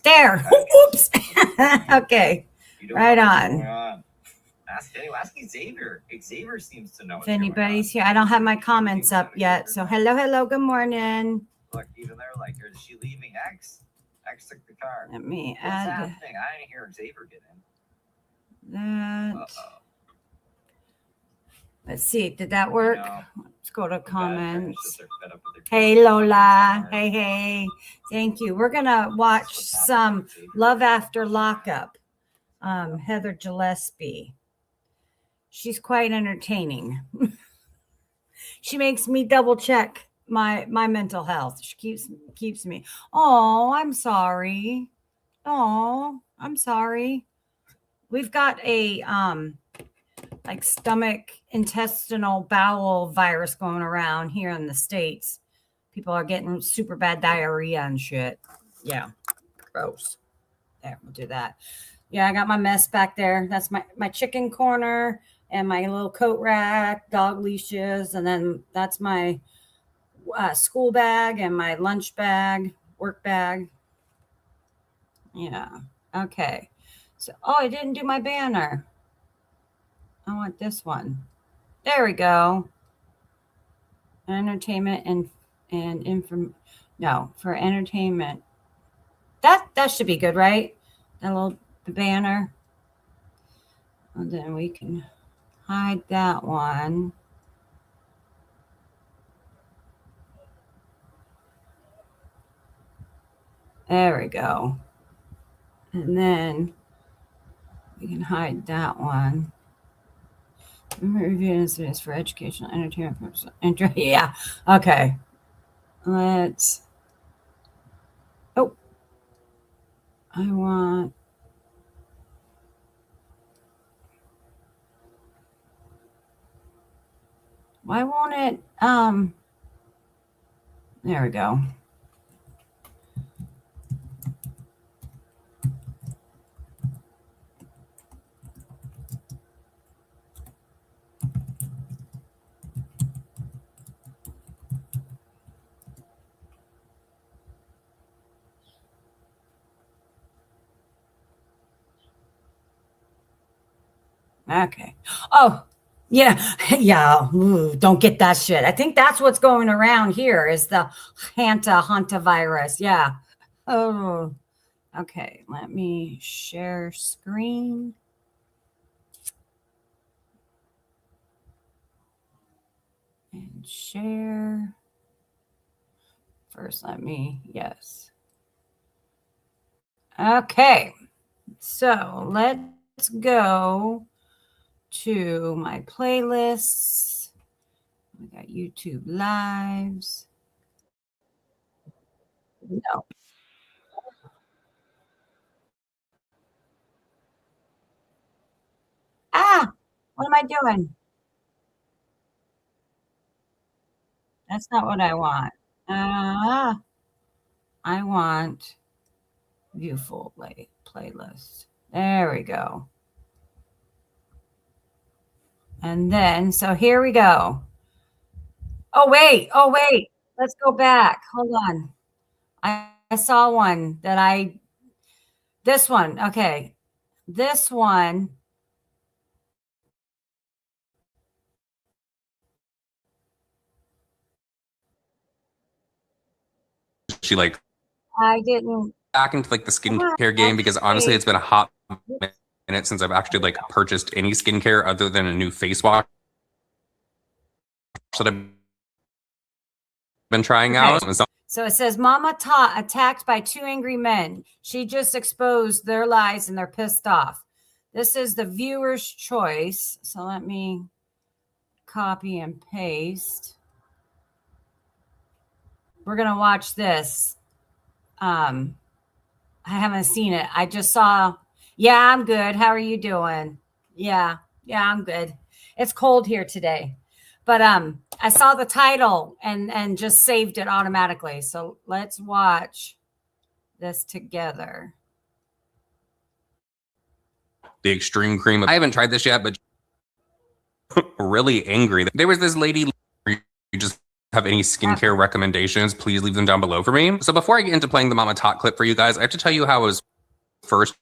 There. Oops. Okay. Right on. Ask Xavier. Xavier seems to know. If anybody's here, I don't have my comments up yet. So hello, good morning. Look, even they're like, is she leaving X? X took the car. Let me What's add happening? I didn't hear Xavier get in. that. Let's see. Did that work? No. Let's go to comments. They're fed up with their Hey, Lola. Hey. Thank you. We're going to watch some Love After Lockup. Heather Gillespie. She's quite entertaining. She makes me double check my mental health. She keeps me. Oh, I'm sorry. We've got a like stomach intestinal bowel virus going around here in the States. People are getting super bad diarrhea and shit. Yeah. Gross. There, we'll do that. Yeah, I got my mess back there. That's my chicken corner and my little coat rack, dog leashes, and then that's my school bag and my lunch bag, work bag. Yeah. Okay. So, I didn't do my banner. I want this one. There we go. Entertainment and for entertainment. That should be good, right? The banner. And then we can hide that one. There we go. And then we can hide that one. Review incidents for educational entertainment purposes. Yeah. Okay. Let's. Oh. I want. Why won't it? There we go. Okay. Oh, yeah. Yeah. Ooh, don't get that shit. I think that's what's going around here is the Hanta virus. Yeah. Oh, okay. Let me share screen. And share. First, yes. Okay. So let's go to my playlists. We got YouTube lives. No. What am I doing? That's not what I want. I want view full playlist. There we go. And then, so here we go. Oh, wait. Let's go back. Hold on. I saw one this one. Okay. This one. She I didn't back into the skincare game because honestly it's been a hot minute since I've actually purchased any skincare other than a new face wash that I've been trying out. So it says Mama Ta attacked by 2 angry men. She just exposed their lies and they're pissed off. This is the viewer's choice. So let me copy and paste. We're going to watch this. I haven't seen it. I just saw. Yeah, I'm good. How are you doing? Yeah, I'm good. It's cold here today. But I saw the title and just saved it automatically. So let's watch this together. The extreme cream. I haven't tried this yet, but really angry. There was this lady, you just have any skincare recommendations, please leave them down below for me. So before I get into playing the Mama Tot clip for you guys, I have to tell you how I was first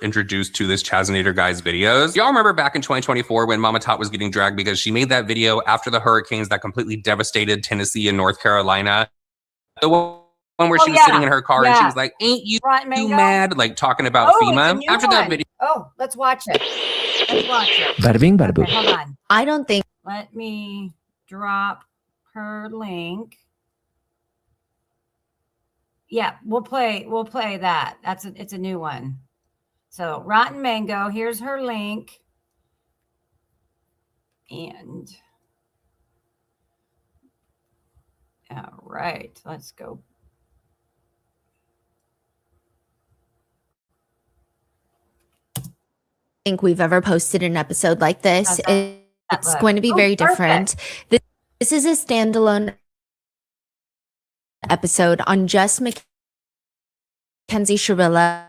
introduced to this Chazinator guy's videos. Y'all remember back in 2024 when Mama Tot was getting dragged because she made that video after the hurricanes that completely devastated Tennessee and North Carolina? The one where she was sitting in her car and she was like, ain't you mad? Like talking about FEMA. After that video. Oh, let's watch it. Let's watch it. Bada bing, bada boom. Okay, hold on. I don't think. Let me drop her link. Yeah, we'll play that. It's a new one. So Rotten Mango, here's her link. And all right, let's go. Think we've ever posted an episode like this. It's going to be very different. This is a standalone episode on just Mackenzie Shirilla,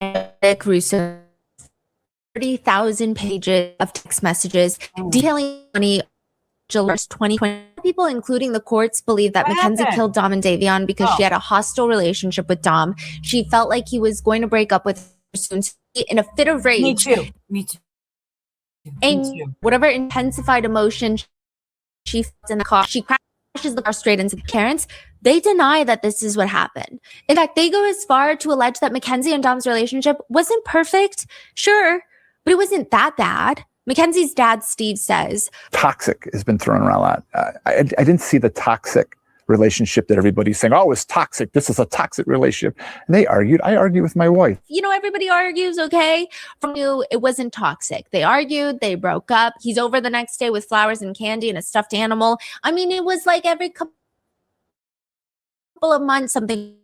Eric Russo, 30,000 pages of text messages detailing money. July 2020. People, including the courts, believe that Mackenzie killed Dom and Davion because she had a hostile relationship with Dom. She felt like he was going to break up with her soon in a fit of rage. Me too. And whatever intensified emotion she felt in the car, she crashes the car straight into the Karens. They deny that this is what happened. In fact, they go as far to allege that Mackenzie and Dom's relationship wasn't perfect, sure, but it wasn't that bad. Mackenzie's dad, Steve, says toxic has been thrown around a lot. I didn't see the toxic relationship that everybody's saying, oh, it's toxic. This is a toxic relationship. And they argued. I argued with my wife. You know, everybody argues, okay? From you, it wasn't toxic. They argued. They broke up. He's over the next day with flowers and candy and a stuffed animal. I mean, it was like every couple of months, something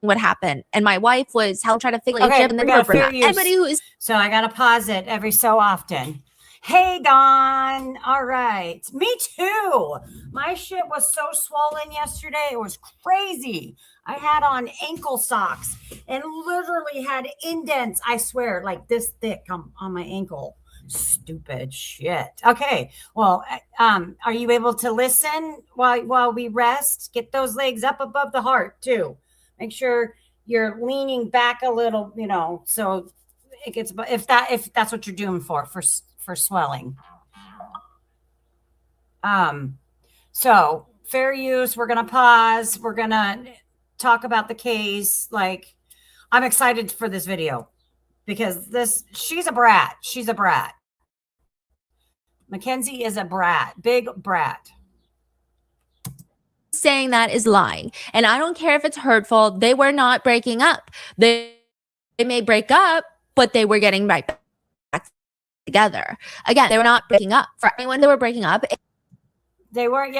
would happen. And my wife was trying to figure it and then everybody who is. So I got to pause it every so often. Hey, Dawn. All right. Me too. My shit was so swollen yesterday. It was crazy. I had on ankle socks and literally had indents, I swear, like this thick on my ankle. Stupid shit. Okay. Well, are you able to listen while we rest? Get those legs up above the heart too. Make sure you're leaning back a little, so it gets, if that's what you're doing for swelling. So fair use, we're going to pause. We're going to talk about the case. Like, I'm excited for this video because she's a brat. She's a brat. Mackenzie is a brat, big brat. Saying that is lying. And I don't care if it's hurtful. They were not breaking up. They may break up, but they were getting right back together. Again, they were not breaking up. For anyone that were breaking up, they weren't,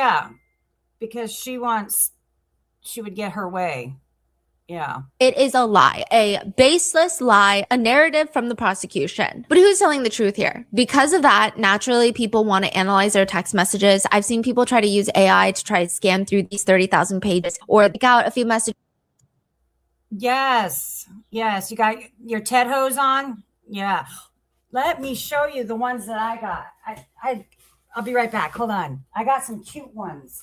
because she would get her way. Yeah. It is a lie, a baseless lie, a narrative from the prosecution. But who's telling the truth here? Because of that, naturally, people want to analyze their text messages. I've seen people try to use AI to try to scan through these 30,000 pages or pick out a few messages. Yes. You got your Ted hose on? Yeah. Let me show you the ones that I got. I'll be right back. Hold on. I got some cute ones.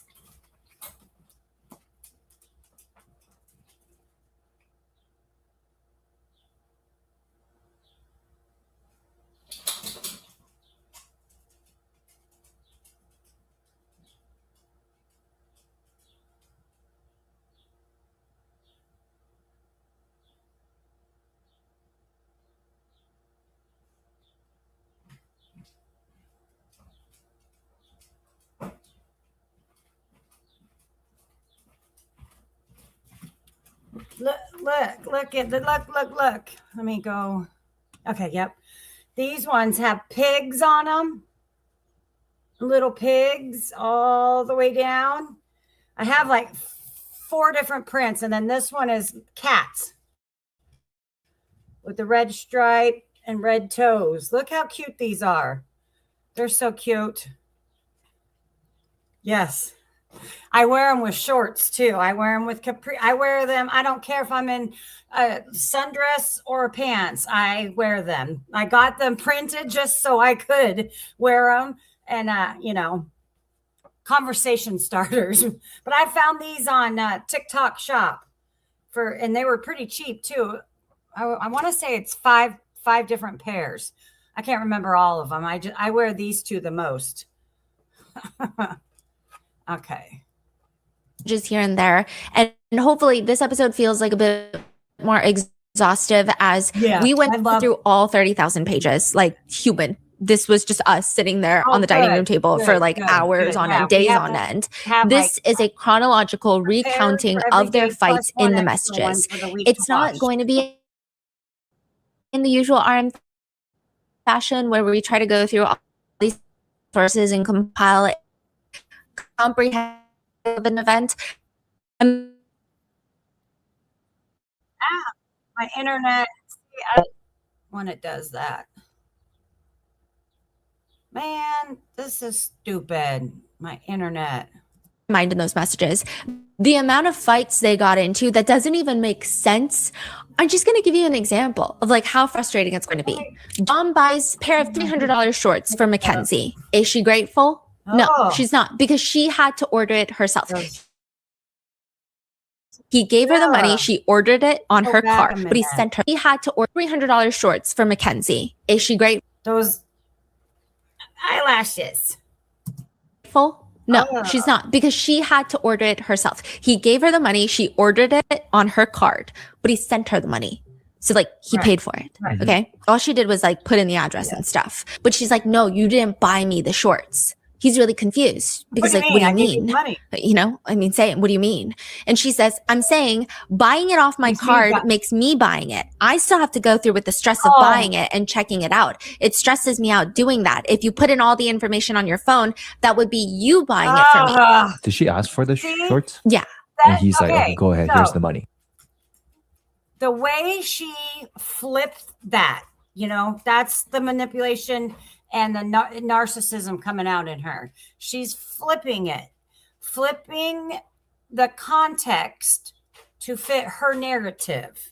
Look. Let me go. Okay, yep. These ones have pigs on them. Little pigs all the way down. I have like 4 different prints, and then this one is cats with the red stripe and red toes. Look how cute these are. They're so cute. Yes. I wear them with shorts too. I wear them with capri. I wear them. I don't care if I'm in a sundress or pants. I wear them. I got them printed just so I could wear them. and conversation starters. But I found these on TikTok Shop and they were pretty cheap too. I want to say it's five different pairs. I can't remember all of them. I wear these two the most. Okay. Just here and there. And hopefully this episode feels like a bit more exhaustive as we went through all 30,000 pages, like human. This was just us sitting there on the dining room table for like hours on end, days on end. This is a chronological recounting of their fights in the messages. It's not going to be in the usual RM fashion where we try to go through all these sources and compile it, comprehend an event. My internet, when it does that. Man, this is stupid. My internet. Mind in those messages. The amount of fights they got into that doesn't even make sense. I'm just going to give you an example of like how frustrating it's going to be. Dom buys a pair of $300 shorts for Mackenzie. Is she grateful? No, she's not, because she had to order it herself. He gave her the money. She ordered it on her card, but he sent her. He had to order $300 shorts for Mackenzie. Is she grateful? Those eyelashes. No, she's not, because she had to order it herself. He gave her the money. She ordered it on her card, but he sent her the money. So like he paid for it. Right. Okay. All she did was like put in the address and stuff. But she's like, no, you didn't buy me the shorts. He's really confused because what do you mean? You know, I mean, say it. What do you mean? And she says, I'm saying buying it off my card makes me buying it. I still have to go through with the stress of buying it and checking it out. It stresses me out doing that. If you put in all the information on your phone, that would be you buying it for me. Did she ask for the shorts? Yeah. And he's like, okay, go ahead. Here's the money. The way she flipped that, you know, that's the manipulation and the narcissism coming out in her. She's flipping the context to fit her narrative.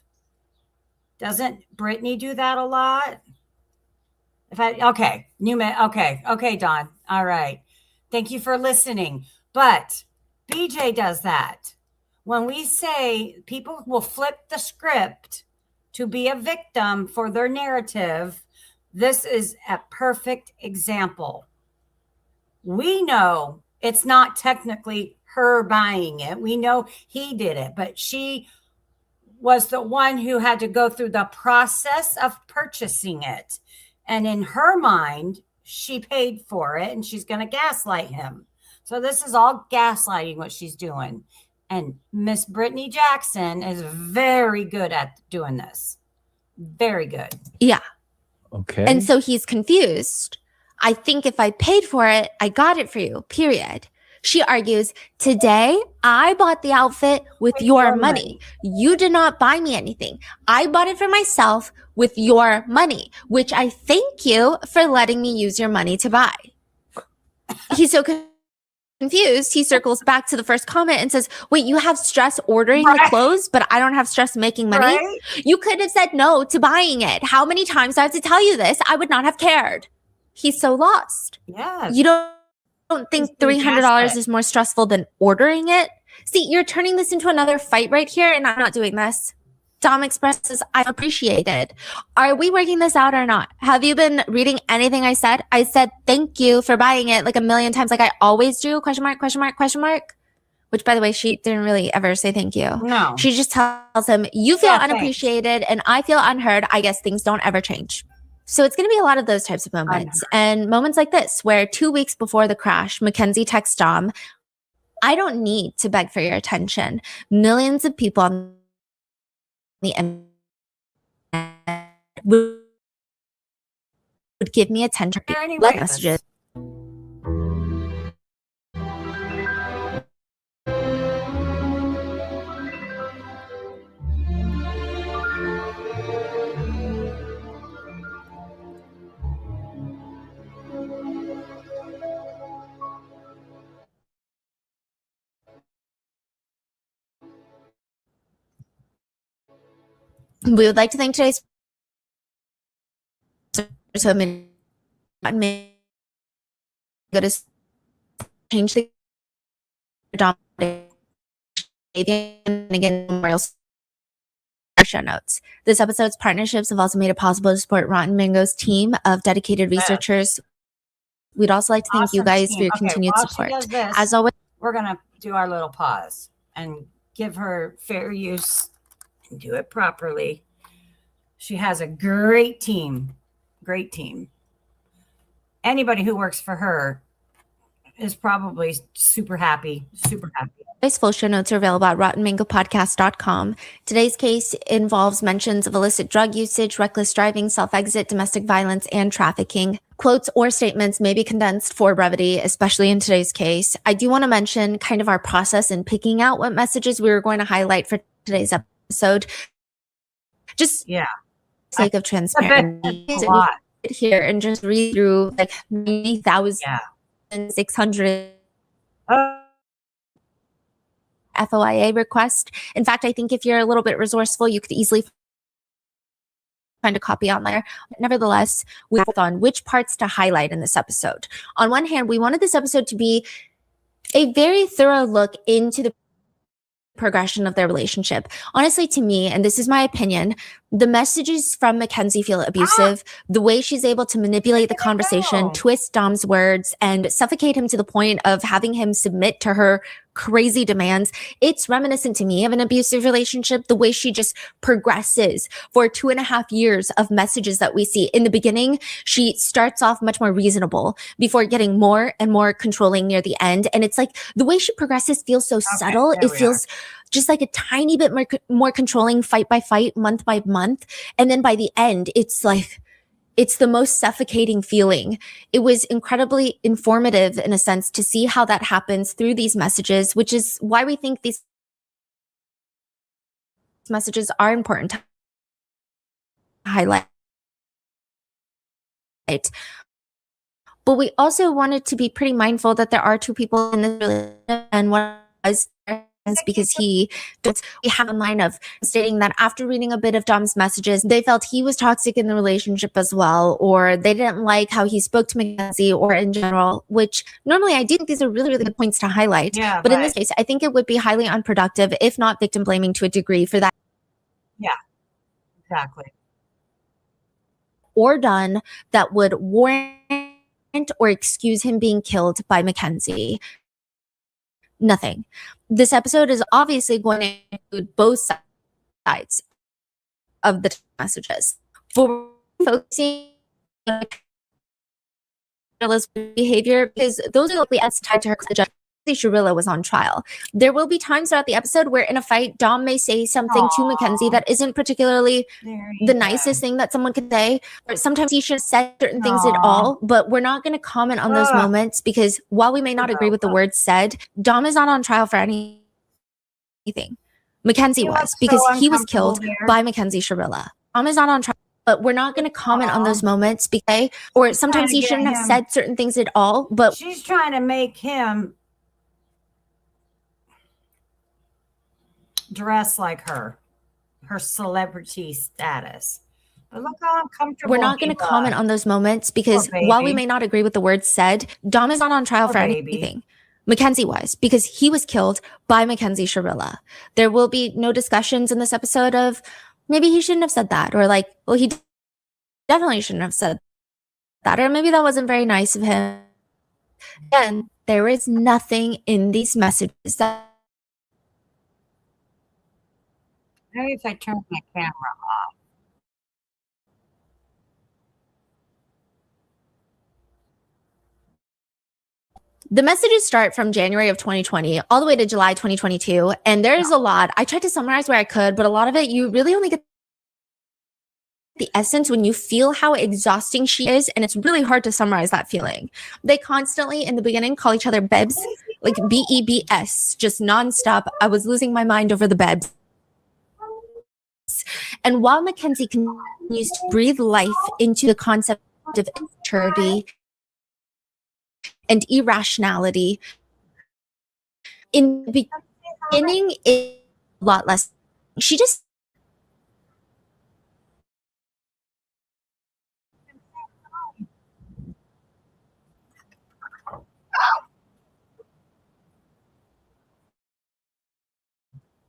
Doesn't Brittany do that a lot? Okay, Don. All right. Thank you for listening. But BJ does that. When we say people will flip the script to be a victim for their narrative, this is a perfect example. We know it's not technically her buying it. We know he did it, but she was the one who had to go through the process of purchasing it. And in her mind, she paid for it and she's going to gaslight him. So this is all gaslighting what she's doing. And Miss Brittany Jackson is very good at doing this. Very good. Yeah. Okay. And so he's confused. I think if I paid for it, I got it for you, period. She argues, today I bought the outfit with your money. You did not buy me anything. I bought it for myself with your money, which I thank you for letting me use your money to buy. He's so confused. He circles back to the first comment and says, wait, you have stress ordering the clothes, but I don't have stress making money? Right? You could have said no to buying it. How many times do I have to tell you this? I would not have cared. He's so lost. Yeah. You don't think $300 is more stressful than ordering it? See, you're turning this into another fight right here, and I'm not doing this. Dom expresses, I appreciate it. Are we working this out or not? Have you been reading anything I said? I said, thank you for buying it like a million times, like I always do, question mark, question mark, question mark. Which, by the way, she didn't really ever say thank you. No. She just tells him, you feel unappreciated and I feel unheard. I guess things don't ever change. So it's going to be a lot of those types of moments. And moments like this, where 2 weeks before the crash, Mackenzie texts Dom, I don't need to beg for your attention. Millions of people on the internet would give me attention. Like messages. We would like to thank today's go to change the and again memorial show notes. This episode's partnerships have also made it possible to support Rotten Mango's team of dedicated researchers. We'd also like to thank you Awesome guys team. for your Okay, continued while she support. does this, As always, we're going to do our little pause and give her fair use and do it properly. She has a great team. Great team. Anybody who works for her is probably super happy. Super happy. full show notes are available at rottenmangopodcast.com. Today's case involves mentions of illicit drug usage, reckless driving, self-exit, domestic violence, and trafficking. Quotes or statements may be condensed for brevity, especially in today's case. I do want to mention kind of our process in picking out what messages we were going to highlight for today's episode. Just Yeah. for the sake of transparency. A lot. Here and just read through like 90,600 FOIA request. In fact, I think if you're a little bit resourceful, you could easily find a copy on there. Nevertheless, we worked on which parts to highlight in this episode. On one hand, we wanted this episode to be a very thorough look into the progression of their relationship. Honestly, to me, and this is my opinion, the messages from Mackenzie feel abusive. The way she's able to manipulate the conversation, twist Dom's words, and suffocate him to the point of having him submit to her crazy demands. It's reminiscent to me of an abusive relationship. The way she just progresses for 2.5 years of messages that we see. In the beginning, she starts off much more reasonable before getting more and more controlling near the end. And it's like the way she progresses feels so subtle. It feels just like a tiny bit more controlling, fight by fight, month by month. And then by the end, it's like, it's the most suffocating feeling. It was incredibly informative in a sense to see how that happens through these messages, which is why we think these messages are important to highlight. But we also wanted to be pretty mindful that there are two people in this relationship, and one was because we have a line of stating that after reading a bit of Dom's messages, they felt he was toxic in the relationship as well, or they didn't like how he spoke to Mackenzie or in general, which normally I do think these are really, really good points to highlight. Yeah, but in this case, I think it would be highly unproductive, if not victim blaming to a degree for that. Yeah, exactly. Or done that would warrant or excuse him being killed by Mackenzie. Nothing. This episode is obviously going to include both sides of the messages. For focusing on Sharilla's behavior, because those are the ends tied to her. Sharilla was on trial. There will be times throughout the episode where in a fight, Dom may say something to Mackenzie that isn't particularly the nicest thing that someone could say. Or sometimes he should have said certain things at all, but we're not going to comment on those moments because while we may not agree with the words said, Dom is not on trial for anything. Mackenzie was, because he was killed by Mackenzie Sharilla. Dom is not on trial. But we're not going to comment on those moments because, or sometimes he shouldn't have said certain things at all. But she's trying to make him dress like her celebrity status. But look how uncomfortable. We're not going to comment on those moments because while we may not agree with the words said, Dom is not on trial for anything. Mackenzie was, because he was killed by Mackenzie Sharilla. There will be no discussions in this episode of maybe he shouldn't have said that, or like, well, he definitely shouldn't have said that, or maybe that wasn't very nice of him. Again, there is nothing in these messages that. Maybe if I turn my camera off. The messages start from January of 2020 all the way to July 2022. And there's a lot. I tried to summarize where I could, but a lot of it, you really only get the essence when you feel how exhausting she is. And it's really hard to summarize that feeling. They constantly, in the beginning, call each other Bebs, like BEBS, just nonstop. I was losing my mind over the Bebs. And while Mackenzie continues to breathe life into the concept of immaturity and irrationality, in the beginning, it's a lot less. She just.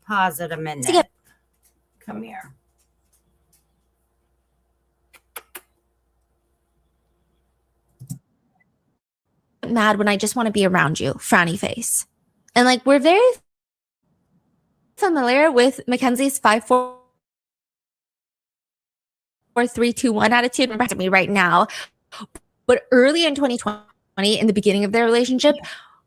Pause it a minute. Skip. Come here. Mad when I just want to be around you, frowny face. And like, we're very familiar with Mackenzie's 5, 4, 3, 2, 1 attitude to me right now. But early in 2020, in the beginning of their relationship,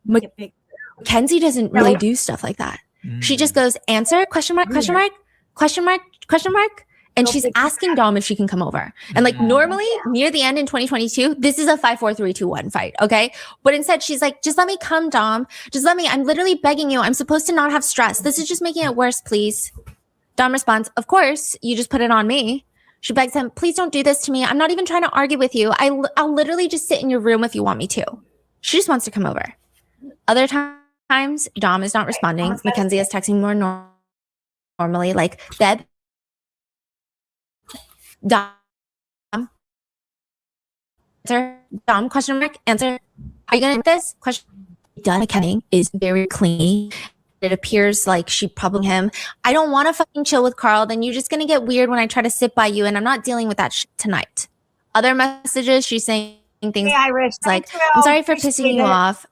Mackenzie doesn't really do stuff like that. She just goes, answer, question mark, question mark, question mark, question mark. And she's asking Dom if she can come over. And like normally near the end in 2022, this is a 5, 4, 3, 2, 1 fight. Okay. But instead she's like, just let me come, Dom. Just let me, I'm literally begging you. I'm supposed to not have stress. This is just making it worse, please. Dom responds, of course, you just put it on me. She begs him, please don't do this to me. I'm not even trying to argue with you. I'll literally just sit in your room if you want me to. She just wants to come over. Other times, Dom is not responding. Mackenzie is texting more normally, like, Beb, Dom, answer, Dom, question mark, answer. Are you gonna do this? Question. Done. Kenning is very clingy. It appears like she probably him. I don't want to fucking chill with Carl. Then you're just gonna get weird when I try to sit by you, and I'm not dealing with that shit tonight. Other messages, she's saying things like, "I'm sorry for pissing you off.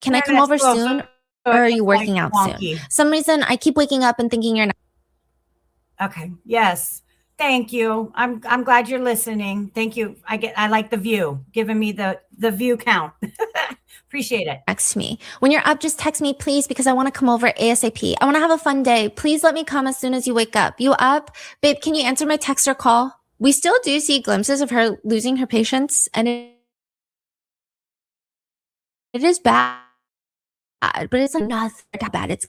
Can I come over soon, or are you working out soon?" Some reason I keep waking up and thinking you're not. Okay. Yes. Thank you. I'm glad you're listening. Thank you. I like the view, giving me the view count. Appreciate it. Text me. When you're up, just text me, please, because I want to come over ASAP. I want to have a fun day. Please let me come as soon as you wake up. You up? Babe, can you answer my text or call? We still do see glimpses of her losing her patience, and it is bad, but it's not that bad. It's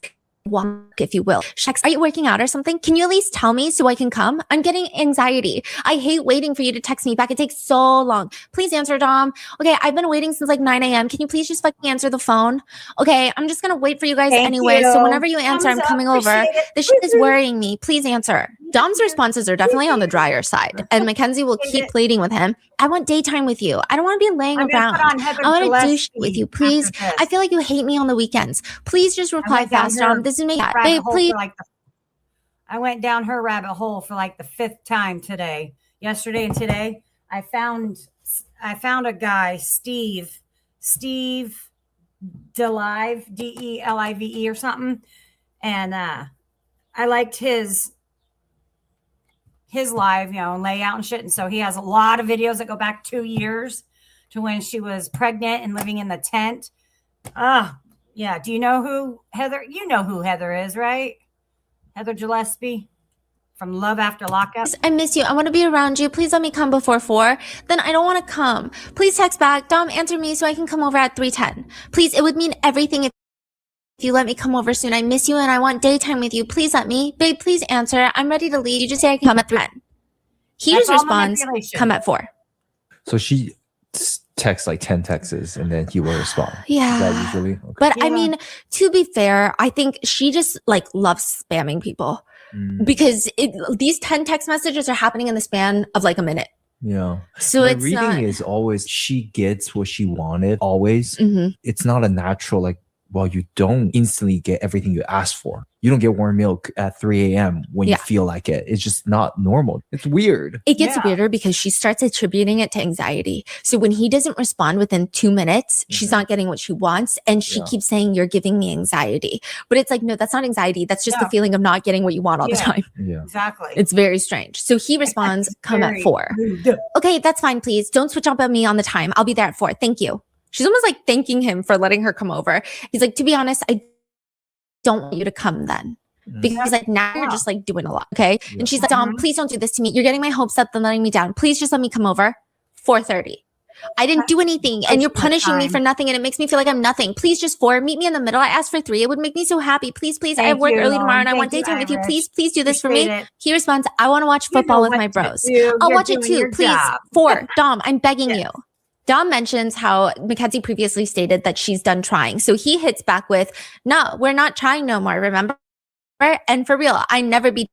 walk, if you will. Shex, are you working out or something? Can you at least tell me so I can come? I'm getting anxiety. I hate waiting for you to text me back. It takes so long. Please answer, Dom. Okay, I've been waiting since like 9 a.m. Can you please just fucking answer the phone? Okay, I'm just gonna wait for you guys anyway. So whenever you answer, I'm coming over. This shit is worrying me. Please answer. Dom's responses are definitely on the drier side, and Mackenzie will keep pleading with him. I want daytime with you. I don't want to be laying around. I want to do shit with you, please. I feel like you hate me on the weekends. Please just reply fast, Dom. This is me. Babe, please. I went down her rabbit hole for like the 5th time today. Yesterday and today, I found a guy, Steve Delive, Delive or something, and I liked his live, layout and shit. And so he has a lot of videos that go back 2 years to when she was pregnant and living in the tent. Yeah. Do you know who Heather? You know who Heather is, right? Heather Gillespie from Love After Lockup. I miss you. I want to be around you. Please let me come before 4. Then I don't want to come. Please text back. Dom, answer me so I can come over at 3:10. Please, it would mean everything if you let me come over soon. I miss you and I want daytime with you. Please let me. Babe, please answer. I'm ready to leave. You just say I can come at 3:10. He just responds, come at 4. So she texts like 10 texts and then he will respond. Yeah. Is that usually? Okay. But I mean, to be fair, I think she just like loves spamming people because these 10 text messages are happening in the span of like a minute. Yeah. So My it's reading not, is always she gets what she wanted always. It's not a natural like, well, you don't instantly get everything you ask for. You don't get warm milk at 3 a.m. when you feel like it. It's just not normal. It's weird. It gets weirder because she starts attributing it to anxiety. So when he doesn't respond within 2 minutes, she's not getting what she wants. And she keeps saying, you're giving me anxiety. But it's like, no, that's not anxiety. That's just the feeling of not getting what you want all the time. Yeah. Exactly. It's very strange. So he responds, come at 4. Okay, that's fine, please. Don't switch up on me on the time. I'll be there at 4. Thank you. She's almost like thanking him for letting her come over. He's like, to be honest, I don't want you to come then. Because he's like, now you're just like doing a lot. Okay. Yeah. And she's like, Dom, please don't do this to me. You're getting my hopes up, then letting me down. Please just let me come over. 4:30. I didn't do anything and you're punishing me for nothing and it makes me feel like I'm nothing. Please just 4. Meet me in the middle. I asked for 3. It would make me so happy. Please, please. I have work early tomorrow and I want daytime with you. Please, please do this for me. He responds, I want to watch football with my bros. I'll watch it too. Please. 4. Dom, I'm begging you. Dom mentions how Mackenzie previously stated that she's done trying. So he hits back with, no, we're not trying no more, remember? And for real, I never be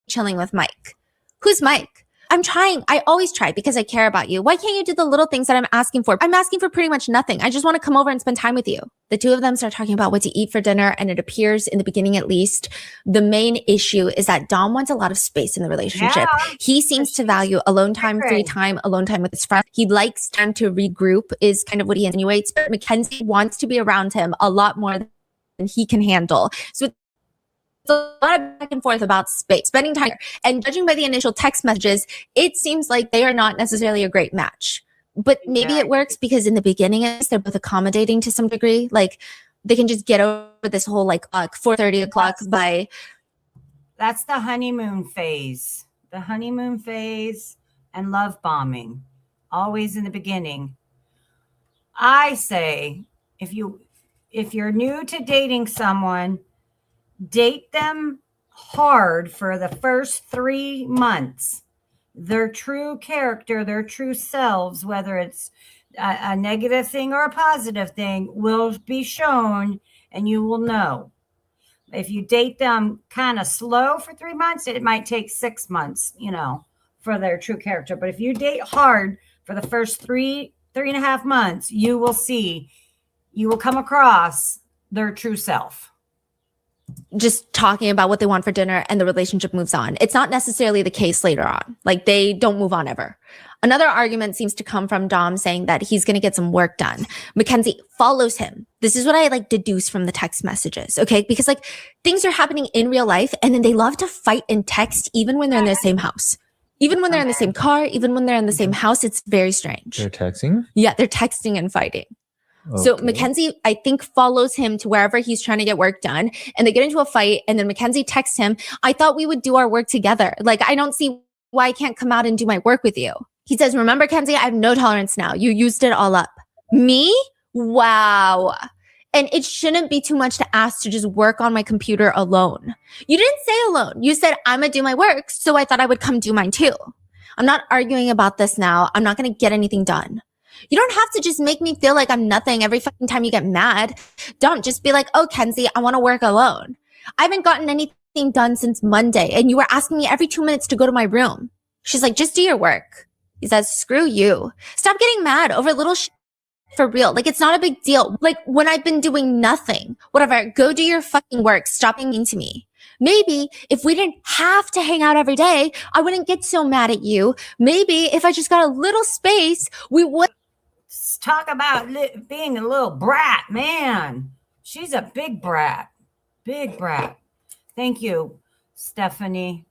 chilling with Mike. Who's Mike? I'm trying. I always try because I care about you. Why can't you do the little things that I'm asking for? I'm asking for pretty much nothing. I just want to come over and spend time with you. The two of them start talking about what to eat for dinner. And it appears in the beginning, at least, the main issue is that Dom wants a lot of space in the relationship. Yeah, he seems to value alone time, free time, alone time with his friends. He likes time to regroup is kind of what he insinuates. But Mackenzie wants to be around him a lot more than he can handle. So it's a lot of back and forth about space, spending time. And judging by the initial text messages, it seems like they are not necessarily a great match. But maybe it works because in the beginning, at least, they're both accommodating to some degree. Like they can just get over this whole 4:30 o'clock by. That's the honeymoon phase. The honeymoon phase and love bombing, always in the beginning. I say, if you're new to dating someone, date them hard for the first 3 months. Their true character, their true selves, whether it's a negative thing or a positive thing, will be shown and you will know. If you date them kind of slow for 3 months, it might take 6 months, for their true character. But if you date hard for the first 3.5 months, you will come across their true self. Just talking about what they want for dinner and the relationship moves on. It's not necessarily the case later on. Like they don't move on ever. Another argument seems to come from Dom saying that he's going to get some work done. Mackenzie follows him. This is what I deduce from the text messages. Okay. Because things are happening in real life and then they love to fight and text even when they're in the same house. Even when they're in the same car, even when they're in the same house, it's very strange. They're texting? Yeah, they're texting and fighting. Okay. So Mackenzie, I think, follows him to wherever he's trying to get work done. And they get into a fight. And then Mackenzie texts him, I thought we would do our work together. I don't see why I can't come out and do my work with you. He says, remember, Kenzie, I have no tolerance now. You used it all up. Me? Wow. And it shouldn't be too much to ask to just work on my computer alone. You didn't say alone. You said, I'm going to do my work. So I thought I would come do mine too. I'm not arguing about this now. I'm not going to get anything done. You don't have to just make me feel like I'm nothing every fucking time you get mad. Don't just be like, oh, Kenzie, I want to work alone. I haven't gotten anything done since Monday. And you were asking me every 2 minutes to go to my room. She's like, just do your work. He says, screw you. Stop getting mad over little shit for real. It's not a big deal. When I've been doing nothing, whatever, go do your fucking work. Stop being mean to me. Maybe if we didn't have to hang out every day, I wouldn't get so mad at you. Maybe if I just got a little space, we would. Talk about being a little brat, man. She's a big brat. Big brat. Thank you, Stephanie.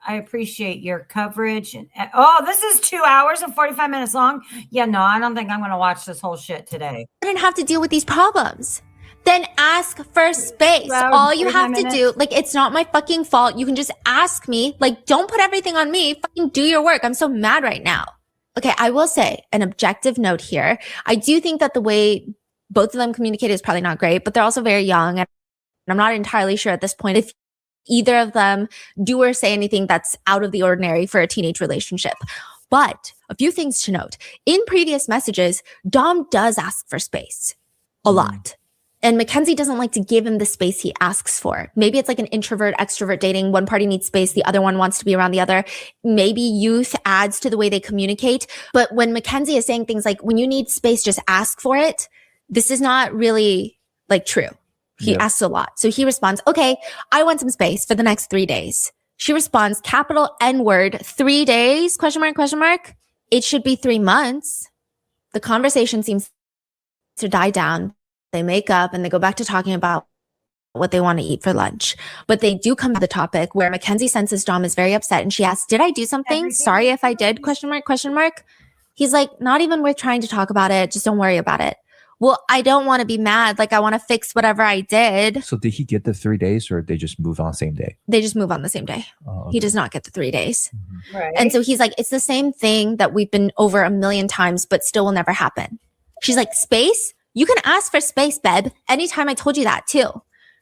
I appreciate your coverage. This is 2 hours and 45 minutes long. Yeah, no, I don't think I'm going to watch this whole shit today. I didn't have to deal with these problems. Then ask for space. All you have to do, it's not my fucking fault. You can just ask me. Don't put everything on me. Fucking do your work. I'm so mad right now. Okay, I will say an objective note here. I do think that the way both of them communicate is probably not great, but they're also very young. And I'm not entirely sure at this point if either of them do or say anything that's out of the ordinary for a teenage relationship. But a few things to note. In previous messages, Dom does ask for space a lot. And Mackenzie doesn't like to give him the space he asks for. Maybe it's like an introvert, extrovert dating. One party needs space. The other one wants to be around the other. Maybe youth adds to the way they communicate. But when Mackenzie is saying things like, when you need space, just ask for it. This is not really true. He asks a lot. So he responds, okay, I want some space for the next 3 days. She responds, capital N word, 3 days, question mark. It should be 3 months. The conversation seems to die down. They make up and they go back to talking about what they want to eat for lunch. But they do come to the topic where Mackenzie senses Dom is very upset and she asks, did I do something? Sorry if I did, question mark. He's like, not even worth trying to talk about it. Just don't worry about it. Well, I don't want to be mad. I want to fix whatever I did. So did he get the 3 days or they just move on same day? They just move on the same day. Oh, okay. He does not get the 3 days. Mm-hmm. Right. And so he's like, it's the same thing that we've been over a million times, but still will never happen. She's like, space? You can ask for space, babe. Anytime I told you that too.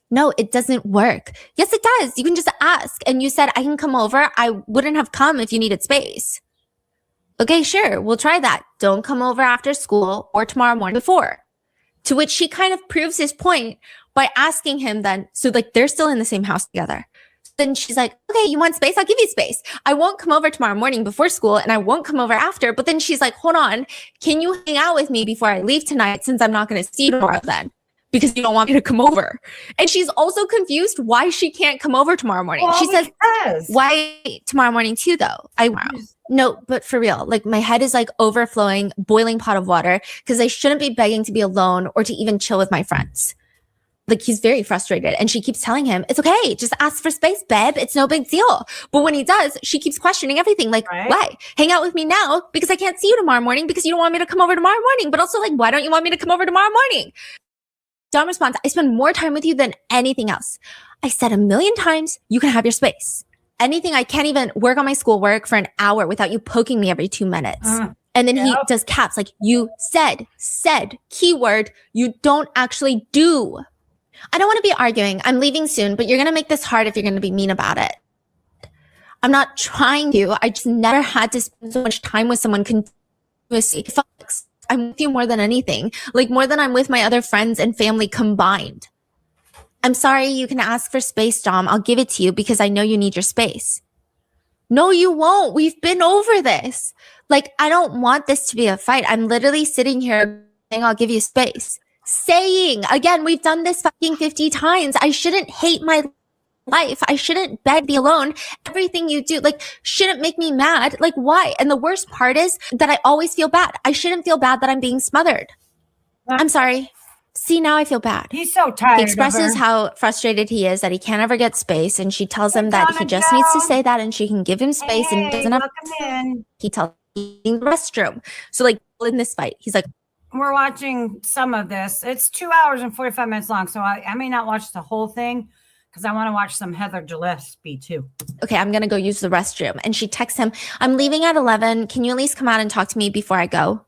No, it doesn't work. Yes, it does. You can just ask. And you said, I can come over. I wouldn't have come if you needed space. Okay, sure. We'll try that. Don't come over after school or tomorrow morning before. To which she kind of proves his point by asking him then, so they're still in the same house together. Then she's like, okay, you want space? I'll give you space. I won't come over tomorrow morning before school and I won't come over after. But then she's like, hold on, can you hang out with me before I leave tonight since I'm not going to see you tomorrow then? Because you don't want me to come over. And she's also confused why she can't come over tomorrow morning. Well, she says, because- why tomorrow morning too though? No, but for real, like my head is like overflowing, boiling pot of water because I shouldn't be begging to be alone or to even chill with my friends. Like he's very frustrated and she keeps telling him, it's okay, just ask for space, babe. It's no big deal. But when he does, she keeps questioning everything. Like, why? Hang out with me now because I can't see you tomorrow morning because you don't want me to come over tomorrow morning. But also like, why don't you want me to come over tomorrow morning? Dom responds, I spend more time with you than anything else. I said 1,000,000 times, you can have your space. Anything, I can't even work on my schoolwork for an hour without you poking me every 2 minutes. And then he does caps like, you said, keyword, you don't actually do. I don't want to be arguing. I'm leaving soon, but you're going to make this hard if you're going to be mean about it. I'm not trying to. I just never had to spend so much time with someone continuously. I'm with you more than anything, like more than I'm with my other friends and family combined. I'm sorry, you can ask for space, Dom. I'll give it to you because I know you need your space. No, you won't. We've been over this. Like, I don't want this to be a fight. I'm literally sitting here saying, I'll give you space. Saying, again, we've done this fucking 50 times. I shouldn't hate my life. I shouldn't beg, be alone. Everything you do, like, shouldn't make me mad. Like, why? And the worst part is that I always feel bad. I shouldn't feel bad that I'm being smothered. I'm sorry. See, now I feel bad. He's so tired. He expresses how frustrated he is that he can't ever get space, and she tells him that he just needs to say that and she can give him space and doesn't have in. he tells him in the restroom. So like in this fight, he's like, We're watching some of this. It's 2 hours and 45 minutes long, so I may not watch the whole thing because I want to watch some Heather Gillespie too. okay, I'm gonna go use the restroom. And she texts him, I'm leaving at 11. Can you at least come out and talk to me before I go?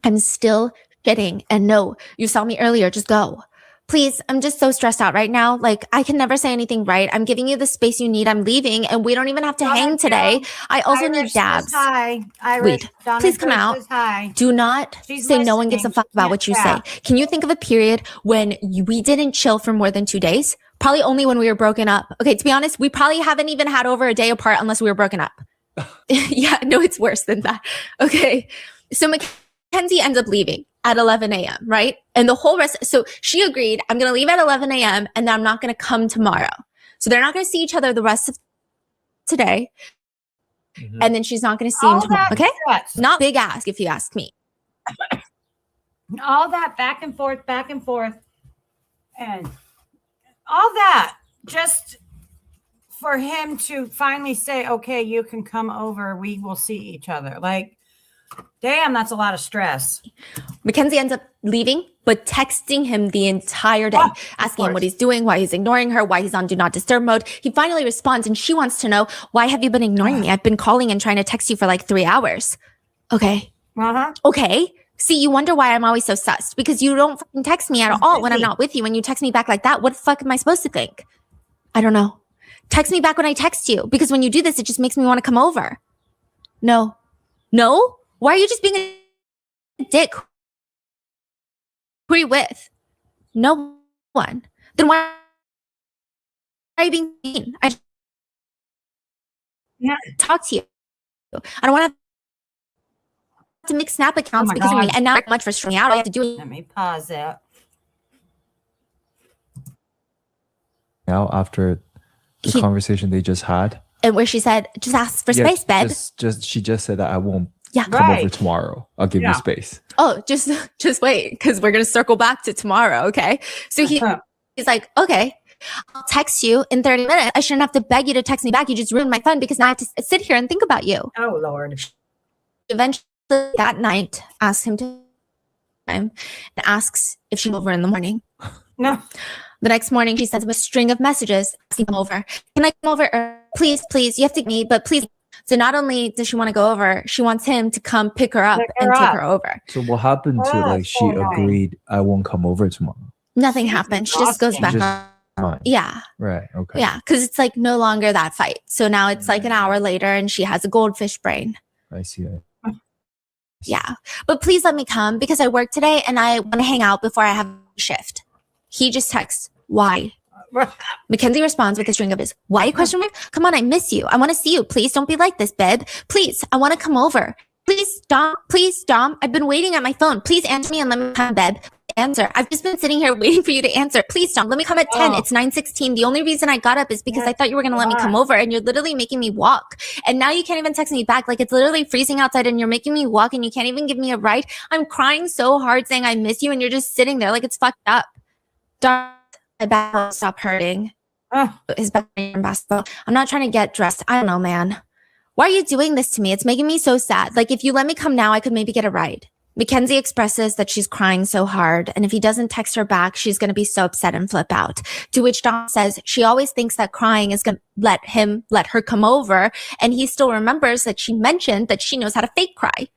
I'm still shitting. And no, you saw me earlier. Just go. Please, I'm just so stressed out right now. Like, I can never say anything right. I'm giving you the space you need. I'm leaving, and we don't even have to hang today. I also need dabs. Hi, Wait, please come out. Hi. Do not She's say no one gives a listening. fuck She about what you can't say. Can you think of a period when we didn't chill for more than 2 days? Probably only when we were broken up. Okay, to be honest, we probably haven't even had over a day apart unless we were broken up. Yeah, no, it's worse than that. Okay, so Mackenzie ends up leaving at 11 a.m., right? And the whole rest, so she agreed, I'm going to leave at 11 a.m. and then I'm not going to come tomorrow. So they're not going to see each other the rest of today. Mhm. And then she's not going to see him All tomorrow, that okay? stress, Not big ask if you ask me. all that back and forth, and all that just for him to finally say, okay, you can come over. We will see each other. Like, damn, that's a lot of stress. Mackenzie ends up leaving, but texting him the entire day, asking him what he's doing, why he's ignoring her, why he's on do not disturb mode. He finally responds and she wants to know, why have you been ignoring me? I've been calling and trying to text you for like 3 hours. Okay. Okay. See, you wonder why I'm always so sussed because you don't fucking text me at all when I'm not with you. When you text me back like that, what the fuck am I supposed to think? I don't know. Text me back when I text you because when you do this, it just makes me want to come over. No. No? Why are you just being a dick? Who are you with? No one. Then why are you being mean? I talk to you. I don't want to make Snap accounts because of me. And now much for stringing out. I have to do it. Let me pause it. Now after the conversation they just had, and where she said, just ask for space, babe. She just said that I won't Yeah. come over tomorrow. I'll give you space. Oh, just wait, because we're gonna circle back to tomorrow, okay? So he's like, okay, I'll text you in 30 minutes. I shouldn't have to beg you to text me back. You just ruined my fun because now I have to sit here and think about you. Oh Lord. Eventually that night, asks him to and asks if she's over in the morning. No. The next morning, she sends him a string of messages asking him over. Can I come over? Please, please. You have to get me, but please. So not only does she want to go over, she wants him to come pick her up and take her over. So what happened to like she agreed I won't come over tomorrow? Nothing happened. She just goes back on. Yeah. Right. Okay. Yeah. Because it's like no longer that fight. So now it's like an hour later and she has a goldfish brain. I see. Yeah. But please let me come because I work today and I want to hang out before I have a shift. He just texts, why? Mackenzie responds with a string of his why question mark. Come on, I miss you. I want to see you. Please don't be like this, babe. Please, I want to come over. Please, Dom. Please, Dom. I've been waiting at my phone. Please answer me and let me come, babe. Answer. I've just been sitting here waiting for you to answer. Please, Dom. Let me come at 10. It's 9:16. The only reason I got up is because I thought you were going to let me come over, and you're literally making me walk. And now you can't even text me back. Like, it's literally freezing outside and you're making me walk and you can't even give me a ride. I'm crying so hard saying I miss you and you're just sitting there like it's fucked up. Dom, my back will stop hurting. His back in basketball. I'm not trying to get dressed. I don't know, man. Why are you doing this to me? It's making me so sad. Like, if you let me come now, I could maybe get a ride. Mackenzie expresses that she's crying so hard, and if he doesn't text her back, she's going to be so upset and flip out. To which Dom says she always thinks that crying is going to let her come over, and he still remembers that she mentioned that she knows how to fake cry.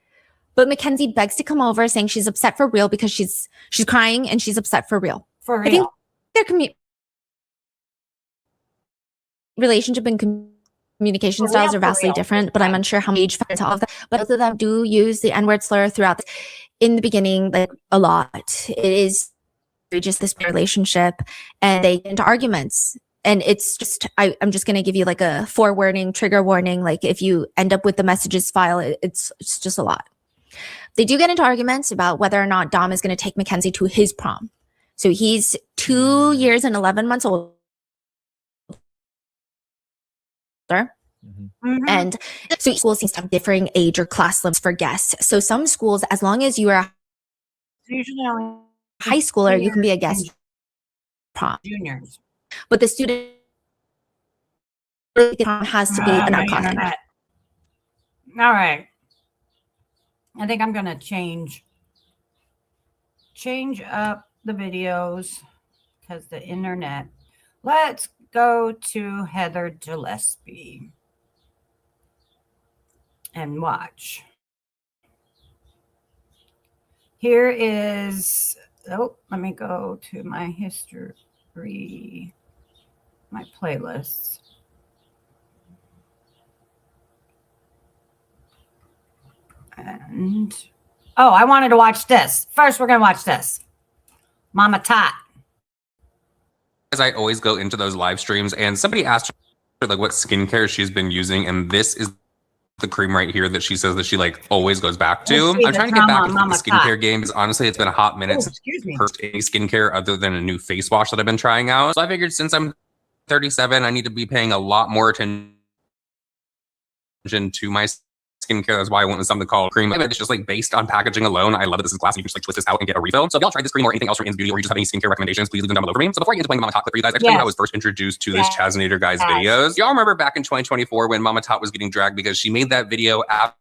But Mackenzie begs to come over, saying she's upset for real because she's crying and she's upset for real. For real. I think their relationship and communication For styles real, are vastly for real. different, but I'm unsure how much into all of that. But both of them do use the N-word slur throughout. In the beginning, like a lot. It is just this relationship, and they get into arguments. And it's just, I'm just going to give you like a trigger warning. Like, if you end up with the messages file, it's just a lot. They do get into arguments about whether or not Dom is going to take Mackenzie to his prom. So he's 2 years and 11 months older. And so each school seems to have differing age or class limits for guests. So some schools, as long as you are a Usually only high schooler, you can be a guest prom. juniors. But the student has to be an my icon. internet. All right. I think I'm going to change up the videos because the internet. Let's go to Heather Gillespie and watch. Here is, let me go to my history, my playlists. And, I wanted to watch this. First, we're going to watch this. Mama Tot. As I always go into those live streams, and somebody asked her like what skincare she's been using, and this is the cream right here that she says that she like always goes back to. I'm trying to get back into the skincare game because honestly, it's been a hot minute since I purchased any skincare other than a new face wash that I've been trying out. So I figured since I'm 37, I need to be paying a lot more attention to my skincare. That's why I went with something called cream. It's just like based on packaging alone. I love that this is glass. You can just like twist this out and get a refill. So if y'all tried this cream or anything else from In's Beauty, or you just have any skincare recommendations, please leave them down below for me. So before I get into playing the Mama Tot clip for you guys, I just tell you how I was first introduced to this Chazinator guy's videos. Y'all remember back in 2024 when Mama Tot was getting dragged because she made that video after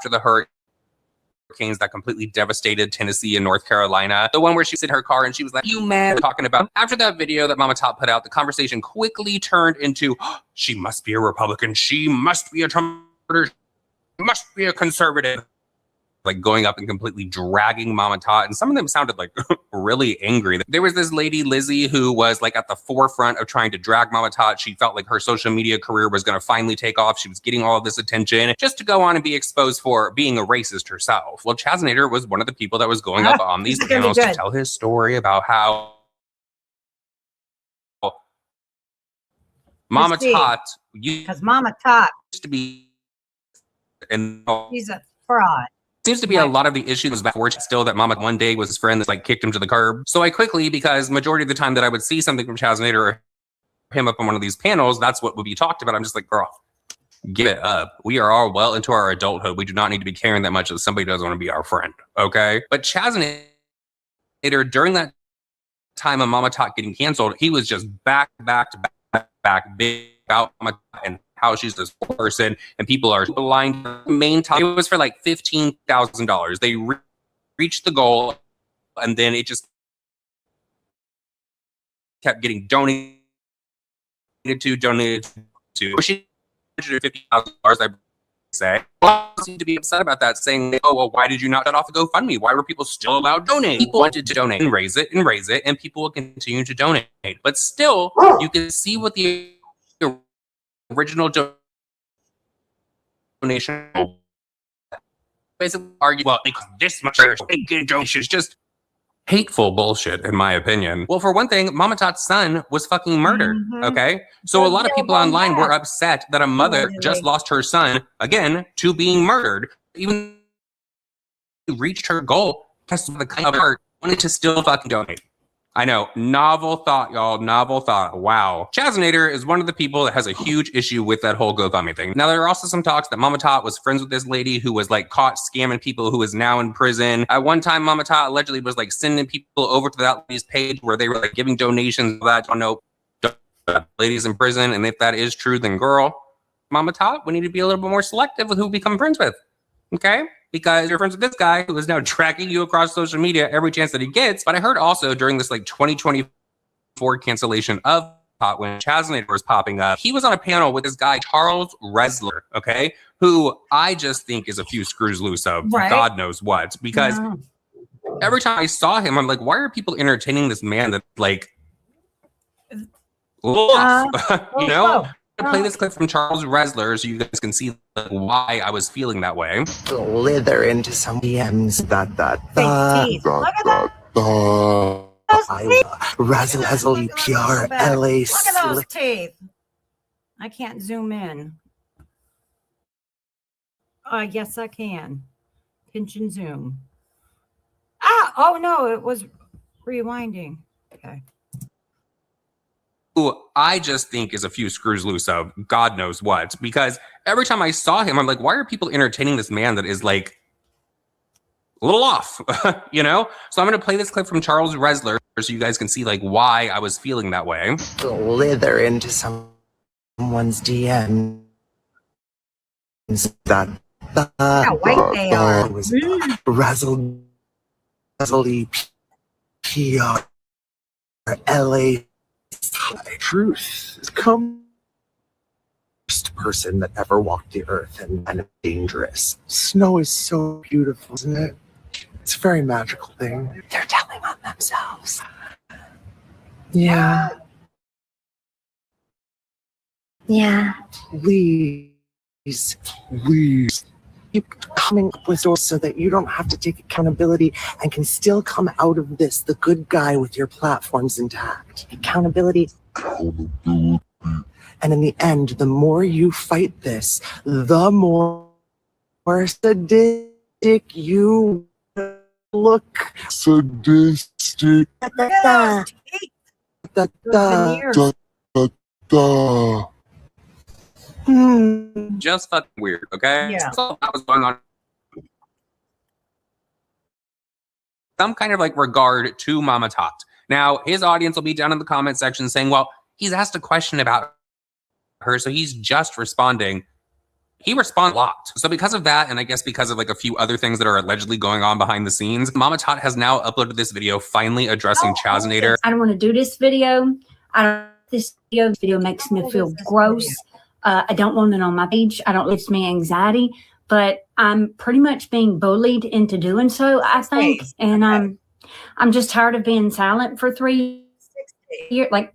the hurricanes that completely devastated Tennessee and North Carolina. The one where she was in her car and she was like, "You man," talking about. After that video that Mama Tot put out, the conversation quickly turned into, she must be a Republican. She must be a Trump. Must be a conservative, like going up and completely dragging Mama Tot. And some of them sounded like really angry. There was this lady, Lizzie, who was like at the forefront of trying to drag Mama Tot. She felt like her social media career was going to finally take off. She was getting all of this attention just to go on and be exposed for being a racist herself. Well, Chazinator was one of the people that was going up on these panels to tell his story about how Mama Tot, because Mama Tot used to be, and he's a fraud. Seems to be a lot of the issues back forward still that Mama one day was his friend that like kicked him to the curb. So I quickly, because majority of the time that I would see something from Chazinator or him up on one of these panels, that's what would be talked about. I'm just like, girl, give it up. We are all well into our adulthood. We do not need to be caring that much that somebody doesn't want to be our friend. Okay. But Chazinator, during that time of Mama Tot getting canceled, he was just back big about Mama Tot and how she's this person, and people are blind. Main topic, it was for like $15,000. They reached the goal, and then it just kept getting donated to. She $50,000. I say, well, I seem to be upset about that, saying, "Oh well, why did you not shut off a GoFundMe? Why were people still allowed to donate? People wanted to donate and raise it, and people will continue to donate. But still, you can see what the original donation basically argue, well, because this much donations, just hateful bullshit, in my opinion. Well, for one thing, Mama Tot's son was fucking murdered. Mhm. Okay. So a lot of people online were upset that a mother Allegedly. just lost her son again to being murdered, even reached her goal. Just the kind of heart wanted to still fucking donate. I know, novel thought, y'all, novel thought. Wow. Chazinator is one of the people that has a huge issue with that whole GoFundMe thing. Now, there are also some talks that Mama Tot was friends with this lady who was like caught scamming people who is now in prison. At one time, Mama Tot allegedly was like sending people over to that lady's page where they were like giving donations. That I know, ladies in prison. And if that is true, then girl, Mama Tot, we need to be a little bit more selective with who we become friends with. Okay? Because you're friends with this guy who is now tracking you across social media every chance that he gets. But I heard also during this like 2024 cancellation of Tot, when Chazinator was popping up, he was on a panel with this guy, Charles Resler, okay, who I just think is a few screws loose of God knows what. Because every time I saw him, I'm like, why are people entertaining this man that like, you know? Play this clip from Charles Resler so you guys can see like, why I was feeling that way. Slither into some DMs. Fake teeth. Look at that. Razzle PR LA. Look at those teeth. I can't zoom in. Yes, I can. Pinch and zoom. Ah! Oh no, it was rewinding. Okay. Who I just think is a few screws loose of God knows what. Because every time I saw him, I'm like, why are people entertaining this man that is like a little off, you know? So I'm going to play this clip from Charles Resler so you guys can see like why I was feeling that way. Slither into someone's DMs. How white they are. It was Razzle PR LA. Truth is come first person that ever walked the earth and kind of dangerous. Snow is so beautiful, isn't it? It's a very magical thing. They're telling on themselves. Yeah. Yeah. Please keep coming up with doors so that you don't have to take accountability and can still come out of this the good guy with your platforms intact. Accountability. And in the end, the more you fight this, the more sadistic you look. Sadistic. Da, da, da, da. Just fucking weird, okay? Yeah. So that was going on. Some kind of like regard to Mama Tot. Now, his audience will be down in the comment section saying, well, he's asked a question about her, so he's just responding. He responds a lot. So because of that, and I guess because of like a few other things that are allegedly going on behind the scenes, Mama Tot has now uploaded this video finally addressing Chazinator. I don't want to do this video. This video makes me feel gross. I don't want it on my page. I don't, it gives me anxiety, but I'm pretty much being bullied into doing so, I think. And I'm just tired of being silent for 3 years. Like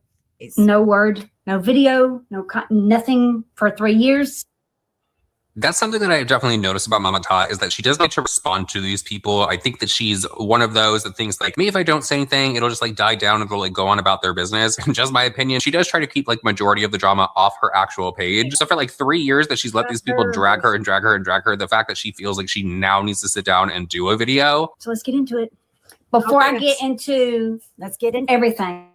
no word, no video, nothing for 3 years. That's something that I definitely noticed about Mama Tot is that she doesn't get to respond to these people. I think that she's one of those that thinks like, me, if I don't say anything, it'll just like die down and they'll like go on about their business. And just my opinion, she does try to keep like majority of the drama off her actual page. So for like 3 years that she's let these people drag her, the fact that she feels like she now needs to sit down and do a video. So let's get into it. Before I get into everything,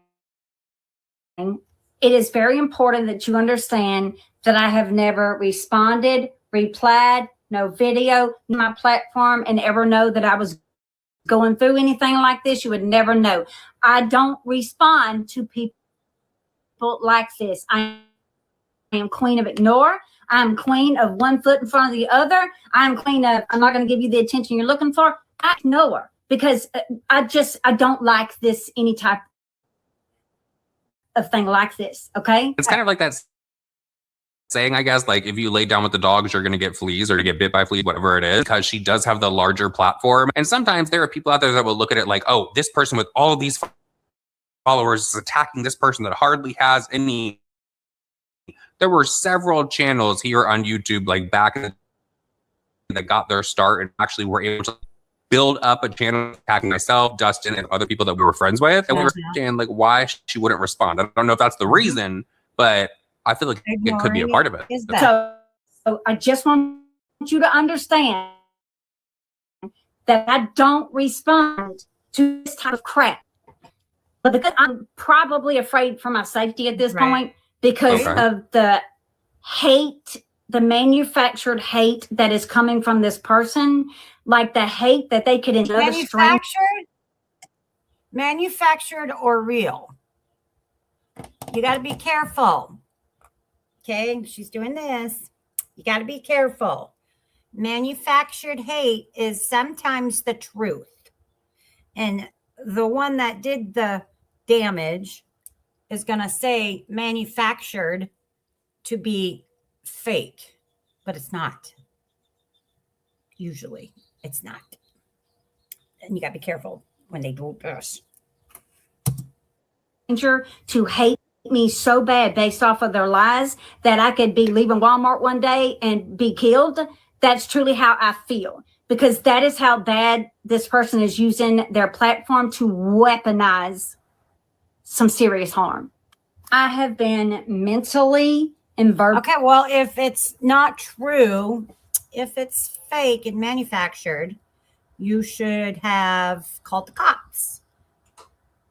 it is very important that you understand that I have never responded, replied, no video, my platform, and ever know that I was going through anything like this. You would never know. I don't respond to people like this. I am queen of ignore. I'm queen of one foot in front of the other. I'm queen of, I'm not going to give you the attention you're looking for. I ignore because I don't like this, any type of thing like this. Okay. It's kind of like that saying, I guess, like if you lay down with the dogs, you're going to get fleas or get bit by fleas, whatever it is, because she does have the larger platform. And sometimes there are people out there that will look at it like, oh, this person with all of these followers is attacking this person that hardly has any. There were several channels here on YouTube, like back in the that got their start and actually were able to build up a channel attacking myself, Dustin, and other people that we were friends with. And we understand like why she wouldn't respond. I don't know if that's the reason, but I feel like it could be a part of it. So I just want you to understand that I don't respond to this type of crap. But because I'm probably afraid for my safety at this point because of the hate, the manufactured hate that is coming from this person, like the hate that they could enjoy. Manufactured or real. You got to be careful. Okay, she's doing this. You got to be careful. Manufactured hate is sometimes the truth. And the one that did the damage is going to say manufactured to be fake, but it's not. Usually, it's not. And you got to be careful when they do this. To hate me so bad based off of their lies that I could be leaving Walmart one day and be killed. That's truly how I feel, because that is how bad this person is using their platform to weaponize some serious harm. I have been mentally and verbally. Okay, well, if it's not true, if it's fake and manufactured, you should have called the cops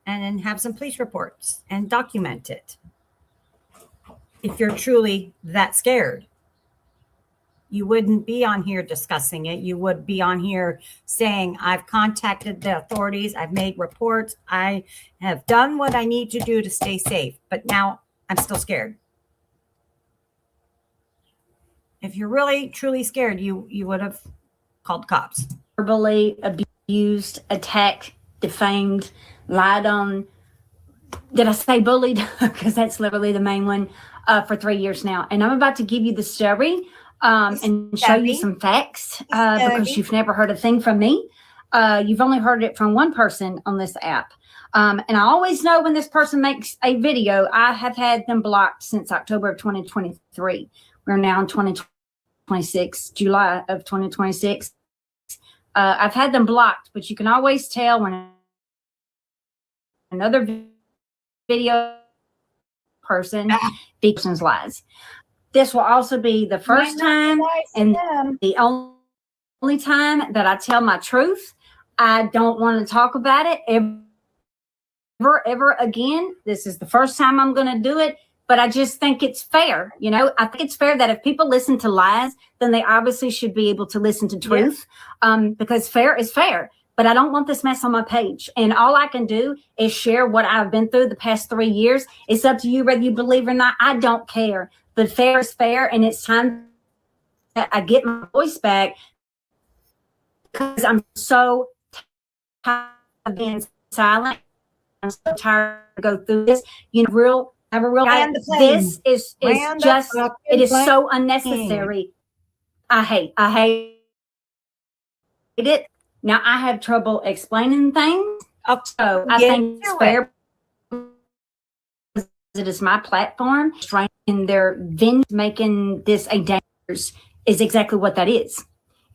and then have some police reports and document it. If you're truly that scared, you wouldn't be on here discussing it. You would be on here saying, I've contacted the authorities. I've made reports. I have done what I need to do to stay safe, but now I'm still scared. If you're really, truly scared, you would have called the cops. Verbally abused, attacked, defamed, lied on. Did I say bullied? Because that's literally the main one for 3 years now. And I'm about to give you the story and show you some facts because you've never heard a thing from me. You've only heard it from one person on this app. And I always know when this person makes a video. I have had them blocked since October of 2023. We're now in 2026, July of 2026. I've had them blocked, but you can always tell when another video person person's lies. This will also be the first time and the only time that I tell my truth. I don't want to talk about it ever again. This is the first time I'm going to do it, but I just think it's fair. You know, I think it's fair that if people listen to lies, then they obviously should be able to listen to truth, because fair is fair. But I don't want this mess on my page. And all I can do is share what I've been through the past 3 years. It's up to you whether you believe or not. I don't care. But fair is fair. And it's time that I get my voice back, because I'm so tired of being silent. I'm so tired to go through this. You know, this is just, it is so unnecessary. I hate it. Now, I have trouble explaining things, so I think it's fair. It is my platform, and their making this a dangerous is exactly what that is.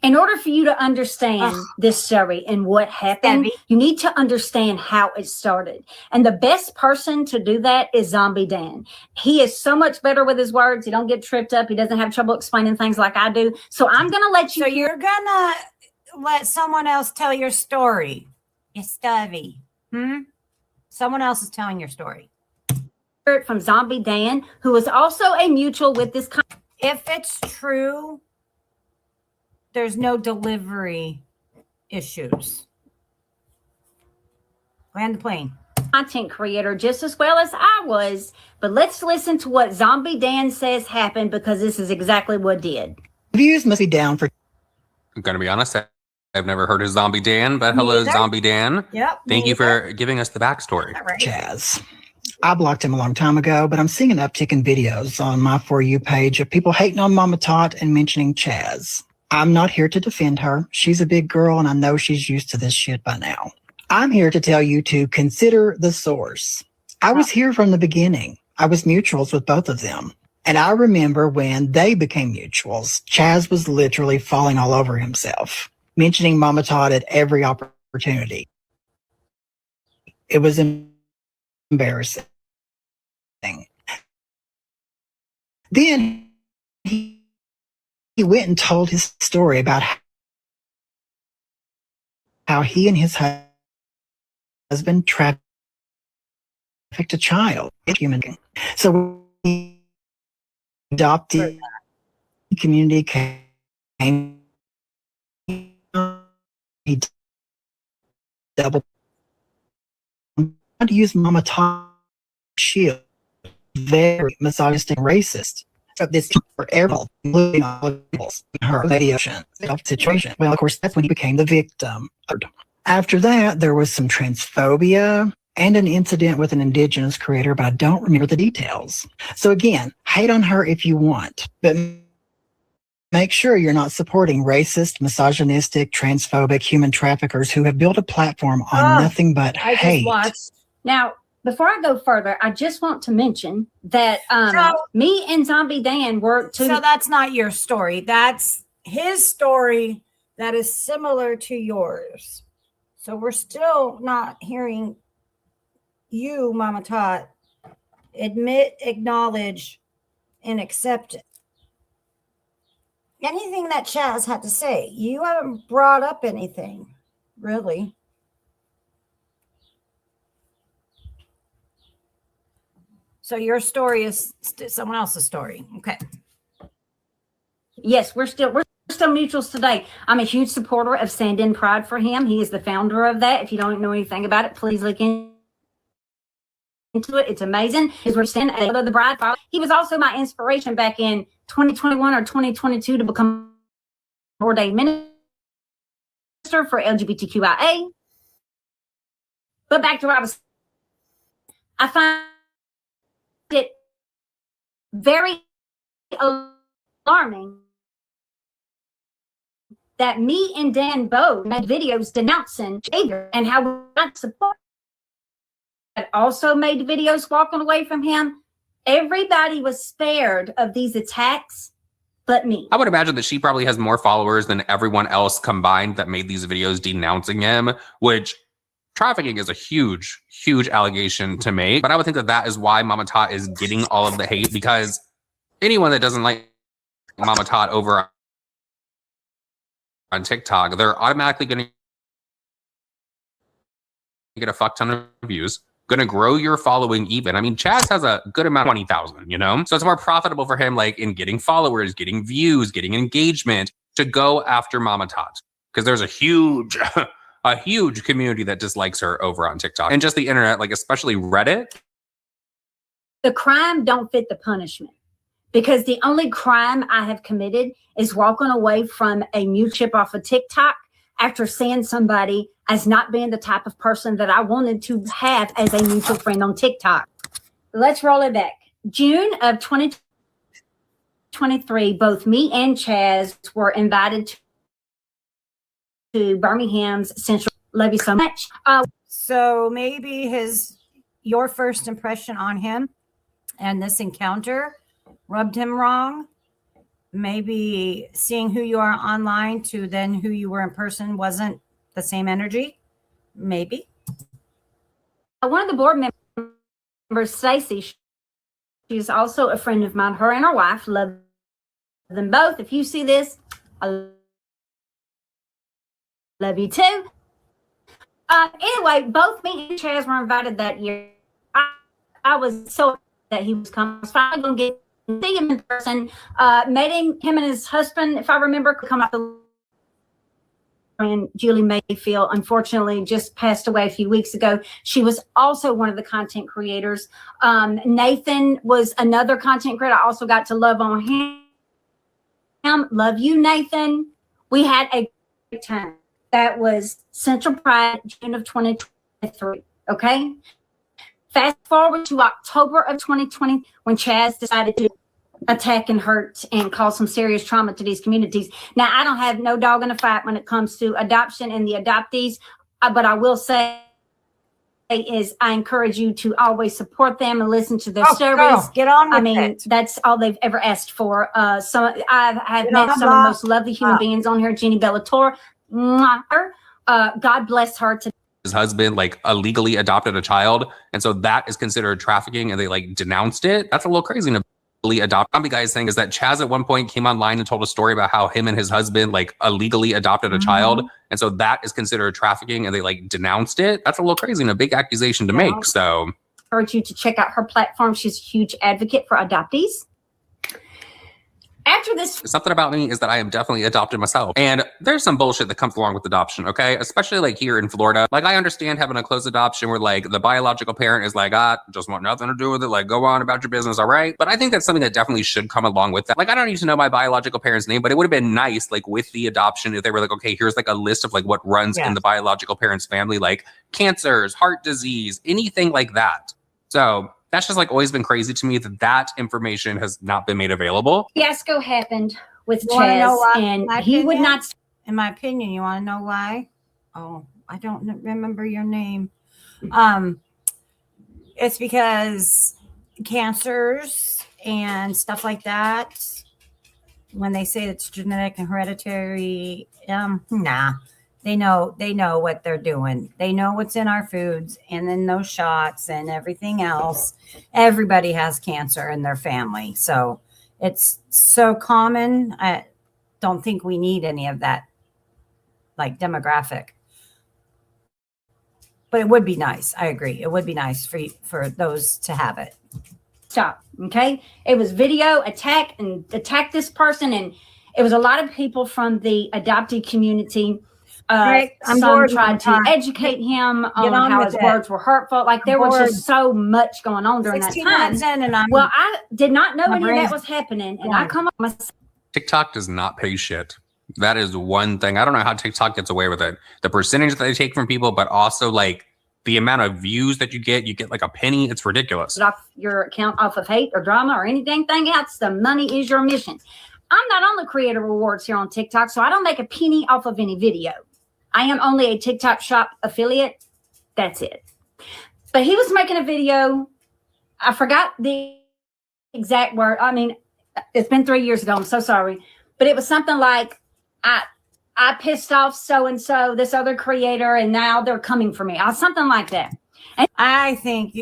In order for you to understand this story and what happened, you need to understand how it started. And the best person to do that is Zombie Dan. He is so much better with his words. He don't get tripped up. He doesn't have trouble explaining things like I do. So I'm going to let you. So you're going to let someone else tell your story. You stubby. Someone else is telling your story. From Zombie Dan, who is also a mutual with this. If it's true, there's no delivery issues. Land the plane. Content creator just as well as I was. But let's listen to what Zombie Dan says happened, because this is exactly what did. Views must be down for. I'm going to be honest. I've never heard of Zombie Dan, but hello, Zombie Dan. Yep. Thank you for giving us the backstory. Right. Chaz. I blocked him a long time ago, but I'm seeing an uptick in videos on my For You page of people hating on Mama Tot and mentioning Chaz. I'm not here to defend her. She's a big girl, and I know she's used to this shit by now. I'm here to tell you to consider the source. I was here from the beginning. I was mutuals with both of them. And I remember when they became mutuals, Chaz was literally falling all over himself. mentioning Mama Todd at every opportunity. It was embarrassing. Then he went and told his story about how he and his husband trafficked a child, a human being. So we adopted community came. He double to use Mama Todd shield, very misogynistic, racist. Of this for everyone, including all of her video situation. Well, of course, that's when he became the victim. After that, there was some transphobia and an incident with an indigenous creator, but I don't remember the details. So again, hate on her if you want, but make sure you're not supporting racist, misogynistic, transphobic human traffickers who have built a platform on nothing but hate. Now, before I go further, I just want to mention that me and Zombie Dan worked to. So that's not your story. That's his story that is similar to yours. So we're still not hearing you, Mama Tot, admit, acknowledge, and accept it. Anything that Chaz had to say, you haven't brought up anything, really. So your story is someone else's story. Okay. Yes, we're still mutuals today. I'm a huge supporter of Stand in Pride for him. He is the founder of that. If you don't know anything about it, please look into it. It's amazing. Is where Stand the Bride. He was also my inspiration back in 2021 or 2022 to become ordained minister for LGBTQIA. But back to what I find it very alarming that me and Dan Bowe made videos denouncing behavior and how we not support. But also made videos walking away from him. Everybody was spared of these attacks but me. I would imagine that she probably has more followers than everyone else combined that made these videos denouncing him, which trafficking is a huge, huge allegation to make. But I would think that that is why Mama Tot is getting all of the hate, because anyone that doesn't like Mama Tot over on TikTok, they're automatically going to get a fuck ton of views, going to grow your following even. I mean, Chaz has a good amount, 20,000, you know? So it's more profitable for him, like in getting followers, getting views, getting engagement, to go after Mama Tot. Because there's a huge, a huge community that dislikes her over on TikTok. And just the internet, like especially Reddit. The crime don't fit the punishment. Because the only crime I have committed is walking away from a mute chip off of TikTok after seeing somebody as not being the type of person that I wanted to have as a mutual friend on TikTok. Let's roll it back. June of 2023, both me and Chaz were invited to Birmingham's Central. Love you so much. So maybe your first impression on him and this encounter rubbed him wrong. Maybe seeing who you are online to then who you were in person wasn't the same energy. Maybe. One of the board members, Stacy, she's also a friend of mine. Her and her wife, love them both. If you see this, I love you too. Anyway, both me and Chaz were invited that year. I was so that he was coming. I was finally going to get see him in person. Met him and his husband, if I remember, come out the friend Julie Mayfield, unfortunately just passed away a few weeks ago. She was also one of the content creators. Nathan was another content creator. I also got to love on him. Love you, Nathan. We had a great time. That was Central Pride, June of 2023. Okay. Fast forward to October of 2020 when Chaz decided to attack and hurt and cause some serious trauma to these communities. Now, I don't have no dog in the fight when it comes to adoption and the adoptees, but I will say is I encourage you to always support them and listen to their stories. Girl, get on with it. That's all they've ever asked for. I've met some of the most lovely human beings on here. Jenny Bellator, God bless her. His husband like illegally adopted a child, and so that is considered trafficking, and they like denounced it. That's a little crazy to adopt. Zombie guy's thing is that Chaz at one point came online and told a story about how him and his husband like illegally adopted a child, and so that is considered trafficking, and they like denounced it. That's a little crazy and a big accusation to make. So I urge you to check out her platform. She's a huge advocate for adoptees. After this, something about me is that I am definitely adopted myself. And there's some bullshit that comes along with adoption, okay? Especially like here in Florida. Like I understand having a closed adoption where like the biological parent is like, just want nothing to do with it. Like go on about your business, all right? But I think that's something that definitely should come along with that. Like I don't need to know my biological parent's name, but it would have been nice like with the adoption if they were like, okay, here's like a list of like what runs in the biological parent's family, like cancers, heart disease, anything like that. So that's just like always been crazy to me that that information has not been made available. Fiasco happened with Chaz, and he would not. In my opinion, you want to know why? Oh, I don't remember your name. It's because cancers and stuff like that, when they say it's genetic and hereditary, nah. They know what they're doing. They know what's in our foods and then those shots and everything else. Everybody has cancer in their family. So it's so common. I don't think we need any of that like demographic. But it would be nice. I agree. It would be nice for those to have it. Stop. Okay. It was video attack this person. And it was a lot of people from the adoptee community. Some tried to educate him on how his words were hurtful. Like there was just so much going on during that time. Well, I did not know any of that was happening. And I come up TikTok does not pay shit. That is one thing. I don't know how TikTok gets away with it. The percentage that they take from people, but also like the amount of views that you get like a penny. It's ridiculous. Off your account off of hate or drama or anything else. The money is your mission. I'm not on the creator rewards here on TikTok, so I don't make a penny off of any video. I am only a TikTok shop affiliate. That's it. But he was making a video. I forgot the exact word. I mean, it's been 3 years ago. I'm so sorry. But it was something like, I pissed off so-and-so, this other creator, and now they're coming for me. Something like that. And I think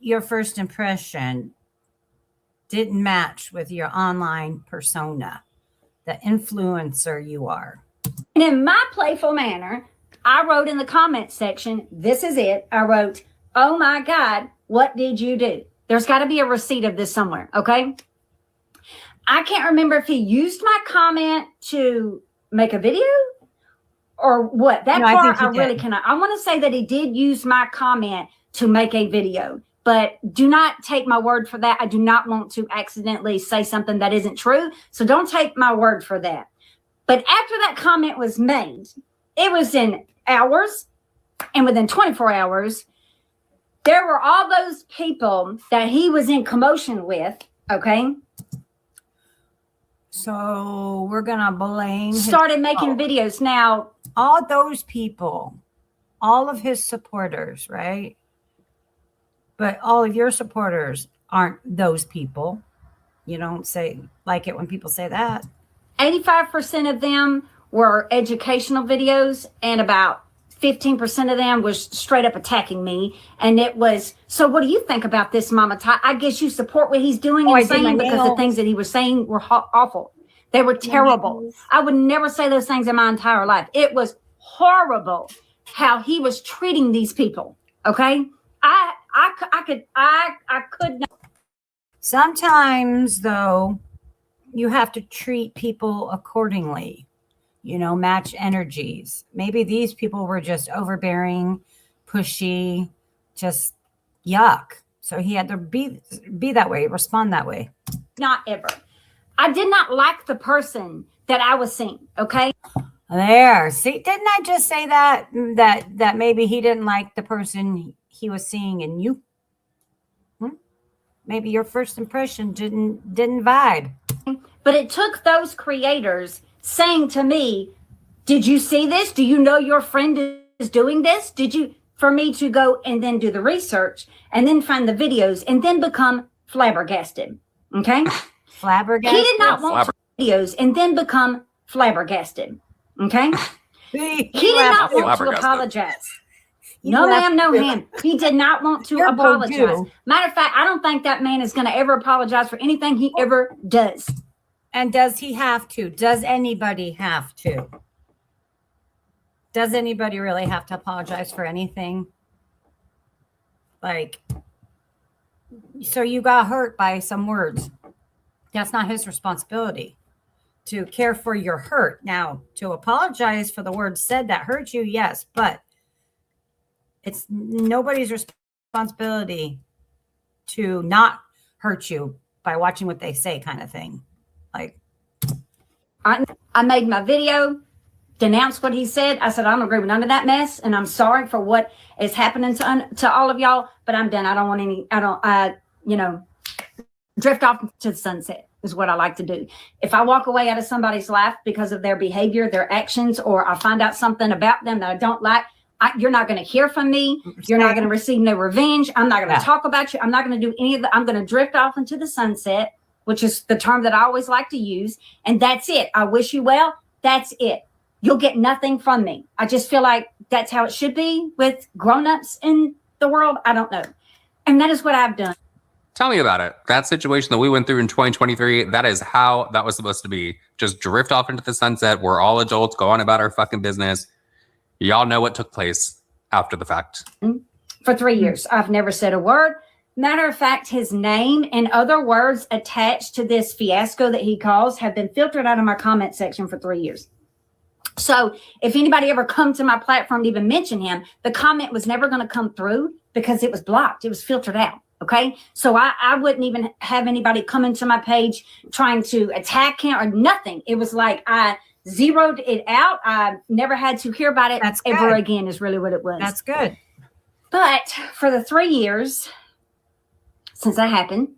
your first impression didn't match with your online persona, the influencer you are. And in my playful manner, I wrote in the comment section, this is it. I wrote, oh my God, what did you do? There's got to be a receipt of this somewhere, okay? I can't remember if he used my comment to make a video or what. That part I really cannot. I want to say that he did use my comment to make a video, but do not take my word for that. I do not want to accidentally say something that isn't true. So don't take my word for that. But after that comment was made, it was in hours, and within 24 hours, there were all those people that he was in commotion with, okay? So we're going to blame. Started making videos. Now, all those people, all of his supporters, right? But all of your supporters aren't those people. You don't like it when people say that. 85% of them were educational videos, and about 15% of them was straight up attacking me. And it was, so what do you think about this, Mama Ty? I guess you support what he's doing and saying, because the things that he was saying were awful. They were terrible. I would never say those things in my entire life. It was horrible how he was treating these people. Okay. I could not. Sometimes though, you have to treat people accordingly, match energies. Maybe these people were just overbearing, pushy, just yuck. So he had to be that way, respond that way. Not ever. I did not like the person that I was seeing. Okay. There. See, didn't I just say that maybe he didn't like the person he was seeing in you? Maybe your first impression didn't vibe. But it took those creators saying to me, did you see this? Do you know your friend is doing this? For me to go and then do the research and then find the videos and then become flabbergasted. Okay. Flabbergasted. He did not want videos and then become flabbergasted. Okay. He did not want to Flabbergasted. apologize. No, ma'am, no, ma'am. He did not want to apologize. Matter of fact, I don't think that man is going to ever apologize for anything he ever does. And does he have to? Does anybody have to? Does anybody really have to apologize for anything? Like, so you got hurt by some words. That's not his responsibility to care for your hurt. Now, to apologize for the words said that hurt you, yes, but it's nobody's responsibility to not hurt you by watching what they say, kind of thing. Like, I made my video, denounced what he said. I said, I don't agree with none of that mess, and I'm sorry for what is happening to all of y'all, but I'm done. I don't want any, drift off to the sunset is what I like to do. If I walk away out of somebody's life because of their behavior, their actions, or I find out something about them that I don't like, you're not going to hear from me. You're not going to receive no revenge. I'm not going to talk about you. I'm not going to do any of that. I'm going to drift off into the sunset, which is the term that I always like to use. And that's it. I wish you well. That's it. You'll get nothing from me. I just feel like that's how it should be with grown-ups in the world. I don't know. And that is what I've done. Tell me about it. That situation that we went through in 2023, that is how that was supposed to be. Just drift off into the sunset. We're all adults, go on about our fucking business. Y'all know what took place after the fact. For 3 years, I've never said a word. Matter of fact, his name and other words attached to this fiasco that he caused have been filtered out of my comment section for 3 years. So if anybody ever come to my platform to even mention him, the comment was never going to come through because it was blocked. It was filtered out. Okay. So I wouldn't even have anybody come into my page trying to attack him or nothing. It was like I zeroed it out. I never had to hear about it ever again is really what it was. that's good. But for the 3 years since that happened,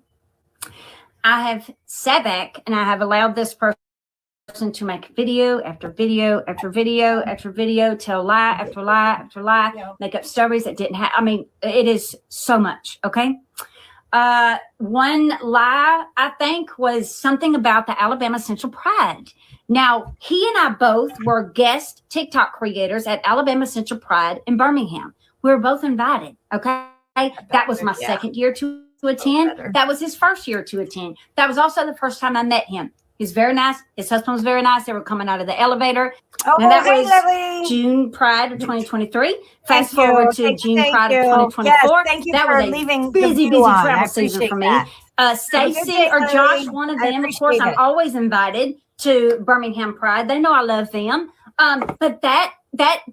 I have sat back and I have allowed this person to make video after video after video after video, tell lie after lie after lie, make up stories that didn't happen. I mean, it is so much. Okay. One lie, I think, was something about the Alabama Central Pride. Now, he and I both were guest TikTok creators at Alabama Central Pride in Birmingham. We were both invited. Okay. That was my second year to attend. That was his first year to attend. That was also the first time I met him. He's very nice. His husband was very nice. They were coming out of the elevator. And that was lovely. June Pride of 2023. Fast forward to June Pride of 2024. Yes, thank you that for was a leaving busy travel season for me. That. Stacy or Josh, one of them, of course, I'm always invited to Birmingham Pride. They know I love them. But that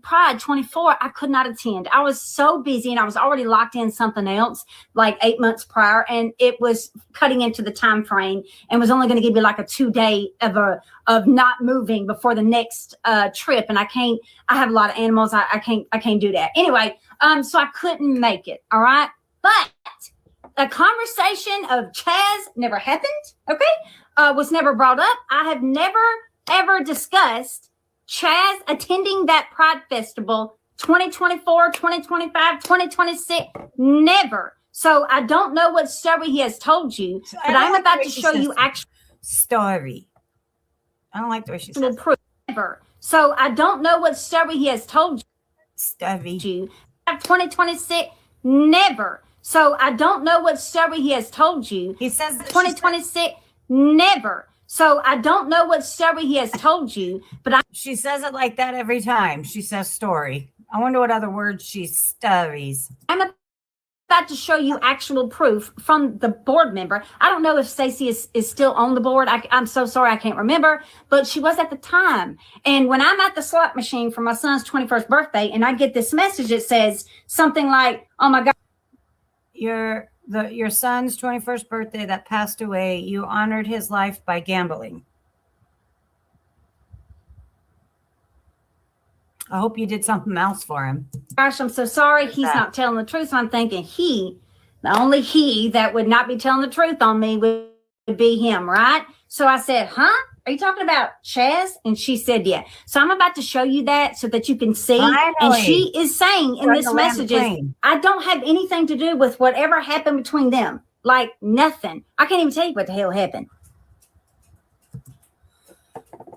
Pride 24, I could not attend. I was so busy and I was already locked in something else like 8 months prior. And it was cutting into the time frame and was only going to give me like a 2-day of not moving before the next trip. And I have a lot of animals. I can't do that. Anyway, so I couldn't make it. All right. But a conversation of Chaz never happened. Okay. Was never brought up. I have never, ever discussed Chaz attending that Pride Festival 2024, 2025, 2026. Never. So I don't know what story he has told you, but I'm about to show you actual story. I don't like the way she says proof. Never. So I don't know what story he has told story. you. 2026. Never. So I don't know what story he has told you. He says 2026. Never. So I don't know what story he has told you, but she says it like that every time she says story. I wonder what other words she stories. I'm about to show you actual proof from the board member. I don't know if Stacy is still on the board. I'm so sorry, I can't remember, but she was at the time. And when I'm at the slot machine for my son's 21st birthday and I get this message, it says something like, oh my God. Your son's 21st birthday that passed away, you honored his life by gambling. I hope you did something else for him. Gosh, I'm so sorry. He's not telling the truth. So I'm thinking the only he that would not be telling the truth on me would be him, right? So I said, huh? Are you talking about Chaz? And she said, yeah. So I'm about to show you that so that you can see. Finally. And she is saying in this messages, I don't have anything to do with whatever happened between them. Like nothing. I can't even tell you what the hell happened.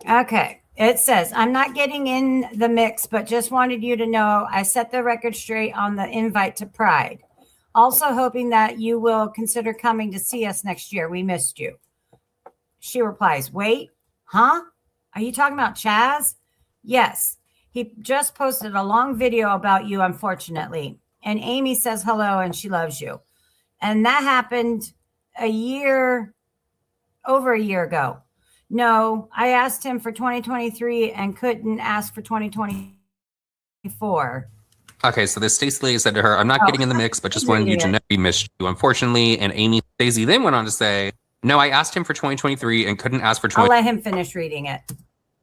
Okay. It says, I'm not getting in the mix, but just wanted you to know I set the record straight on the invite to Pride. Also hoping that you will consider coming to see us next year. We missed you. She replies, wait, huh? Are you talking about Chaz? Yes. He just posted a long video about you, unfortunately. And Amy says hello and she loves you. And that happened over a year ago. No, I asked him for 2023 and couldn't ask for 2024. Okay, so this Stacey lady said to her, I'm not getting in the mix, but just wanted you to know we missed you, unfortunately. And Amy Stacey then went on to say, no, I asked him for 2023 and couldn't ask for I'll let him finish reading it.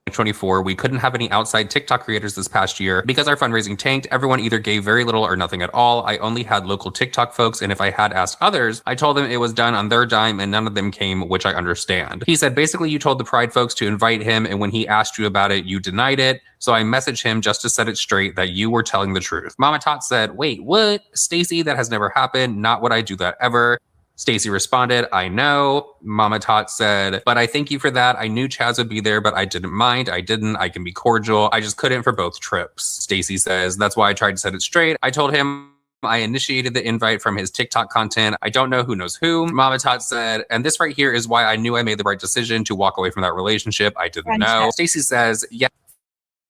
2024. We couldn't have any outside TikTok creators this past year because our fundraising tanked. Everyone either gave very little or nothing at all. I only had local TikTok folks, and if I had asked others, I told them it was done on their dime and none of them came, which I understand. He said, basically, you told the Pride folks to invite him, and when he asked you about it, you denied it. So I messaged him just to set it straight that you were telling the truth. Mama Tot said, wait, what? Stacey, that has never happened. Not would I do that ever. Stacey responded, I know. Mama Tot said, but I thank you for that. I knew Chaz would be there, but I didn't mind. I can be cordial. I just couldn't for both trips. Stacey says, that's why I tried to set it straight. I told him I initiated the invite from his TikTok content. I don't know who knows who. Mama Tot said, and this right here is why I knew I made the right decision to walk away from that relationship. I didn't know. Stacey says, yeah.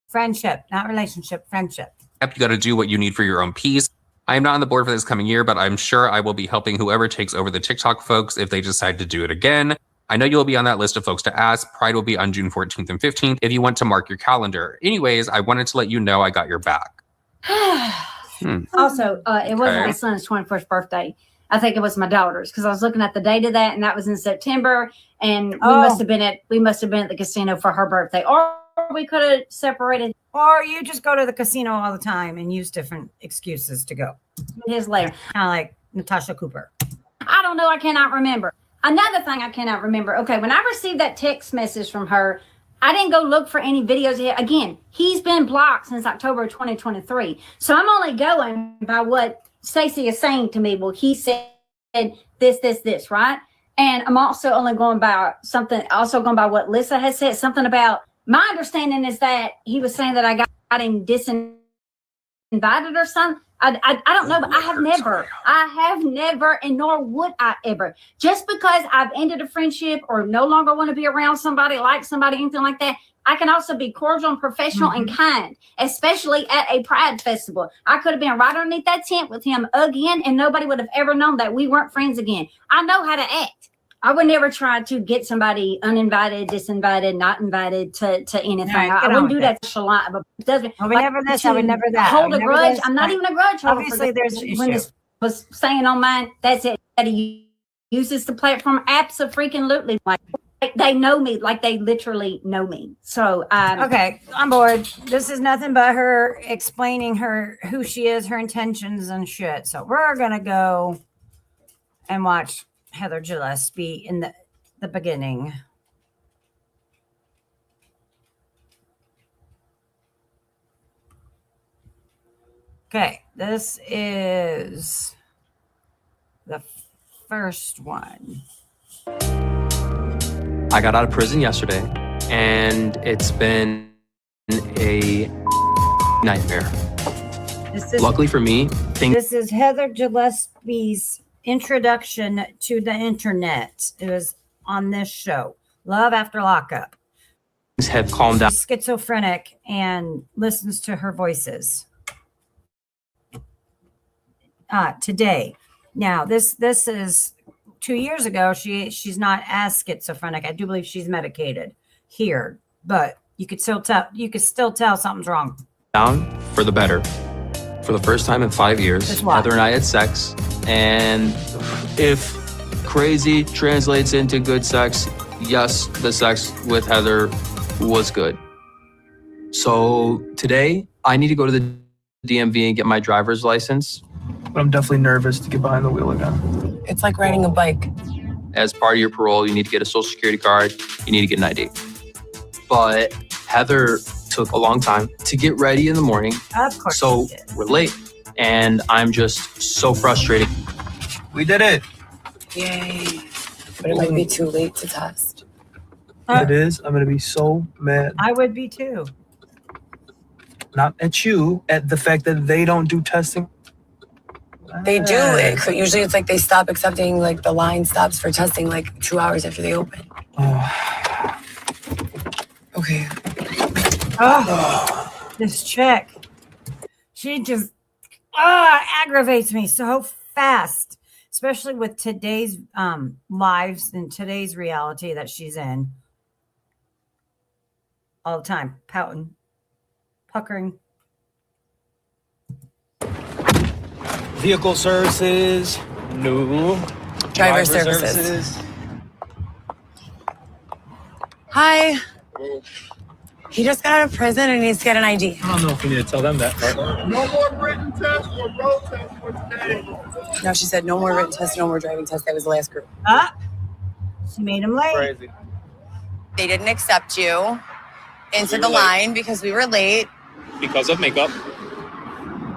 Friendship, not relationship, friendship. Yep, you got to do what you need for your own peace. I am not on the board for this coming year, but I'm sure I will be helping whoever takes over the TikTok folks if they decide to do it again. I know you'll be on that list of folks to ask. Pride will be on June 14th and 15th if you want to mark your calendar. Anyways, I wanted to let you know I got your back. Also, it wasn't my son's 21st birthday. I think it was my daughter's because I was looking at the date of that, and that was in September. And we must have been at the casino for her birthday, or we could have separated. Or you just go to the casino all the time and use different excuses to go. His later, kind of like Natasha Cooper. I don't know. I cannot remember. Another thing I cannot remember. Okay, when I received that text message from her, I didn't go look for any videos. Again, he's been blocked since October 2023. So I'm only going by what Stacey is saying to me. Well, he said this, right? And I'm also only going by what Lissa has said, something about, my understanding is that he was saying that I got him disinvited or something. I don't know, but I have never, and nor would I ever. Just because I've ended a friendship or no longer want to be around somebody, like somebody, anything like that, I can also be cordial and professional and kind, especially at a Pride festival. I could have been right underneath that tent with him again, and nobody would have ever known that we weren't friends again. I know how to act. I would never try to get somebody uninvited, disinvited, not invited to anything. I wouldn't do that. I would never this. I would never that. Hold a grudge. I'm not even a grudge holder. Obviously, there's an issue. When this was saying on mine, that's it. That he uses the platform abso-freaking-lutely. Like they know me, like they literally know me. So okay, I'm bored. This is nothing but her explaining who she is, her intentions and shit. So we're gonna go and watch Heather Gillespie in the beginning. Okay, this is the first one. I got out of prison yesterday, and it's been a nightmare. Luckily for me, this is Heather Gillespie's introduction to the internet. It was on this show, Love After Lockup. Things have calmed down. She's schizophrenic and listens to her voices. Today. Now, this is 2 years ago. She's not as schizophrenic. I do believe she's medicated here, but you could still tell something's wrong. Down for the better. For the first time in 5 years, Heather and I had sex. And if crazy translates into good sex, yes, the sex with Heather was good. So today, I need to go to the DMV and get my driver's license. But I'm definitely nervous to get behind the wheel again. It's like riding a bike. As part of your parole, you need to get a social security card. You need to get an ID. But Heather took a long time to get ready in the morning. Of course. So we're late. And I'm just so frustrated. We did it. Yay. But it might be too late to test. It is. I'm gonna be so mad. I would be too. Not at you, at the fact that they don't do testing. They do. Usually it's like they stop accepting, like the line stops for testing like 2 hours after they open. Oh. Okay. Oh, this chick. She just aggravates me so fast, especially with today's lives and today's reality that she's in. All the time, pouting, puckering. Vehicle services, no. Driver services. Hi. He just got out of prison and needs to get an ID. I don't know if we need to tell them that. No more written tests or road tests for today. No, she said no more written tests, no more driving tests. That was the last group. She made him late. Crazy. They didn't accept you into the line because we were late. Because of makeup.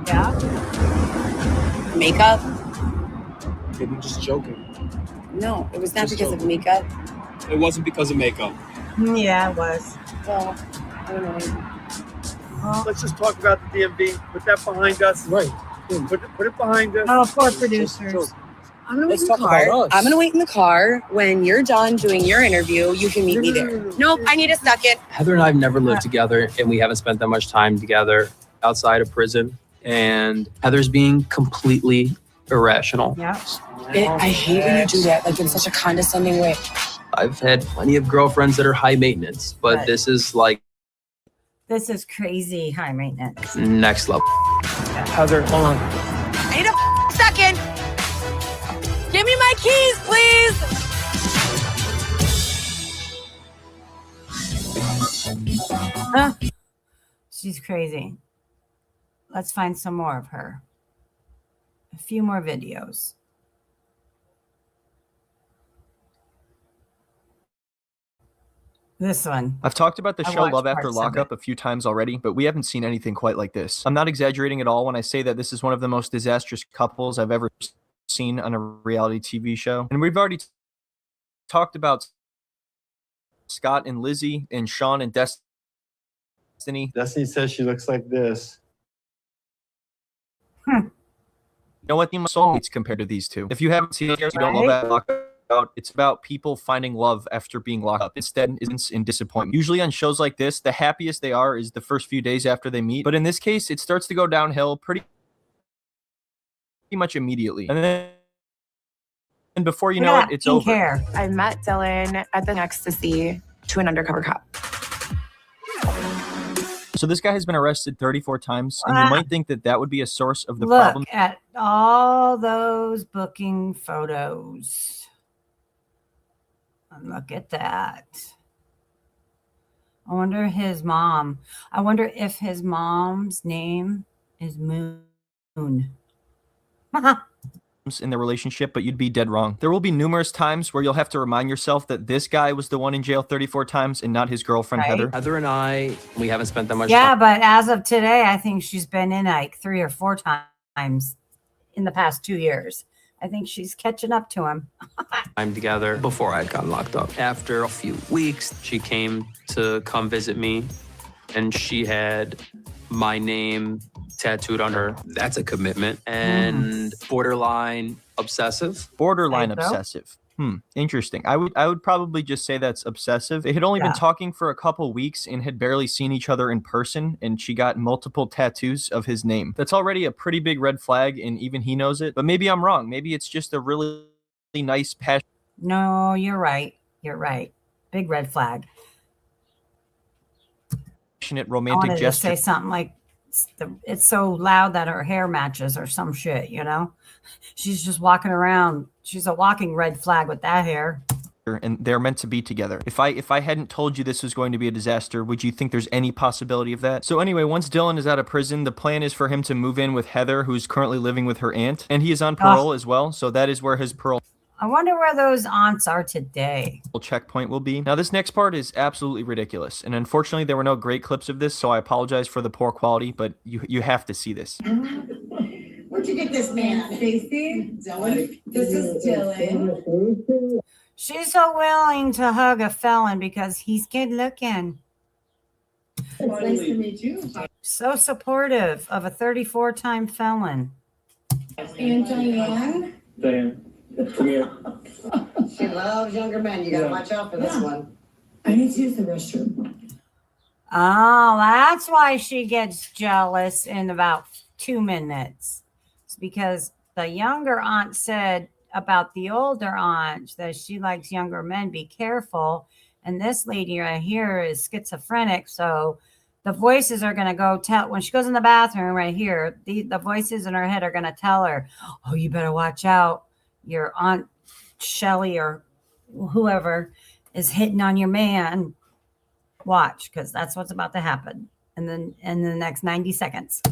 Yeah. Makeup? Maybe just joking. No, it was not Just because joking. of makeup. It wasn't because of makeup. Yeah, it was. Well, I don't know. Let's just talk about the DMV. Put that behind us. Right. Put it behind us. Oh, poor producers. I'm gonna wait Let's in the talk about car. us. I'm gonna wait in the car. When you're done doing your interview, you can meet me there. Nope, I need a second. Heather and I have never lived together, and we haven't spent that much time together outside of prison. And Heather's being completely irrational. Yeah. I hate when you do that, like in such a condescending way. I've had plenty of girlfriends that are high maintenance, but Right. this is like This is crazy high maintenance. next level. Heather, hold on. I need a second. Give me my keys, please. She's crazy. Let's find some more of her. A few more videos. This one. I've talked about the I show watched Love After parts of Lockup a few times already, but we haven't seen anything quite like this. I'm not exaggerating at all when I say that this is one of the most disastrous couples I've ever seen on a reality TV show. And we've already talked about Scott and Lizzie and Sean and Destiny. Destiny says she looks like this. You know what? They're soulmates compared to these two. If you haven't seen it, you don't love that lockout. It's about people finding love after being locked up. Instead, it's in disappointment. Usually on shows like this, the happiest they are is the first few days after they meet. But in this case, it starts to go downhill pretty much immediately. And before you know it, it's over. Hair. I met Dylan at the Ecstasy to an undercover cop. So this guy has been arrested 34 times, and you might think that that would be a source of the Look problem. at all those booking photos. And look at that. I wonder if his mom's name is Moon. In their relationship, but you'd be dead wrong. There will be numerous times where you'll have to remind yourself that this guy was the one in jail 34 times and not his girlfriend, Right. Heather. Heather and I, we haven't spent that much Yeah, but as of today, I think she's been in like 3 or 4 times in the past 2 years. I think she's catching up to him. time together before I'd gotten locked up. After a few weeks, she came to come visit me, and she had my name tattooed on her. That's a commitment. And borderline obsessive. Borderline Right, so? obsessive. Interesting. I would probably just say that's obsessive. They had only been Yeah. talking for a couple weeks and had barely seen each other in person, and she got multiple tattoos of his name. That's already a pretty big red flag, and even he knows it. But maybe I'm wrong. Maybe it's just a really nice, No, you're right. You're right. Big red flag. passionate, I romantic wanted to gesture. say something like it's so loud that her hair matches or some shit, you know? She's just walking around. She's a walking red flag with that hair. And they're meant to be together. If I hadn't told you this was going to be a disaster, would you think there's any possibility of that? So anyway, once Dylan is out of prison, the plan is for him to move in with Heather, who's currently living with her aunt, and he is on parole as well. So that is where his parole I wonder where those aunts are today. checkpoint will be. Now, this next part is absolutely ridiculous, and unfortunately, there were no great clips of this, so I apologize for the poor quality, but you have to see this. Where'd you get this man? Stacy? Dylan? This is Dylan. She's so willing to hug a felon because he's good looking. It's nice to meet you. So supportive of a 34-time felon. And Diane. Diane, come here. She loves younger men. You gotta watch out for this one. I need to use the restroom. Oh, that's why she gets jealous in about 2 minutes. It's because the younger aunt said about the older aunt that she likes younger men. Be careful. And this lady right here is schizophrenic. So the voices are going to go tell when she goes in the bathroom right here, the voices in her head are going to tell her, oh, you better watch out. Your Aunt Shelly or whoever is hitting on your man. Watch, because that's what's about to happen. And then in the next 90 seconds.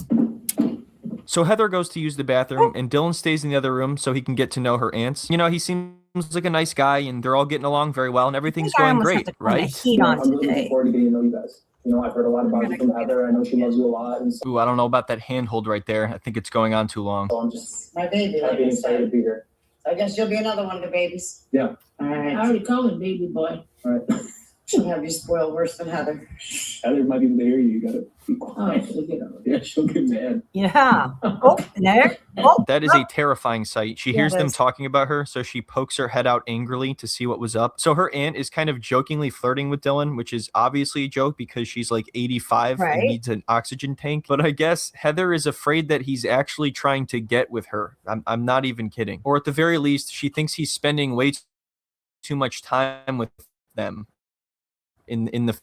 So Heather goes to use the bathroom, and Dylan stays in the other room so he can get to know her aunts. You know, he seems like a nice guy, and they're all getting along very well, and everything's going great, right? Heat on I'm really today. looking forward to getting to know you guys. You know, I've heard a lot about you from Heather. I know she loves you a lot. And so Ooh, I don't know about that handhold right there. I think it's going on too long. I'm just My baby. happy and excited to be here. I guess you'll be another one of the babies. Yeah. All I right. already called him baby boy. All right. She'll have you spoiled worse than Heather. Heather might be able to hear you. You gotta be Oh, quiet. she'll get over it. Yeah, she'll get mad. Yeah. Oh, there. Oh, That is a terrifying sight. She Yeah, hears it them is. talking about her, so she pokes her head out angrily to see what was up. So her aunt is kind of jokingly flirting with Dylan, which is obviously a joke because she's like 85 Right. and needs an oxygen tank. But I guess Heather is afraid that he's actually trying to get with her. I'm not even kidding. Or at the very least, she thinks he's spending way too much time with them in the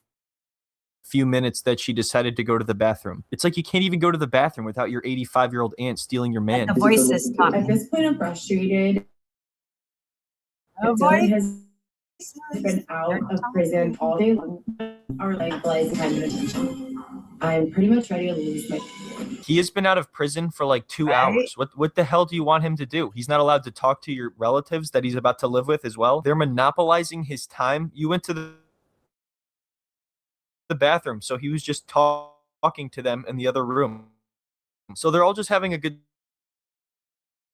few minutes that she decided to go to the bathroom. It's like you can't even go to the bathroom without your 85-year-old aunt stealing your man. the voices At talking. this point, I'm frustrated. Oh, Dylan boy. has been out of prison all day long, or like kind of attention. I'm pretty much ready to lose my. He has been out of prison for like 2 Right. hours. What the hell do you want him to do? He's not allowed to talk to your relatives that he's about to live with as well. They're monopolizing his time. You went to the bathroom, so he was just talking to them in the other room. So they're all just having a good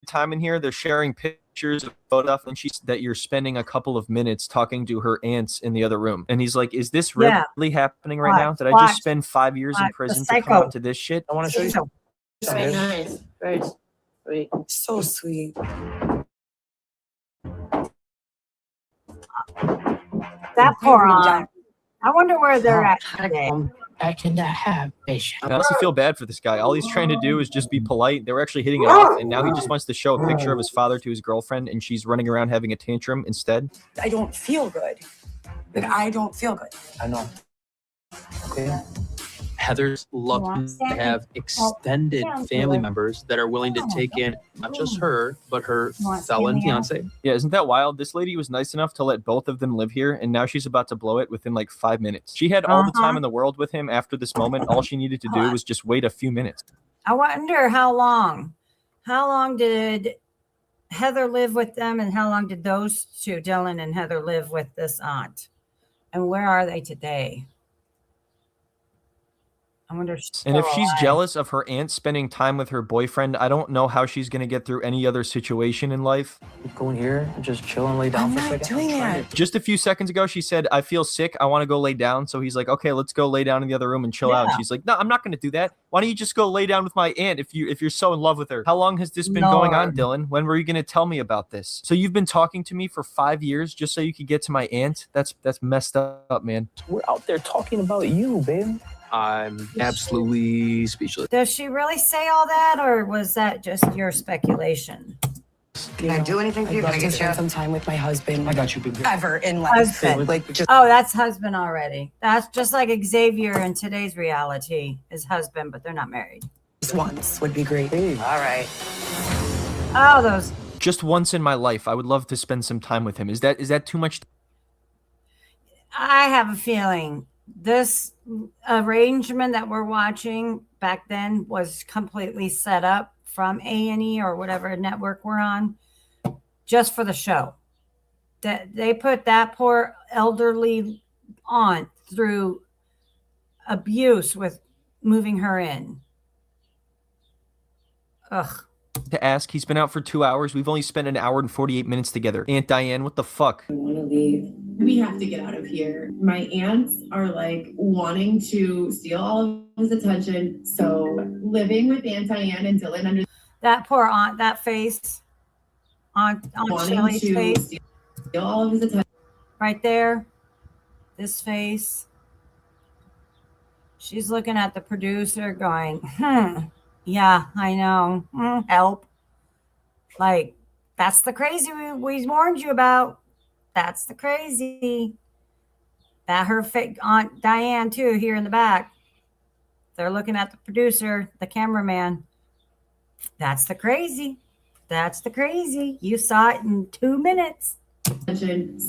time in here. They're sharing pictures of photos, and she's that you're spending a couple of minutes talking to her aunts in the other room. And he's like, is this really Yeah. happening right now? Did I Watch. just spend 5 years in Watch. prison The to come psycho. out to this shit? I want to show you something. Very nice. Very sweet. So sweet. That poor aunt. I wonder where they're at today. I cannot have patience. I honestly feel bad for this guy. All he's trying to do is just be polite. They were actually hitting it off, and now he just wants to show a picture of his father to his girlfriend, and she's running around having a tantrum instead. I don't feel good. Like, I don't feel good. I know. Okay. Heather's lucky to have extended family members that are willing to take in not just her, but her felon fiance. Yeah, isn't that wild? This lady was nice enough to let both of them live here, and now she's about to blow it within like 5 minutes. She had all the time in the world with him after this moment. All she needed to do was just wait a few minutes. I wonder how long. How long did Heather live with them, and how long did those two, Dylan and Heather, live with this aunt? And where are they today? I wonder if she's And if still she's alive. jealous of her aunt spending time with her boyfriend, I don't know how she's going to get through any other situation in life. Go in here and just chill and lay down I'm for a not second. doing that. Just a few seconds ago, she said, I feel sick. I want to go lay down. So he's like, okay, let's go lay down in the other room and chill out. And Yeah. she's like, no, I'm not going to do that. Why don't you just go lay down with my aunt if you're so in love with her? How long has this been going on, Lord. Dylan? When were you going to tell me about this? So you've been talking to me for 5 years just so you could get to my aunt? That's messed up, man. We're out there talking about you, babe. I'm absolutely speechless. Does she really say all that, or was that just your speculation? Can I do anything for you? I'd Can I love to get spend you? some time with my husband. I got you, baby. Ever in life. Husband. Like, just Oh, that's husband already. That's just like Xavier in today's reality is husband, but they're not married. once would be great. All right. Oh, those. Just once in my life, I would love to spend some time with him. Is that too much? I have a feeling this arrangement that we're watching back then was completely set up from A&E or whatever network we're on, just for the show. That they put that poor elderly aunt through abuse with moving her in. Ugh. to ask. He's been out for 2 hours. We've only spent an hour and 48 minutes together. Aunt Diane, what the fuck? I want to leave. We have to get out of here. My aunts are like wanting to steal all of his attention. So living with Aunt Diane and Dylan under that poor aunt, that face, Aunt Shelley's face, steal all of his attention. Right there, this face. She's looking at the producer going, yeah, I know, help. Like, that's the crazy we warned you about. That's the crazy. That her fake Aunt Diane too, here in the back. They're looking at the producer, the cameraman. That's the crazy. That's the crazy. You saw it in 2 minutes.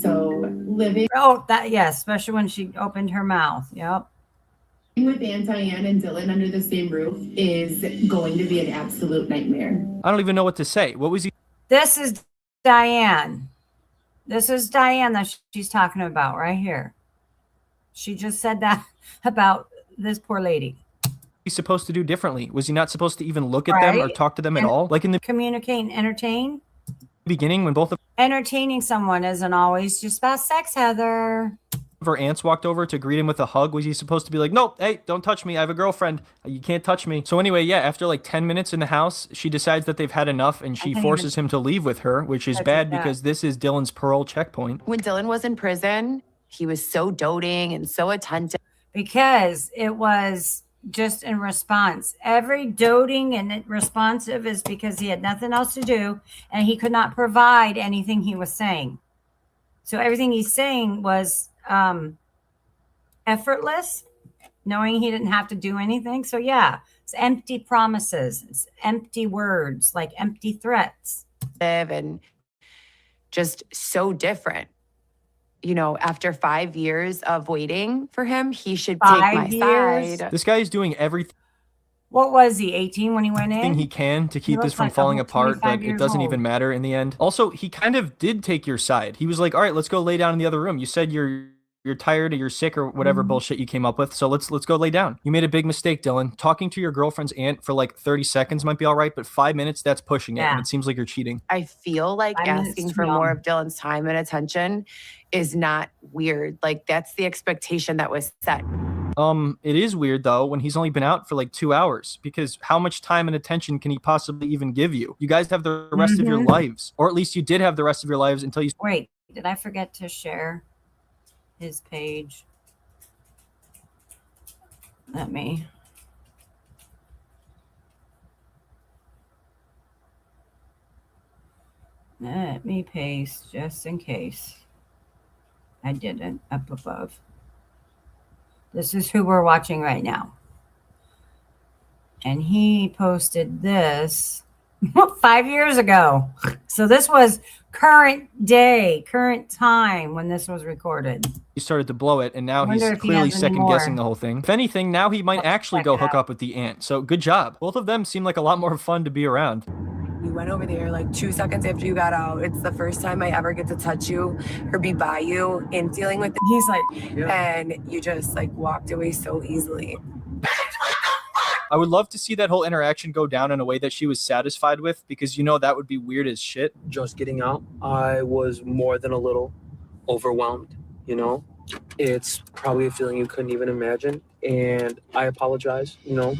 So living. Oh, that, yes, especially when she opened her mouth. Yep. With Aunt Diane and Dylan under the same roof is going to be an absolute nightmare. I don't even know what to say. What was he? This is Diane. This is Diane that she's talking about right here. She just said that about this poor lady. He's supposed to do differently? Was he not supposed to even look at them or talk to them at all? Like in the communicate and entertain beginning when both of entertaining someone isn't always just about sex, Heather. her aunts walked over to greet him with a hug. Was he supposed to be like, nope, hey, don't touch me. I have a girlfriend. You can't touch me. So anyway, yeah, after like 10 minutes in the house, she decides that they've had enough and she forces him to leave with her, which is bad because this is Dylan's parole checkpoint. When Dylan was in prison, he was so doting and so attentive. Because it was just in response. Every doting and responsive is because he had nothing else to do and he could not provide anything he was saying. So everything he's saying was effortless, knowing he didn't have to do anything. So yeah, it's empty promises, it's empty words, like empty threats. And just so different. You know, after 5 years of waiting for him, he should take my side. This guy is doing everything. What was he, 18 when he went in? He can to keep this from falling apart, but it doesn't even matter in the end. Also, he kind of did take your side. He was like, all right, let's go lay down in the other room. You said you're tired or you're sick or whatever bullshit you came up with. So let's go lay down. You made a big mistake, Dylan. Talking to your girlfriend's aunt for like 30 seconds might be all right, but 5 minutes, that's pushing it. And it seems like you're cheating. I feel like asking for more of Dylan's time and attention is not weird. Like that's the expectation that was set. It is weird though when he's only been out for like 2 hours, because how much time and attention can he possibly even give you? You guys have the rest of your lives, or at least you did have the rest of your lives until you. Wait, did I forget to share his page? Let me paste just in case I didn't up above. This is who we're watching right now. And he posted this 5 years ago. So this was current day, current time when this was recorded. He started to blow it, and now he's clearly second guessing the whole thing. If anything, now he might actually go hook up with the aunt. So good job. Both of them seem like a lot more fun to be around. You went over there like 2 seconds after you got out. It's the first time I ever get to touch you or be by you in dealing with. He's like, and you just like walked away so easily. I would love to see that whole interaction go down in a way that she was satisfied with, because you know that would be weird as shit. Just getting out, I was more than a little overwhelmed, you know? It's probably a feeling you couldn't even imagine, and I apologize, you know?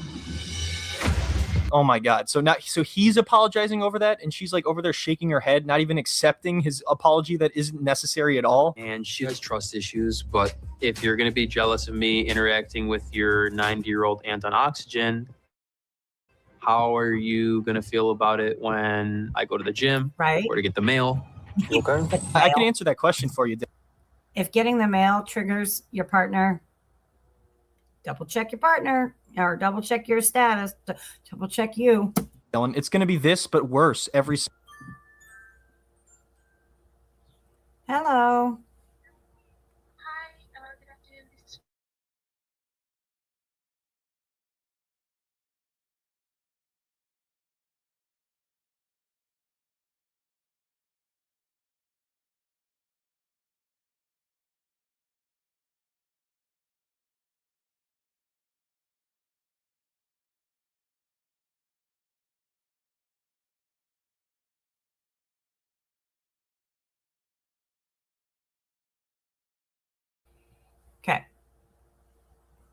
Oh my God. So he's apologizing over that, and she's like over there shaking her head, not even accepting his apology that isn't necessary at all. And she has trust issues, but if you're going to be jealous of me interacting with your 90-year-old aunt on oxygen, how are you going to feel about it when I go to the gym or to get the mail? Okay. I can answer that question for you. If getting the mail triggers your partner, double check your partner. Or double check your status, double check you. It's going to be this, but worse every. Hello.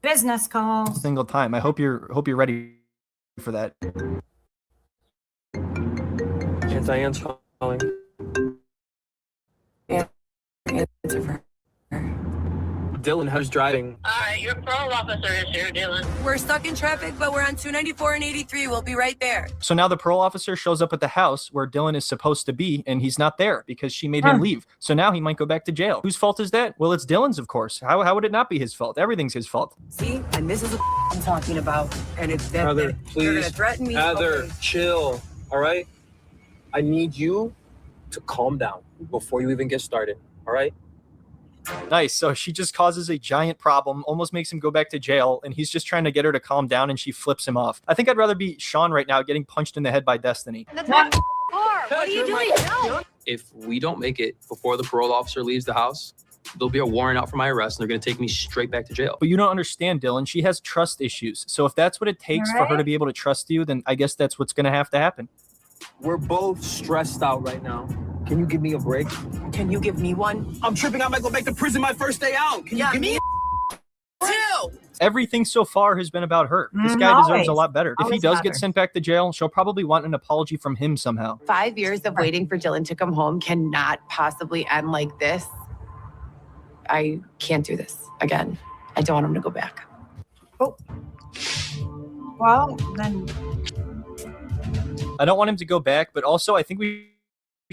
Business calls. Single time. I hope you're ready for that. Aunt Diane's calling. Answer for her. Dylan, how's driving? All right, your parole officer is here, Dylan. We're stuck in traffic, but we're on 294 and 83. We'll be right there. So now the parole officer shows up at the house where Dylan is supposed to be, and he's not there because she made him leave. So now he might go back to jail. Whose fault is that? Well, it's Dylan's, of course. How would it not be his fault? Everything's his fault. See? And this is what I'm talking about. And it's that Heather, You're please. going to threaten me. Heather, Okay. chill. All right? I need you to calm down before you even get started. All right? Nice. So she just causes a giant problem, almost makes him go back to jail, and he's just trying to get her to calm down, and she flips him off. I think I'd rather be Sean right now getting punched in the head by Destiny. What are you doing? No. If we don't make it before the parole officer leaves the house, there'll be a warrant out for my arrest and they're going to take me straight back to jail. But you don't understand, Dylan. She has trust issues. So if that's what it takes for her to be able to trust you, then I guess that's what's going to have to happen. We're both stressed out right now. Can you give me a break? Can you give me one? I'm tripping. I might go back to prison my first day out. Can you give me Two. Everything so far has been about her. This guy deserves a lot better. If he Always does about get her. sent back to jail, she'll probably want an apology from him somehow. 5 years of waiting for Dylan to come home cannot possibly end like this. I can't do this again. I don't want him to go back. Well, then I don't want him to go back, but also I think we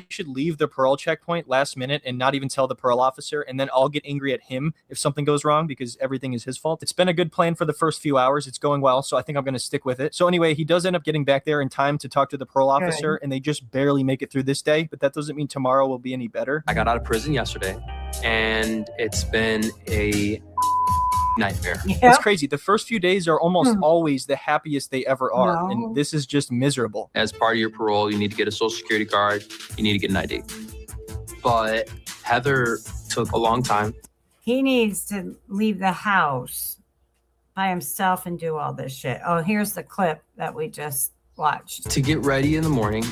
should leave the parole checkpoint last minute and not even tell the parole officer, and then I'll get angry at him if something goes wrong because everything is his fault. It's been a good plan for the first few hours. It's going well, so I think I'm going to stick with it. So anyway, he does end up getting back there in time to talk to the parole officer, and they just barely make it through this day, but that doesn't mean tomorrow will be any better. I got out of prison yesterday and it's been a nightmare. It's crazy. The first few days are almost always the happiest they ever are, No. and this is just miserable. As part of your parole, you need to get a social security card. You need to get an ID. But Heather took a long time. he needs to leave the house by himself and do all this shit. Oh, here's the clip that we just watched. to get ready in the morning.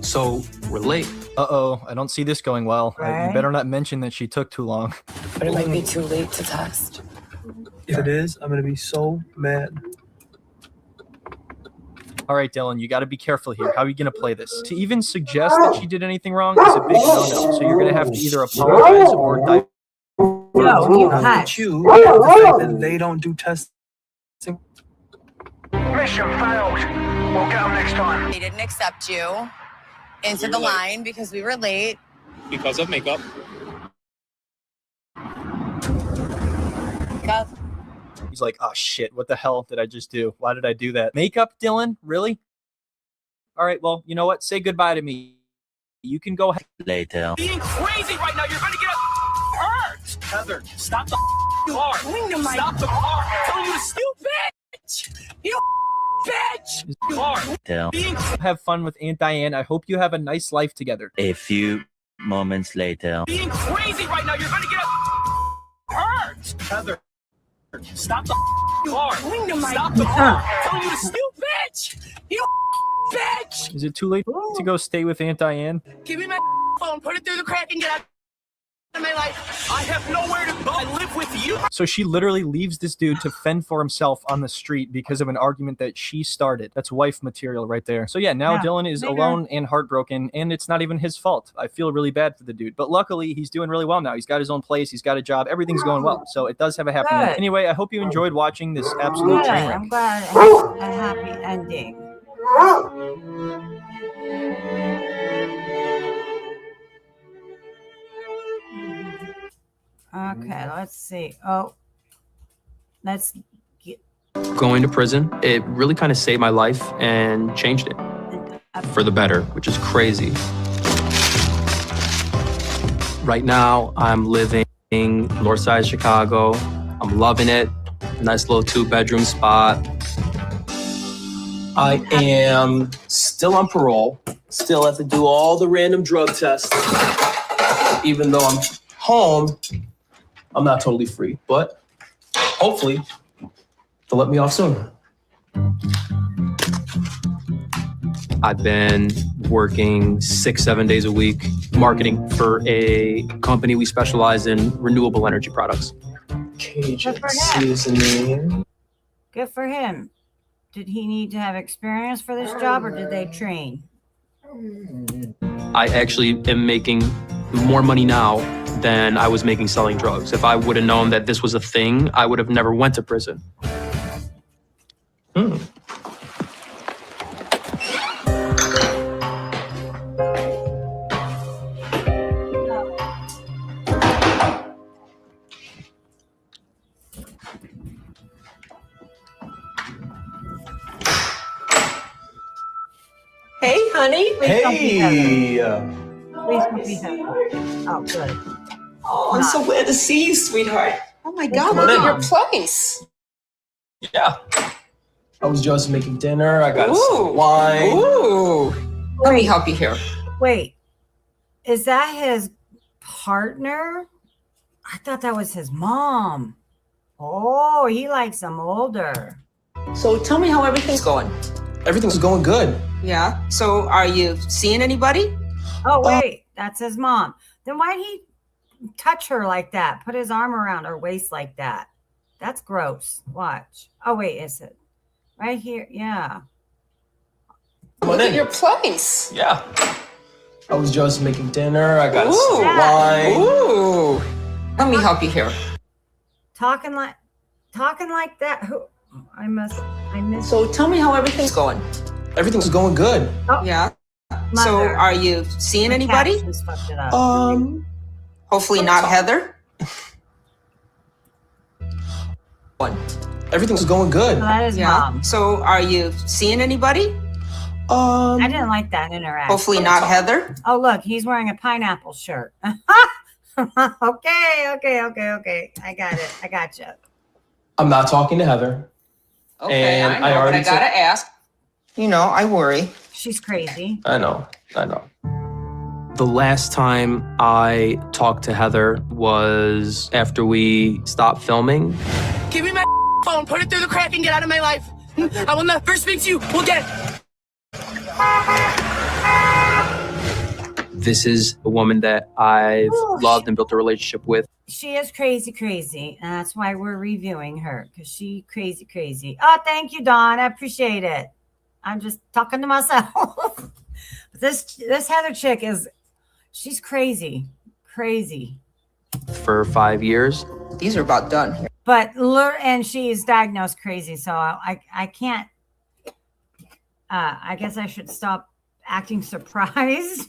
So we're late. Uh-oh, I don't see this going well. You Right. better not mention that she took too long. But it might be too late to text. If it is, I'm gonna be so mad. All right, Dylan, you got to be careful here. How are you going to play this? To even suggest that she did anything wrong is a big no-no. So you're going to have to either apologize or divert. No, you Not hush. you. The fact that they don't do testing. Mission failed. We'll get them next time. They didn't accept you into the line because we were late. Because of makeup. He's like, oh, shit, what the hell did I just do? Why did I do that? Makeup, Dylan? Really? All right, well, you know what? Say goodbye to me. You can go later. Being crazy right now, you're gonna get hurt. Heather, stop the car. Stop the car. Tell you to stupid. You bitch. Car. Later. have fun with Aunt Diane. I hope you have a nice life together. A few moments later. Being crazy right now, you're gonna get hurt. Heather, stop the car. Stop the car. Tell you to stupid. You bitch. Is it too late to go stay with Aunt Diane? Give me my phone, put it through the crack and get out of my life. I have nowhere to go. I live with you. So she literally leaves this dude to fend for himself on the street because of an argument that she started. That's wife material right there. So yeah, now Yeah, Dylan is alone and heartbroken, and it's not even his fault. I feel really bad for the dude. But luckily, he's doing really well now. He's got his own place. He's got a job. Everything's going well. So it does have a happy ending. Good. Anyway, I hope you enjoyed watching this absolute Good. train wreck. I'm glad it has a happy ending. Okay, let's see. Oh, let's get Going to prison, it really kind of saved my life and changed it for the better, which is crazy. Right now, I'm living in Northside Chicago. I'm loving it. Nice little 2-bedroom spot. I am still on parole. Still have to do all the random drug tests. Even though I'm home, I'm not totally free. But hopefully, they'll let me off soon. I've been working 6-7 days a week marketing for a company. We specialize in renewable energy products. Page for him. seasoning. Good for him. Did he need to have experience for this job, or did they train? I actually am making more money now than I was making selling drugs. If I would have known that this was a thing, I would have never went to prison. Hey, honey. Please don't be Hey. Please don't be Heather. Oh, good. Oh, I'm so glad to see you, sweetheart. Oh my God, Come on look at in. your place. Yeah. I was just making dinner. I got some wine. Ooh. Let me help you here. Wait, is that his partner? I thought that was his mom. Oh, he likes them older. So tell me how everything's going. Everything's going good. Yeah. So are you seeing anybody? Oh, wait, that's his mom. Then why'd he touch her like that? Put his arm around her waist like that? That's gross. Watch. Oh, wait, is it? Right here. Yeah. Come on Look at in. your place. Yeah. I was just making dinner. I got Ooh. some wine. Ooh. Let me help you here. Talking like that. Who? I miss. So tell me how everything's going. Everything's going good. Oh, Yeah. So Mother. are you seeing My anybody? captions fucked it up. Hopefully not Heather. Everything's going good. So that is mom. So are you seeing anybody? I didn't like that interaction. Hopefully not Heather. Oh, look, he's wearing a pineapple shirt. Okay. I got it. I got you. I'm not talking to Heather. Okay, And I know, I but already I gotta ask. You know, I worry. She's crazy. I know. The last time I talked to Heather was after we stopped filming. Give me my phone, put it through the crack and get out of my life. I will never speak to you. We'll get it. This is a woman that I've loved and built a relationship with. She is crazy. And that's why we're reviewing her, because she crazy. Oh, thank you, Dawn. I appreciate it. I'm just talking to myself. This Heather chick she's crazy. For 5 years. These are about done here. But and she's diagnosed crazy, so I can't. I guess I should stop acting surprised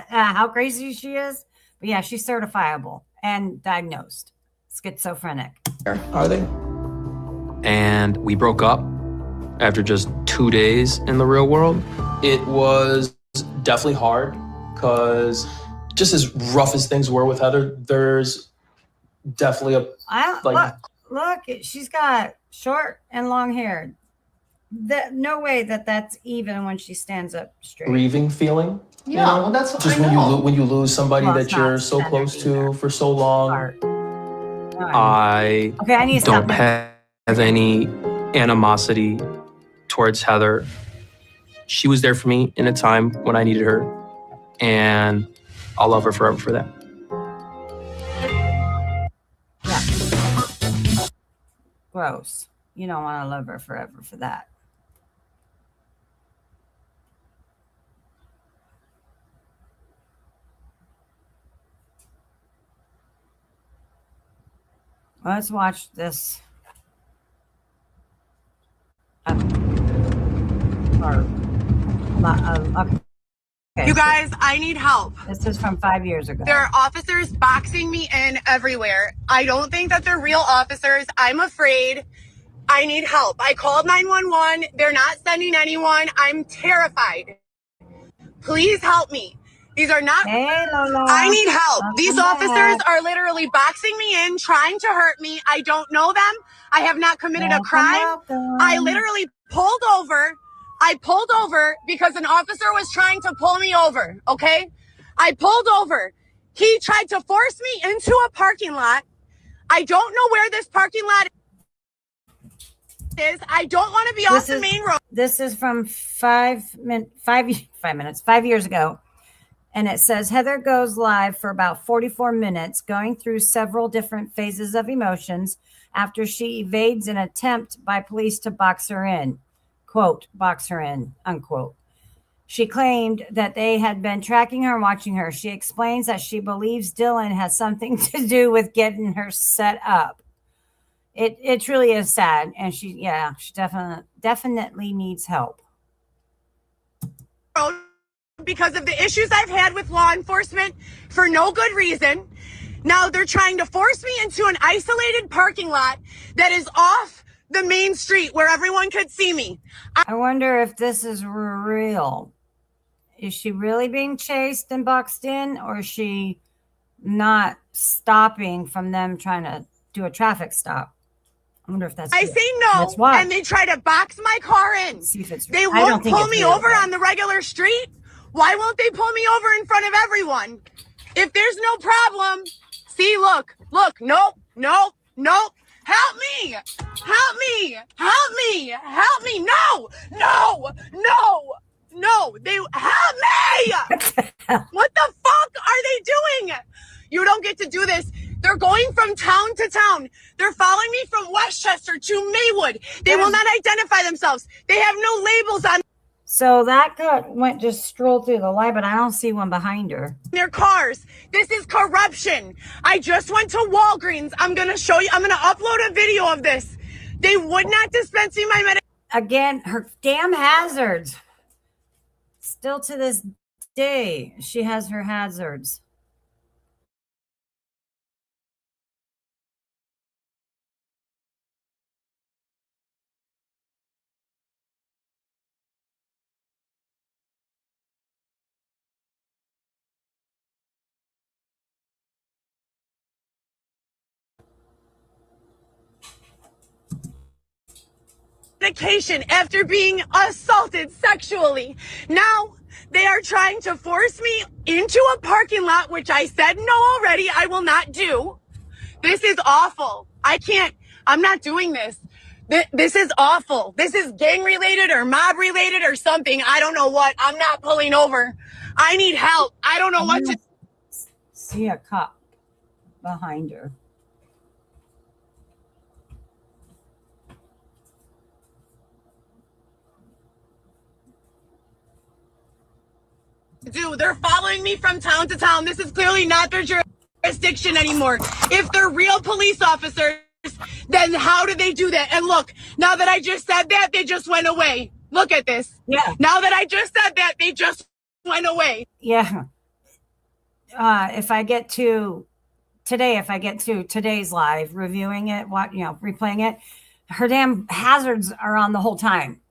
how crazy she is. But yeah, she's certifiable and diagnosed schizophrenic. Are they? And we broke up after just 2 days in the real world. It was definitely hard because just as rough as things were with Heather, there's definitely Look, she's got short and long hair. No way that's even when she stands up straight. grieving feeling. Yeah, well, that's what Just I know. when you lose somebody Well, that it's not you're so standard close to for so long. I Okay, I need to don't stop. have any animosity towards Heather. She was there for me in a time when I needed her, and I'll love her forever for that. Gross. You don't want to love her forever for that. Let's watch this. Okay, You guys, I need help. This is from 5 years ago. There are officers boxing me in everywhere. I don't think that they're real officers. I'm afraid. I need help. I called 911. They're not sending anyone. I'm terrified. Please help me. These are not. Hey, Lola. I need help. Welcome These back. officers are literally boxing me in, trying to hurt me. I don't know them. I have not committed a crime. I literally pulled over. I pulled over because an officer was trying to pull me over, okay? I pulled over. He tried to force me into a parking lot. I don't know where this parking lot is. I don't want to be off the main road. This is from 5 minutes, 5 years ago. And it says Heather goes live for about 44 minutes, going through several different phases of emotions. after she evades an attempt by police to box her in, quote, box her in, unquote. She claimed that they had been tracking her and watching her. She explains that she believes Dylan has something to do with getting her set up. It truly is sad, and she definitely needs help. Because of the issues I've had with law enforcement for no good reason. Now they're trying to force me into an isolated parking lot that is off the main street where everyone could see me. I wonder if this is real. Is she really being chased and boxed in, or is she not stopping from them trying to do a traffic stop? I wonder if that's I real. say no, Let's watch. and they try to box my car in. See if it's They real. I don't won't think pull it's me real, over though. on the regular street. Why won't they pull me over in front of everyone? If there's no problem, see, look, nope. Help me! Help me! Help me! Help me! No! They help me! What the fuck are they doing? You don't get to do this. They're going from town to town. They're following me from Westchester to Maywood. They will not identify themselves. They have no labels on So that just strolled through the light, but I don't see one behind her. their cars. This is corruption. I just went to Walgreens. I'm going to show you. I'm going to upload a video of this. They would not dispense me my medication. Again, her damn hazards. Still to this day, she has her hazards. Medication after being assaulted sexually. Now they are trying to force me into a parking lot, which I said no already. I will not do. This is awful. I'm not doing this. This is awful. This is gang related or mob related or something. I don't know what. I'm not pulling over. I need help. I don't know what to See a cop behind her. do. They're following me from town to town. This is clearly not their jurisdiction anymore. If they're real police officers, then how do they do that? And look, now that I just said that, they just went away. Look at this. Yeah. Now that I just said that, they just went away. Yeah. If I get to today's live, reviewing it, replaying it, her damn hazards are on the whole time.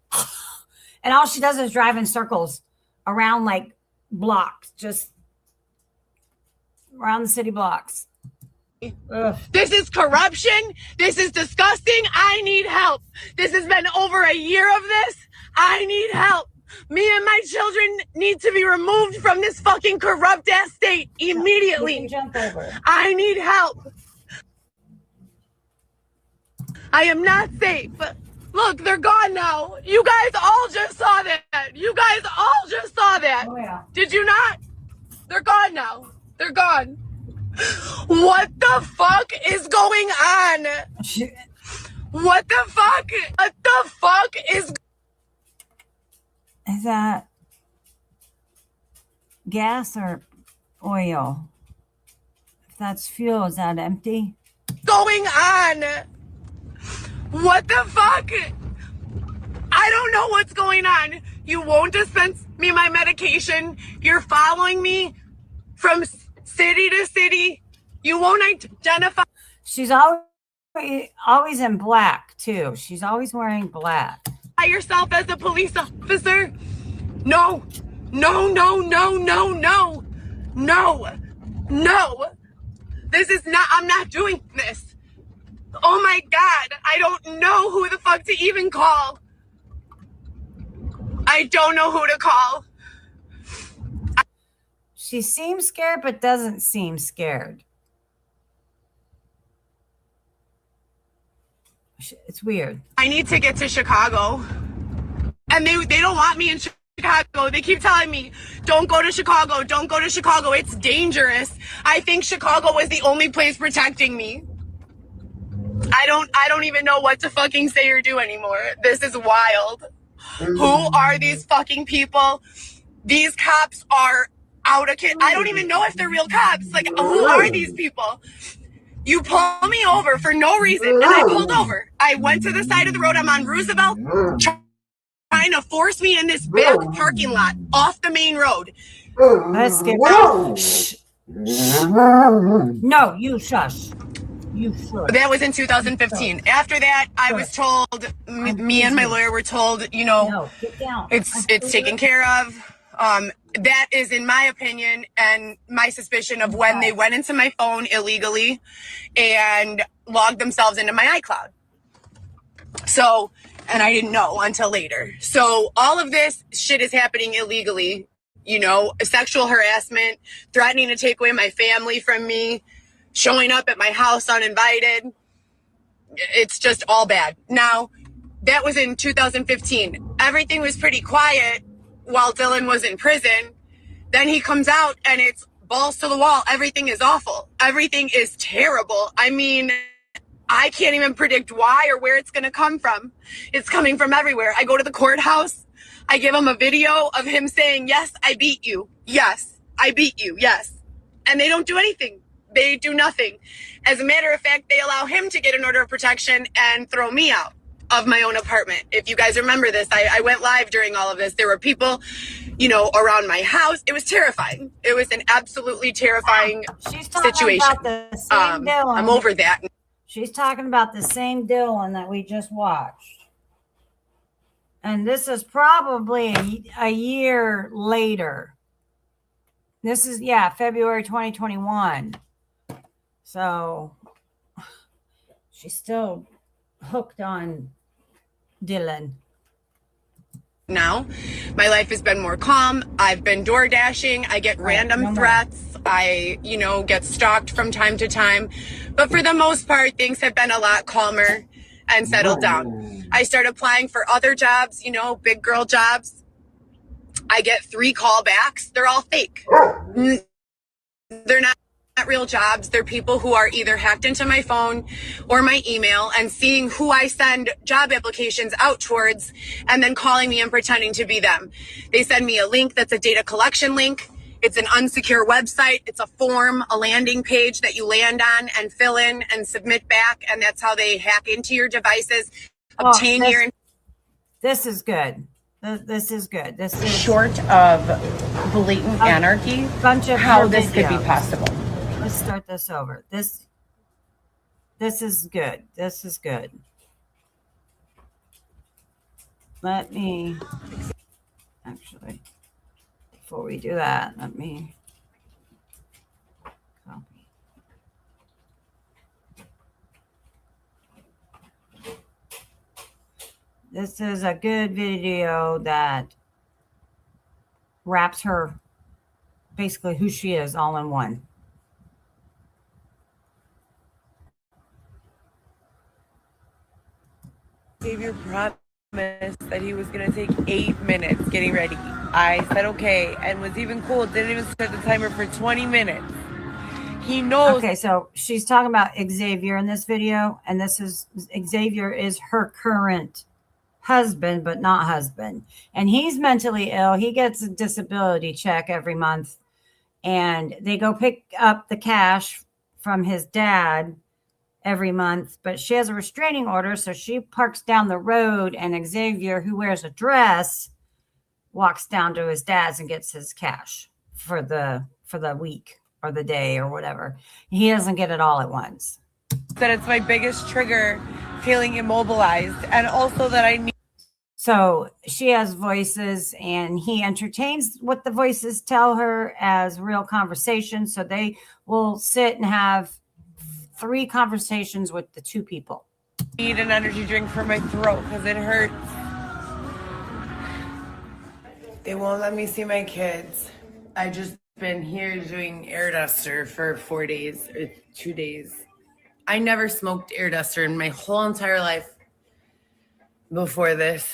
And all she does is drive in circles around like blocks, just around the city blocks. Ugh. This is corruption. This is disgusting. I need help. This has been over a year of this. I need help. Me and my children need to be removed from this fucking corrupt ass state immediately. Jump over. I need help. I am not safe. Look, they're gone now. You guys all just saw that. Oh, yeah. Did you not? They're gone now. They're gone. What the fuck is going on? What the fuck? What the fuck is... Is that gas or oil? If that's fuel, is that empty? going on? What the fuck? I don't know what's going on. You won't dispense me my medication. You're following me from city to city. You won't identify. She's always in black too. She's always wearing black. Yourself as a police officer. No. This is not, I'm not doing this. Oh my God. I don't know who the fuck to even call. I don't know who to call. She seems scared, but doesn't seem scared. It's weird. I need to get to Chicago. And they don't want me in Chicago. They keep telling me, don't go to Chicago. Don't go to Chicago. It's dangerous. I think Chicago is the only place protecting me. I don't even know what to fucking say or do anymore. This is wild. Who are these fucking people? These cops are out of kid. I don't even know if they're real cops. Like, who are these people? You pull me over for no reason, and I pulled over. I went to the side of the road. I'm on Roosevelt, trying to force me in this back parking lot off the main road. Let's get back. Shh. No, you shush. You shush. That was in 2015. After that, I was told, me and my lawyer were told, you know, it's taken care of. That is, in my opinion, and my suspicion of when they went into my phone illegally and logged themselves into my iCloud. So, and I didn't know until later. So all of this shit is happening illegally, you know, sexual harassment, threatening to take away my family from me, showing up at my house uninvited. It's just all bad. Now, that was in 2015. Everything was pretty quiet while Dylan was in prison. Then he comes out and it's balls to the wall. Everything is awful. Everything is terrible. I mean, I can't even predict why or where it's going to come from. It's coming from everywhere. I go to the courthouse. I give him a video of him saying, yes, I beat you. Yes, I beat you. Yes. And they don't do anything. They do nothing. As a matter of fact, they allow him to get an order of protection and throw me out of my own apartment. If you guys remember this, I went live during all of this. There were people, you know, around my house. It was terrifying. It was an absolutely terrifying situation. About the same Dylan. I'm over that. She's talking about the same Dylan that we just watched. And this is probably a year later. This is, February 2021. So she's still hooked on Dylan. Now, my life has been more calm. I've been door dashing. I get random threats. I, you know, get stalked from time to time. But for the most part, things have been a lot calmer and settled down. I started applying for other jobs, you know, big girl jobs. I get 3 callbacks. They're all fake. They're not real jobs. They're people who are either hacked into my phone or my email and seeing who I send job applications out towards and then calling me and pretending to be them. They send me a link that's a data collection link. It's an unsecure website. It's a form, a landing page that you land on and fill in and submit back. And that's how they hack into your devices, obtain your... This is good. This is good. This is short of blatant anarchy. Bunch of how this could be possible. Let's start this over. This is good. This is good. Let me actually, before we do that, let me copy. This is a good video that wraps her, basically who she is, all in one. Xavier promised that he was going to take 8 minutes getting ready. I said okay, and was even cool. Didn't even start the timer for 20 minutes. He knows. Okay, so she's talking about Xavier in this video, and this is Xavier is her current husband, but not husband. And he's mentally ill. He gets a disability check every month, and they go pick up the cash from his dad every month, but she has a restraining order, so she parks down the road, and Xavier, who wears a dress, walks down to his dad's and gets his cash for the week or the day or whatever. He doesn't get it all at once. That it's my biggest trigger, feeling immobilized, and also that I need. So she has voices, and he entertains what the voices tell her as real conversations. So they will sit and have 3 conversations with the 2 people. I need an energy drink for my throat because it hurts. They won't let me see my kids. I just been here doing air duster for 4 days or 2 days. I never smoked air duster in my whole entire life before this.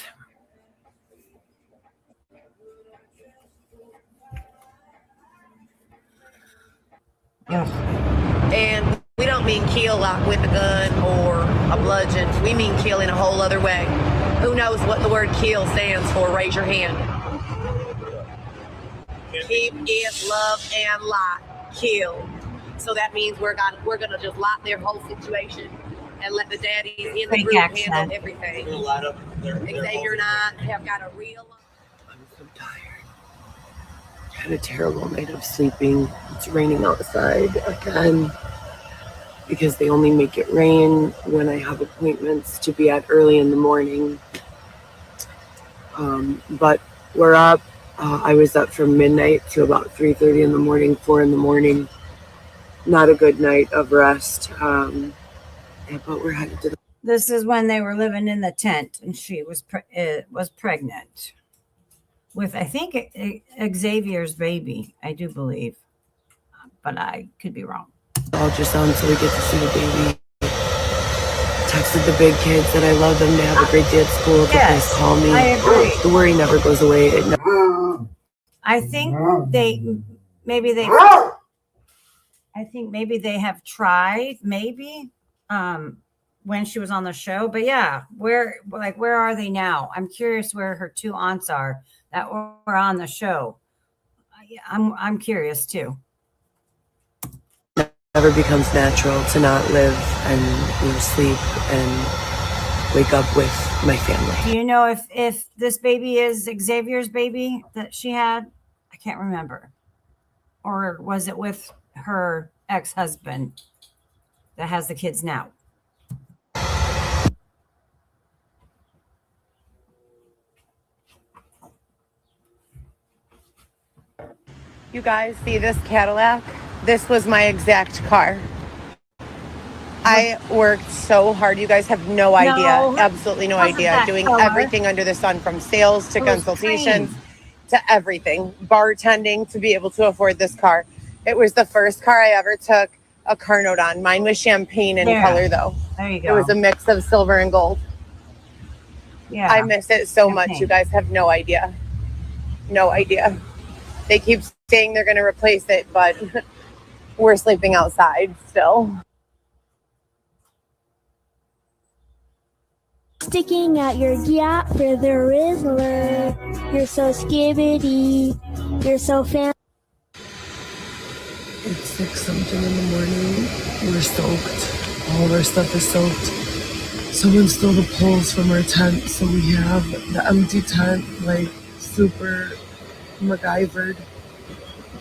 And We don't mean kill like with a gun or a bludgeon. We mean kill in a whole other way. Who knows what the word kill stands for? Raise your hand. Keep it, love, and light. Kill. So that means we're gonna just light their whole situation and let the daddies in the group handle everything. Xavier and I have got a real. I'm so tired. I had a terrible night of sleeping. It's raining outside again because they only make it rain when I have appointments to be at early in the morning. But we're up. I was up from midnight to about 3:30 in the morning, 4 in the morning. Not a good night of rest. Yeah, but we're headed to the. This is when they were living in the tent, and she was pregnant with, I think, Xavier's baby. I do believe, but I could be wrong. Ultrasound, so we get to see the baby. Texted the big kids that I love them. They have a great day at school. If Yes, they call me. I agree. The worry never goes away. I think maybe they have tried when she was on the show, but yeah, where are they now? I'm curious where her two aunts are that were on the show. I'm curious too. Never becomes natural to not live and sleep and wake up with my family. Do you know if this baby is Xavier's baby that she had? I can't remember. Or was it with her ex-husband that has the kids now? You guys see this Cadillac? This was my exact car. I worked so hard. You guys have no idea. Absolutely no idea. Doing everything under the sun, from sales to consultations to everything. Bartending to be able to afford this car. It was the first car I ever took a car note on. Mine was champagne in color, though. There you go. It was a mix of silver and gold. Yeah. I miss it so much. You guys have no idea. No idea. They keep saying they're going to replace it, but we're sleeping outside still. Sticking out your gap for the Rizzler. You're so skibbity. You're so fan. It's 6 something in the morning. We're soaked. All of our stuff is soaked. Someone stole the poles from our tent, so we have the empty tent, like, super MacGyvered.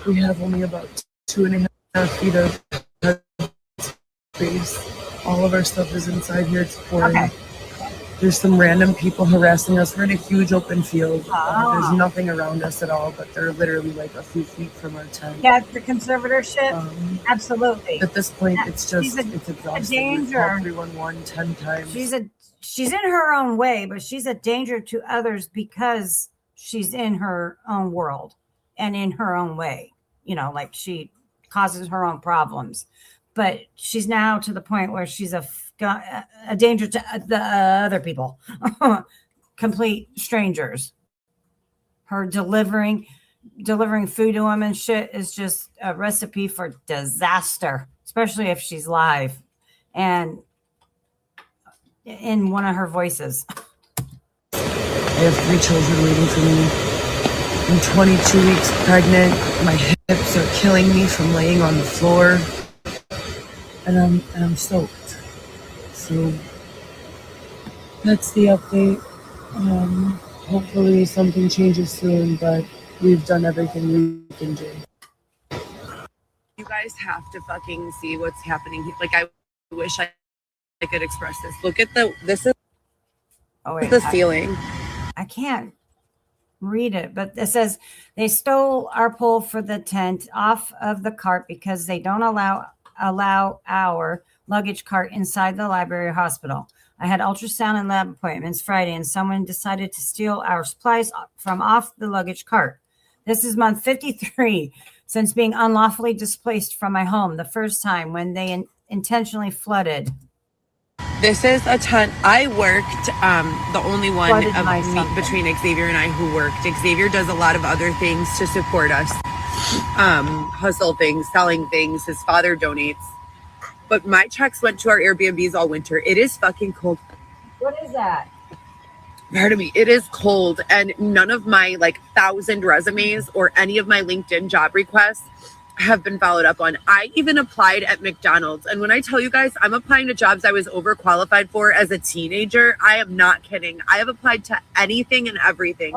We have only about 2.5 feet of space. All of our stuff is inside here. It's pouring. Okay. There's some random people harassing us. We're in a huge open field. There's nothing around us at all, but they're literally like a few feet from our tent. Yeah, the conservatorship. Absolutely. At this point, it's just it's exhausting. A danger. 311 10 times. She's in her own way, but she's a danger to others because she's in her own world and in her own way. You know, like she causes her own problems, but she's now to the point where she's a danger to the other people, complete strangers. Her delivering food to them and shit is just a recipe for disaster, especially if she's live and in one of her voices. I have 3 children waiting for me. I'm 22 weeks pregnant. My hips are killing me from laying on the floor, and I'm soaked. So that's the update. Hopefully something changes soon, but we've done everything we can do. You guys have to fucking see what's happening here. Like, I wish I could express this. Look at this is the ceiling. I can't read it, but it says they stole our pole for the tent off of the cart because they don't allow our luggage cart inside the library or hospital. I had ultrasound and lab appointments Friday, and someone decided to steal our supplies from off the luggage cart. This is month 53 since being unlawfully displaced from my home, the first time when they intentionally flooded. This is a tent. I worked, the only one between Xavier and I who worked. Xavier does a lot of other things to support us. Hustle things, selling things. His father donates. but my checks went to our Airbnbs all winter. It is fucking cold. What is that? Pardon me. It is cold, and none of my 1,000 resumes or any of my LinkedIn job requests have been followed up on. I even applied at McDonald's. And when I tell you guys, I'm applying to jobs I was overqualified for as a teenager, I am not kidding. I have applied to anything and everything.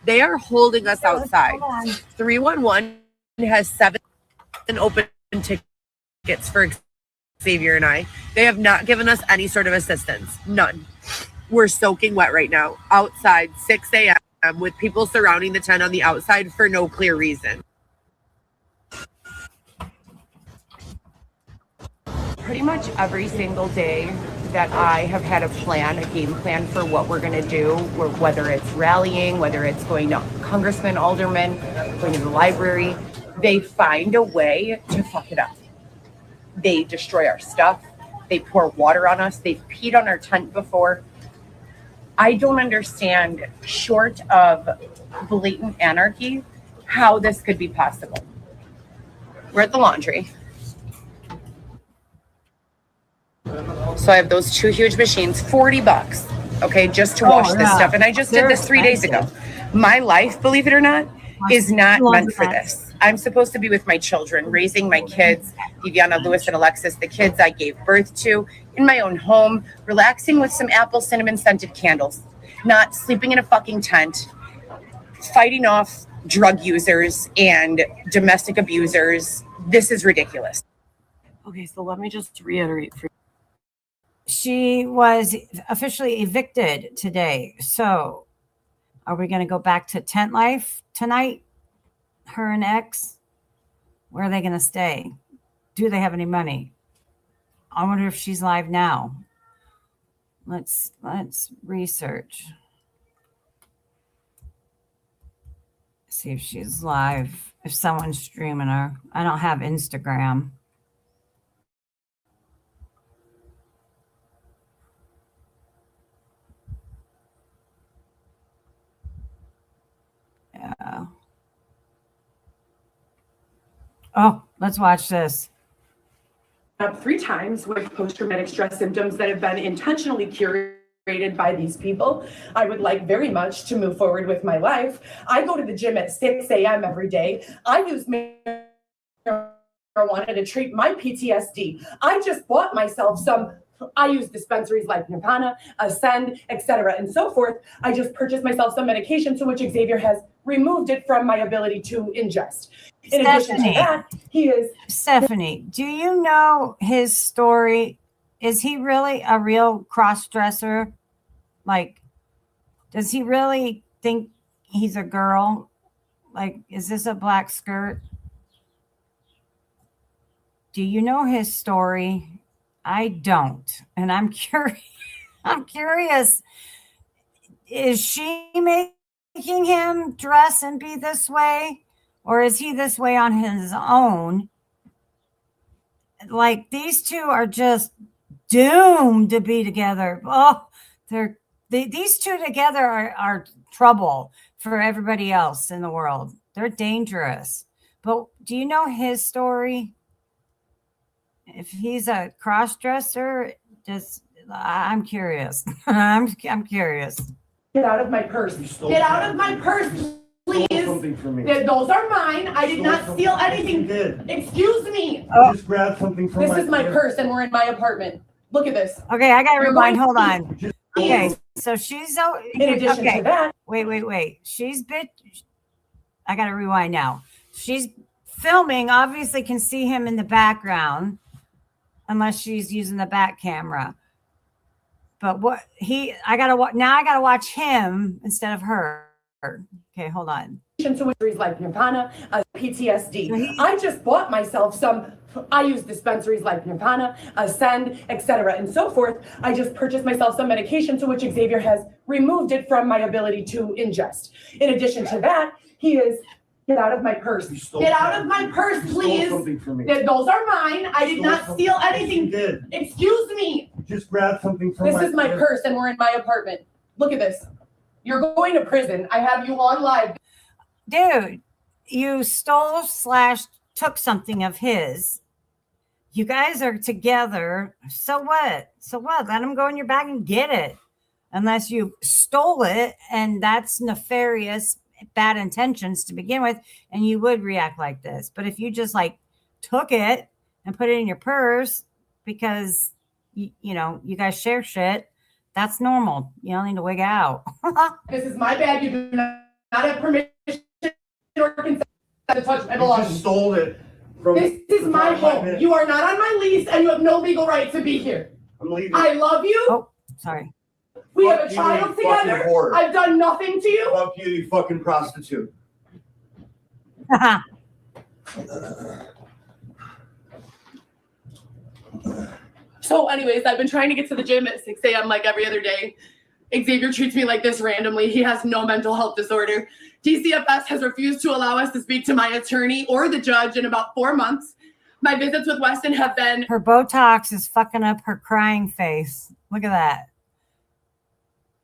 They are holding us outside. 311 has 7 open tickets for Xavier and I. They have not given us any sort of assistance. None. We're soaking wet right now outside, 6 a.m. with people surrounding the tent on the outside for no clear reason. Pretty much every single day that I have had a plan, a game plan for what we're going to do, whether it's rallying, whether it's going to congressmen, aldermen, going to the library, they find a way to fuck it up. They destroy our stuff. They pour water on us. They've peed on our tent before. I don't understand, short of blatant anarchy, how this could be possible. We're at the laundry. So I have those 2 huge machines, $40, okay, just to wash this stuff. And I just did this 3 days ago. My life, believe it or not, is not meant for this. I'm supposed to be with my children, raising my kids, Viviana, Lewis, and Alexis, the kids I gave birth to, in my own home, relaxing with some apple cinnamon scented candles, not sleeping in a fucking tent, fighting off drug users and domestic abusers. This is ridiculous. Okay, so let me just reiterate for She was officially evicted today. So are we going to go back to tent life tonight? Her and ex? Where are they going to stay? Do they have any money? I wonder if she's live now. Let's research. See if she's live. If someone's streaming her. I don't have Instagram. Yeah. Oh, let's watch this. up 3 times with post-traumatic stress symptoms that have been intentionally curated by these people. I would like very much to move forward with my life. I go to the gym at 6 a.m. every day. I use marijuana to treat my PTSD. I just bought myself some. I use dispensaries like Nirvana, Ascend, etc., and so forth. I just purchased myself some medication to which Xavier has removed it from my ability to ingest. In addition to that, he is... Stephanie, do you know his story? Is he really a real cross-dresser? Like, does he really think he's a girl? Like, is this a black skirt? Do you know his story? I don't. And I'm curious. I'm curious. Is she making him dress and be this way? Or is he this way on his own? Like, these two are just doomed to be together. Oh, these two together are trouble for everybody else in the world. They're dangerous. But do you know his story? If he's a cross-dresser, I'm curious. I'm curious. Get out of my purse. Get out of my purse, please. Something from me. Those are mine. I did not steal anything. Excuse me. I just grabbed something from This is my purse, and we're in my apartment. Look at this. Okay, I got to rewind. Hold on. Okay, so she's... In addition to that... Wait. I got to rewind now. She's filming, obviously can see him in the background, unless she's using the back camera. But I gotta watch him instead of her. Okay, hold on. Like Nirvana, PTSD. I just bought myself some. I use dispensaries like Nirvana, Ascend, etc., and so forth. I just purchased myself some medication to which Xavier has removed it from my ability to ingest. In addition to that, he is... Get out of my purse. Get out of my purse, please. Something from me. Those are mine. I did not steal anything. Did. Excuse me. Just grabbed something from This is my purse, and we're in my apartment. Look at this. You're going to prison. I have you on live. Dude, you stole / took something of his. You guys are together. So what? So what? Let him go in your bag and get it. Unless you stole it, and that's nefarious, bad intentions to begin with, and you would react like this. But if you just like took it and put it in your purse because you know you guys share shit, that's normal. You don't need to wig out. This is my bag. You do not have permission or consent to touch my You belongings. just stole it from. This is my home. You are not on my lease, and you have no legal right to be here. I'm leaving. I love you. Oh, sorry. We Fuck have a you, child you fucking together. whore. I've done nothing to you. Fuck you, you fucking prostitute. So anyways, I've been trying to get to the gym at 6 a.m. like every other day. Xavier treats me like this randomly. He has no mental health disorder. DCFS has refused to allow us to speak to my attorney or the judge in about 4 months. My visits with Weston have been... Her Botox is fucking up her crying face. Look at that.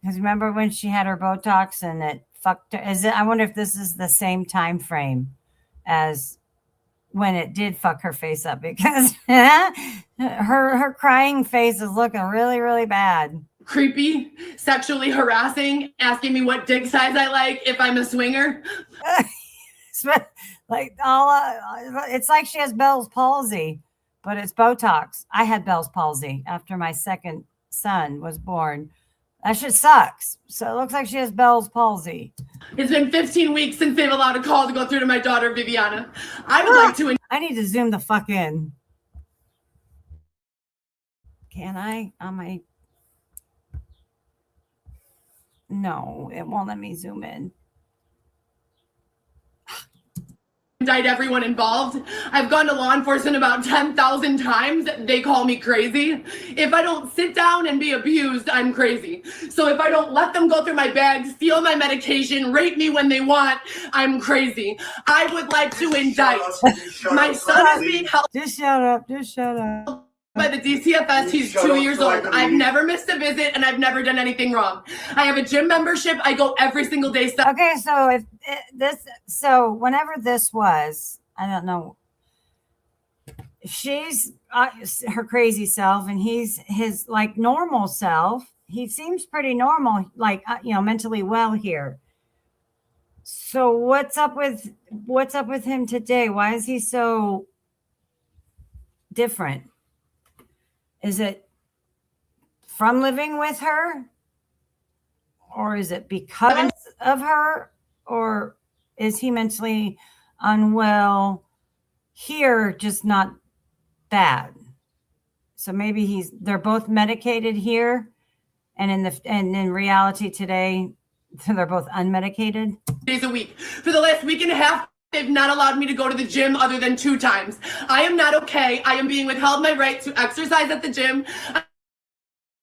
Because remember when she had her Botox and it fucked her? I wonder if this is the same time frame as when it did fuck her face up, because her crying face is looking really, really bad. Creepy, sexually harassing, asking me what dick size I like, if I'm a swinger. Like it's like she has Bell's palsy, but it's Botox. I had Bell's palsy after my second son was born. That shit sucks. So it looks like she has Bell's palsy. It's been 15 weeks since they've allowed a call to go through to my daughter, Viviana. I would like to... I need to zoom the fuck in. Can I? On my... No, it won't let me zoom in. Indict everyone involved. I've gone to law enforcement about 10,000 times. They call me crazy. If I don't sit down and be abused, I'm crazy. So if I don't let them go through my bag, steal my medication, rape me when they want, I'm crazy. I would like to indict. My son is being held. Just shut up. Just shut up. By the DCFS, he's 2 years old. I've never missed a visit and I've never done anything wrong. I have a gym membership. I go every single day. Okay, so if so whenever this was, I don't know, she's her crazy self and he's his like normal self. He seems pretty normal, like mentally well here. So what's up with him today? Why is he so different? Is it from living with her? Or is it because of her? Or is he mentally unwell here, just not bad? So maybe they're both medicated here, and in reality today, they're both unmedicated. Days a week. For the last week and a half, they've not allowed me to go to the gym other than 2 times. I am not okay. I am being withheld my right to exercise at the gym.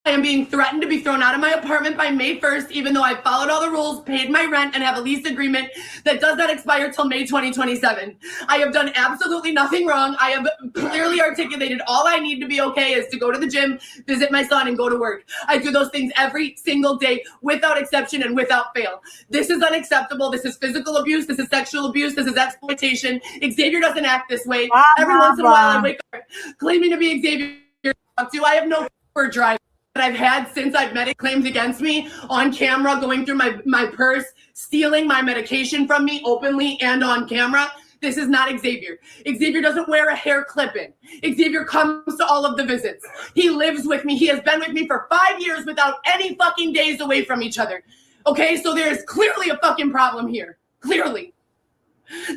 I am being threatened to be thrown out of my apartment by May 1st, even though I followed all the rules, paid my rent, and have a lease agreement that does not expire till May 2027. I have done absolutely nothing wrong. I have clearly articulated all I need to be okay is to go to the gym, visit my son, and go to work. I do those things every single day without exception and without fail. This is unacceptable. This is physical abuse. This is sexual abuse. This is exploitation. Xavier doesn't act this way. Every once in a while I wake up claiming to be Xavier. I have no for drive that I've had since I've met claims against me on camera, going through my purse, stealing my medication from me openly and on camera. This is not Xavier. Xavier doesn't wear a hair clip-in. Xavier comes to all of the visits. He lives with me. He has been with me for 5 years without any fucking days away from each other. Okay, so there is clearly a fucking problem here. Clearly.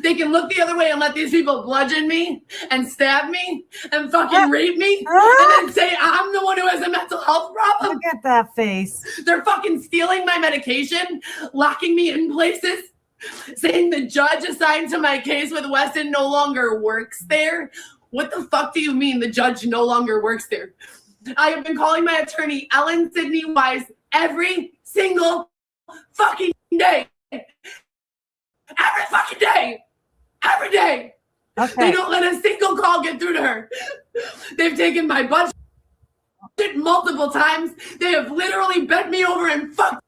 They can look the other way and let these people bludgeon me and stab me and fucking rape me and then say I'm the one who has a mental health problem. Look at that face. They're fucking stealing my medication, locking me in places, saying the judge assigned to my case with Weston no longer works there. What the fuck do you mean the judge no longer works there? I have been calling my attorney, Ellen Sidney Wise, every single fucking day. Every fucking day. Every day. Okay. They don't let a single call get through to her. They've taken my budget multiple times. They have literally bent me over and fucked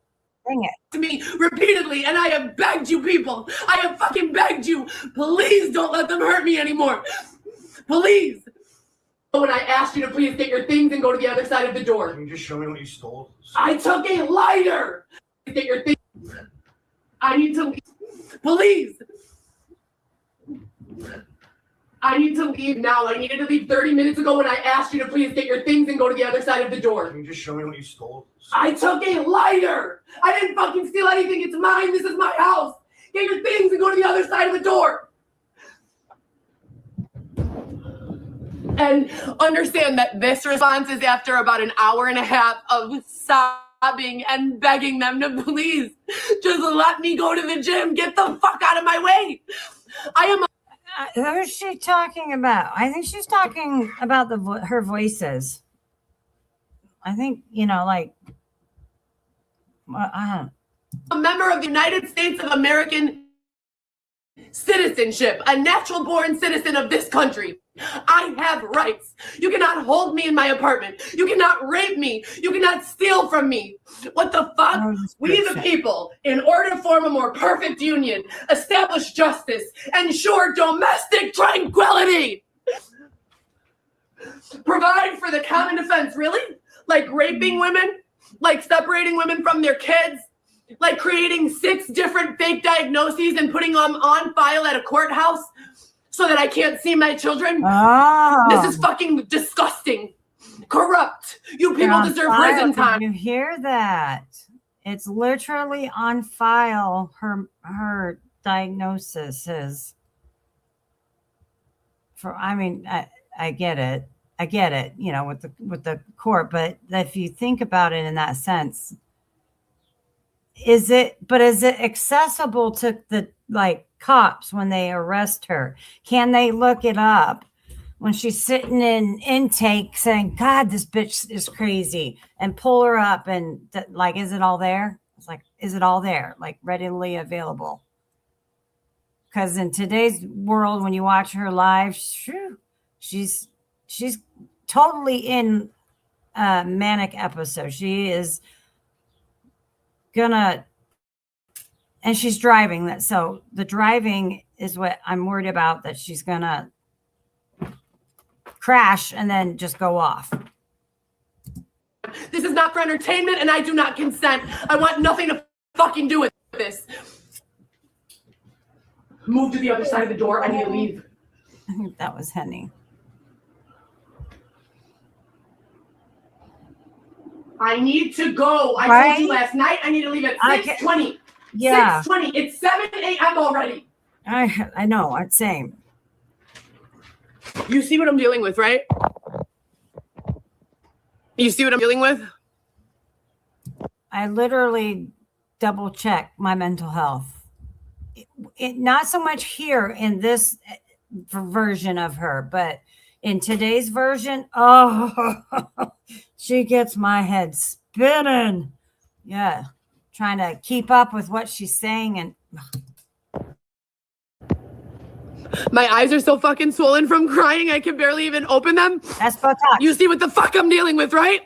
to me repeatedly. And I have begged you people. I have fucking begged you. Please don't let them hurt me anymore. Please. when I asked you to please get your things and go to the other side of the door? Can you just show me what you stole? I took a lighter. Get your things. I need to leave. Please. I need to leave now. I needed to leave 30 minutes ago when I asked you to please get your things and go to the other side of the door. Can you just show me what you stole? I took a lighter. I didn't fucking steal anything. It's mine. This is my house. Get your things and go to the other side of the door. And understand that this response is after about an hour and a half of sobbing and begging them to please just let me go to the gym. Get the fuck out of my way. I am. Who is she talking about? I think she's talking about her voices. I think, like, I don't know. A member of the United States of American citizenship, a natural born citizen of this country. I have rights. You cannot hold me in my apartment. You cannot rape me. You cannot steal from me. What the fuck? We the people, in order to form a more perfect union, establish justice, ensure domestic tranquility, provide for the common defense. Really? Like raping women? Like separating women from their kids? Like creating 6 different fake diagnoses and putting them on file at a courthouse so that I can't see my children? Oh. This is fucking disgusting. Corrupt. You people deserve prison time. Did you hear that? It's literally on file. Her diagnosis is for. I mean, I get it. I get it. With the court, but if you think about it in that sense. Is it accessible to the cops when they arrest her? Can they look it up when she's sitting in intake saying, God, this bitch is crazy, and pull her up and is it all there? It's like, is it all there? Like readily available? Because in today's world, when you watch her live, she's totally in a manic episode. She is and she's driving that. So the driving is what I'm worried about, that she's gonna crash and then just go off. This is not for entertainment and I do not consent. I want nothing to fucking do with this. Move to the other side of the door. I need to leave. I think that was Henny. I need to go. I told you last night I need to leave at 6:20. Yeah. 6:20. It's 7 a.m. already. I know. Same. You see what I'm dealing with, right? You see what I'm dealing with? I literally double check my mental health. Not so much here in this version of her, but in today's version, she gets my head spinning. Yeah. Trying to keep up with what she's saying. And my eyes are so fucking swollen from crying, I can barely even open them. That's Botox. You see what the fuck I'm dealing with, right?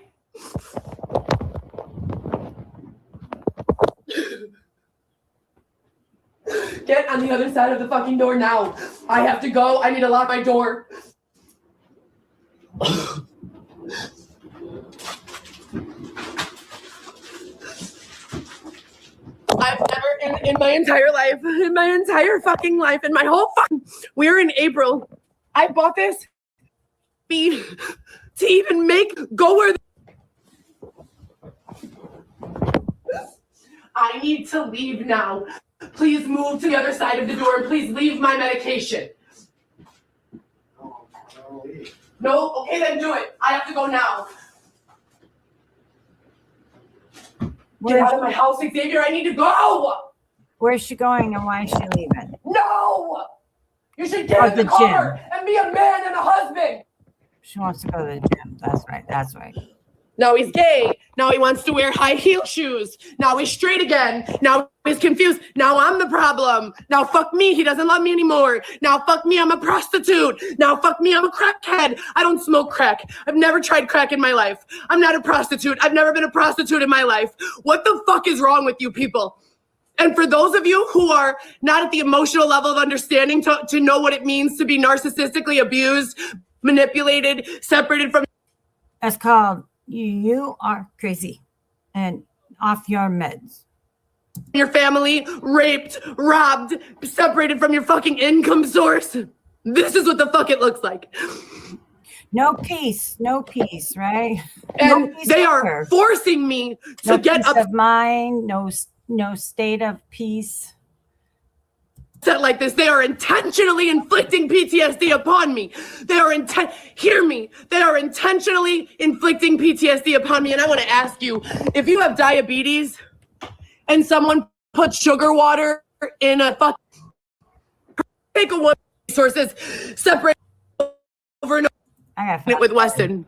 Get on the other side of the fucking door now. I have to go. I need to lock my door. I've never in my entire life, in my entire fucking life, in my whole fucking, we're in April. I bought this feed to even go where I need to leave now. Please move to the other side of the door and please leave my medication. No? Okay, then do it. I have to go now. Get out of my house, Xavier. I need to go. Where's she going and why is she leaving? No! You should get in the car and be a man and a husband. She wants to go to the gym. That's right. That's right. Now he's gay. Now he wants to wear high heel shoes. Now he's straight again. Now he's confused. Now I'm the problem. Now fuck me. He doesn't love me anymore. Now fuck me. I'm a prostitute. Now fuck me. I'm a crackhead. I don't smoke crack. I've never tried crack in my life. I'm not a prostitute. I've never been a prostitute in my life. What the fuck is wrong with you people? And for those of you who are not at the emotional level of understanding to know what it means to be narcissistically abused manipulated, separated from That's called you are crazy and off your meds. your family, raped, robbed, separated from your fucking income source. This is what the fuck it looks like. No peace, right? And no they are forcing me to no get peace up of mind, no state of peace. Like this. They are intentionally inflicting PTSD upon me. They are hear me. They are intentionally inflicting PTSD upon me. And I want to ask you, if you have diabetes and someone puts sugar water in a fucking take a one resources, separate over and over with Weston.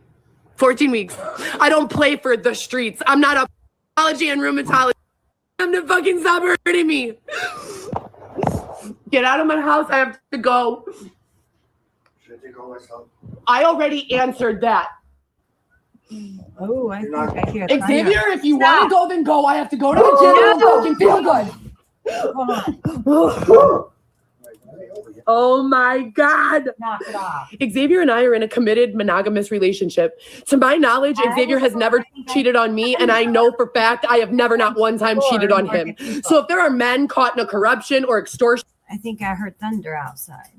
14 weeks. I don't play for the streets. I'm not a allergy and rheumatology. I'm to fucking stop hurting me. Get out of my house. I have to go. Should I take all myself? I already answered that. Oh, I think I hear Xavier, if you want to go, then go. I have to go to the gym and fucking feel good. Oh my God. Knock it off. Xavier and I are in a committed monogamous relationship. To my knowledge, Xavier has never cheated on me, and I know for fact I have never not one time cheated on him. So if there are men caught in a corruption or extortion, I think I heard thunder outside.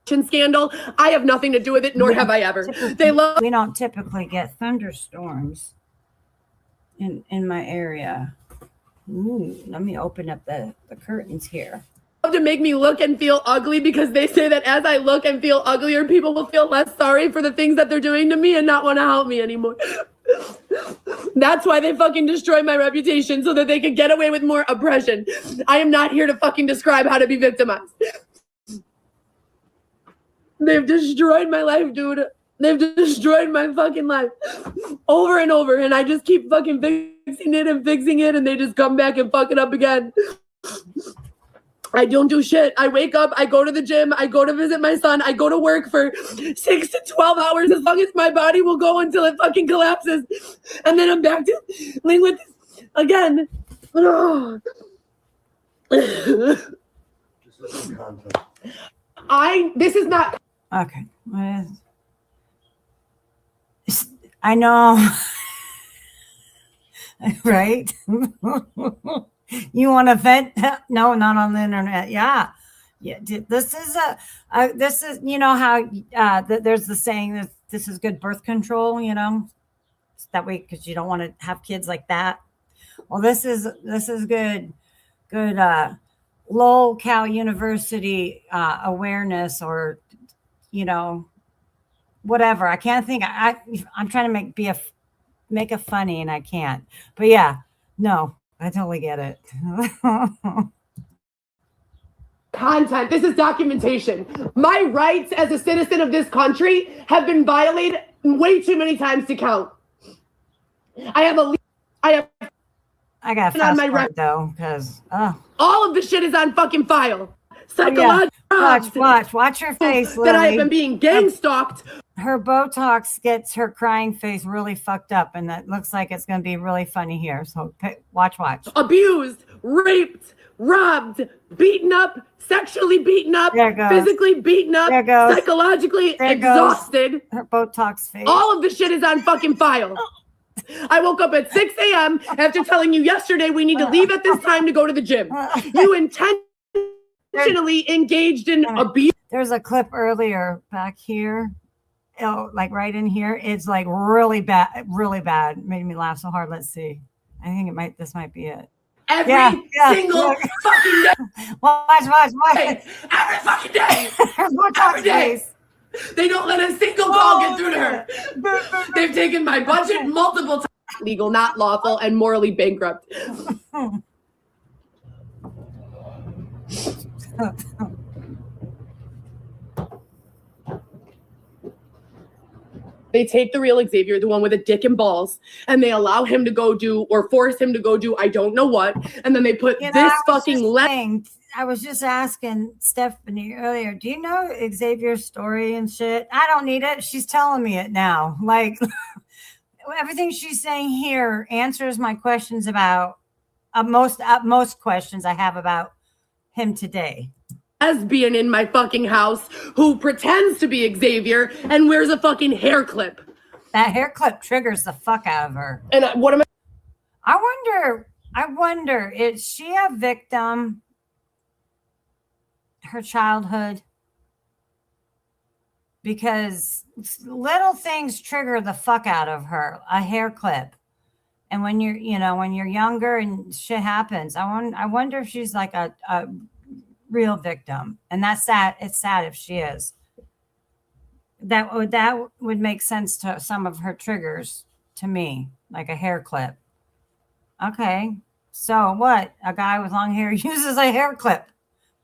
Scandal, I have nothing to do with it, nor have I ever. We don't typically get thunderstorms in my area. Ooh, let me open up the curtains here. To make me look and feel ugly, because they say that as I look and feel uglier, people will feel less sorry for the things that they're doing to me and not want to help me anymore. That's why they fucking destroy my reputation, so that they can get away with more oppression. I am not here to fucking describe how to be victimized. They've destroyed my life, dude. They've destroyed my fucking life over and over, and I just keep fucking fixing it, and they just come back and fuck it up again. I don't do shit. I wake up, I go to the gym, I go to visit my son, I go to work for 6 to 12 hours as long as my body will go until it fucking collapses. And then I'm back to living with this again. This is not. Okay. I know. Right? You want to vent? No, not on the internet. Yeah. This is you know how there's the saying that this is good birth control, you know, that way, because you don't want to have kids like that. Well, this is good Lowell Cal University awareness, or, you know, whatever. I can't think. I'm trying to make it funny, and I can't. But yeah, no, I totally get it. Content. This is documentation. My rights as a citizen of this country have been violated way too many times to count. I got fast forward though, because all of the shit is on fucking file. Psychological. Watch her face. That I have been being gang stalked. Her Botox gets her crying face really fucked up, and that looks like it's going to be really funny here. So watch. Abused, raped, robbed, beaten up, sexually beaten up, physically beaten up, psychologically exhausted. Her Botox face. All of the shit is on fucking file. I woke up at 6 a.m. after telling you yesterday we need to leave at this time to go to the gym. You intentionally engaged in abuse. There's a clip earlier back here. Oh, like right in here. It's like really bad, made me laugh so hard. Let's see. I think this might be it. Every single fucking day. Watch. Every fucking day. Every day. They don't let a single call get through to her. They've taken my budget multiple times. Legal, not lawful, and morally bankrupt. They take the real Xavier, the one with a dick and balls, and they allow him to go do, or force him to go do, I don't know what, and then they put this fucking I was just asking Stephanie earlier, do you know Xavier's story and shit? I don't need it. She's telling me it now. Like, everything she's saying here answers my questions about most questions I have about him today. lesbian in my fucking house who pretends to be Xavier and wears a fucking hair clip. That hair clip triggers the fuck out of her. And what am I wonder, is she a victim? Her childhood? Because little things trigger the fuck out of her. A hair clip. And when you're younger and shit happens, I wonder if she's like a real victim. And that's sad. It's sad if she is. That would make sense to some of her triggers to me, like a hair clip. Okay. So what? A guy with long hair uses a hair clip.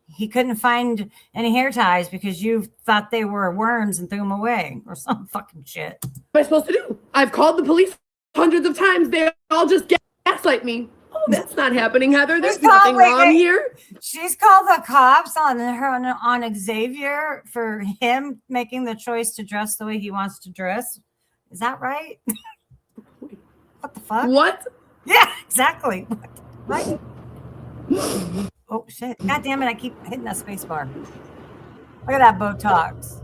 He couldn't find any hair ties because you thought they were worms and threw them away or some fucking shit. I supposed to do? I've called the police hundreds of times. They all just gaslight me. Oh, that's not happening, Heather. There's nothing wrong here. She's called the cops on Xavier for him making the choice to dress the way he wants to dress. Is that right? What the fuck? What? Yeah, exactly. Right. Oh shit! God damn it! I keep hitting that space bar. Look at that Botox.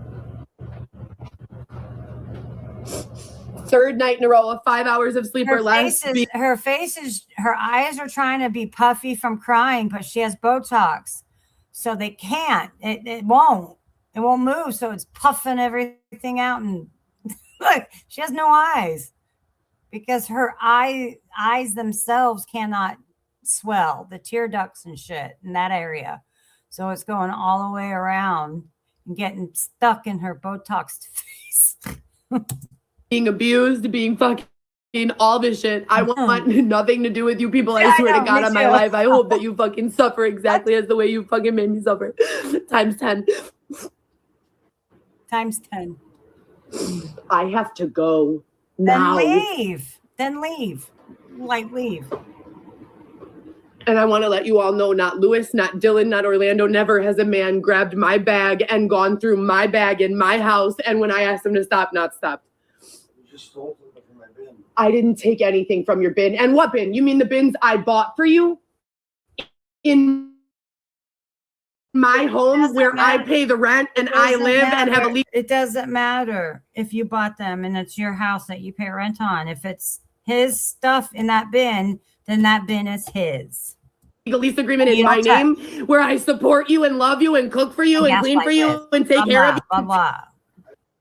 Third night in a row of 5 hours of sleep or less. Her eyes are trying to be puffy from crying, but she has Botox, so they can't. It won't move. So it's puffing everything out, and look, she has no eyes because her eyes themselves cannot swell the tear ducts and shit in that area. So it's going all the way around and getting stuck in her Botoxed face. Being abused, being fucking all this shit. I want nothing to do with you people. I swear to God on my life. I hope that you fucking suffer exactly as the way you fucking made me suffer. Times 10. Times 10. I have to go now. Then leave. Leave. And I want to let you all know, not Lewis, not Dylan, not Orlando, never has a man grabbed my bag and gone through my bag in my house. And when I asked him to stop, not stopped. You just stole something from my bin. I didn't take anything from your bin. And what bin? You mean the bins I bought for you? In my home where I pay the rent and I live and have a lease. It doesn't matter if you bought them and it's your house that you pay rent on. If it's his stuff in that bin, then that bin is his. The lease agreement in my name where I support you and love you and cook for you and clean for you and take care of you. Blah, blah.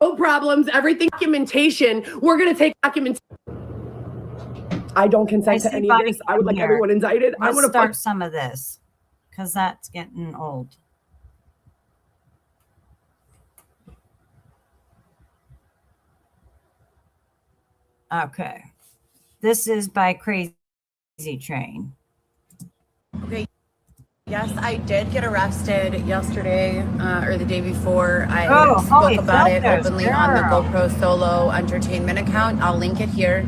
No problems. Everything documentation. We're going to take documentation. I don't consent to any of this. I would like everyone indicted. I want to start some of this because that's getting old. Okay. This is by Crazy Train. Okay. Yes, I did get arrested yesterday or the day before. I spoke about it openly on the GoPro Solo Entertainment account. I'll link it here.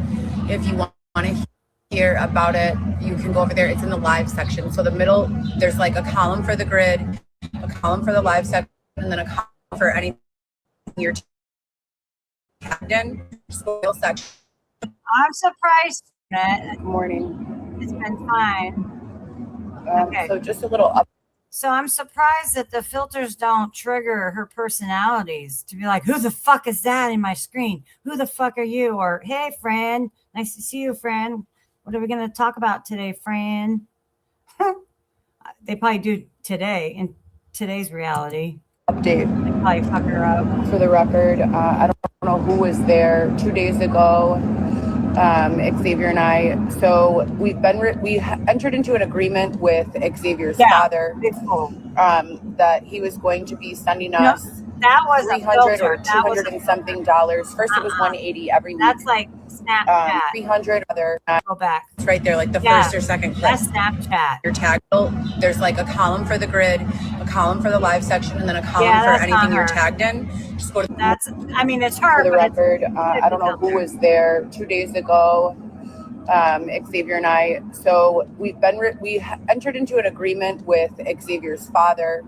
If you want to hear about it, you can go over there. It's in the live section. So the middle, there's like a column for the grid, a column for the live section, and then a column for anything you're tagged in. Spoil section. I'm surprised. Good morning. It's been fine. Okay. So just a little up. So I'm surprised that the filters don't trigger her personalities to be like, who the fuck is that in my screen? Who the fuck are you? Or, hey, friend, nice to see you, friend. What are we going to talk about today, friend? They probably do today in today's reality. Update. They probably fuck her up. For the record, I don't know who was there 2 days ago. Xavier and I. So we entered into an agreement with Xavier's father that he was going to be sending us that was $300 or $200 and something dollars. First it was $180 every week. That's like Snapchat. 300 other. Go back. It's right there, like the first or second clip. That's Snapchat. Your tag. There's like a column for the grid, a column for the live section, and then a column for anything you're tagged in. Just go to it's her. For the record, I don't know who was there 2 days ago. Xavier and I. So we entered into an agreement with Xavier's father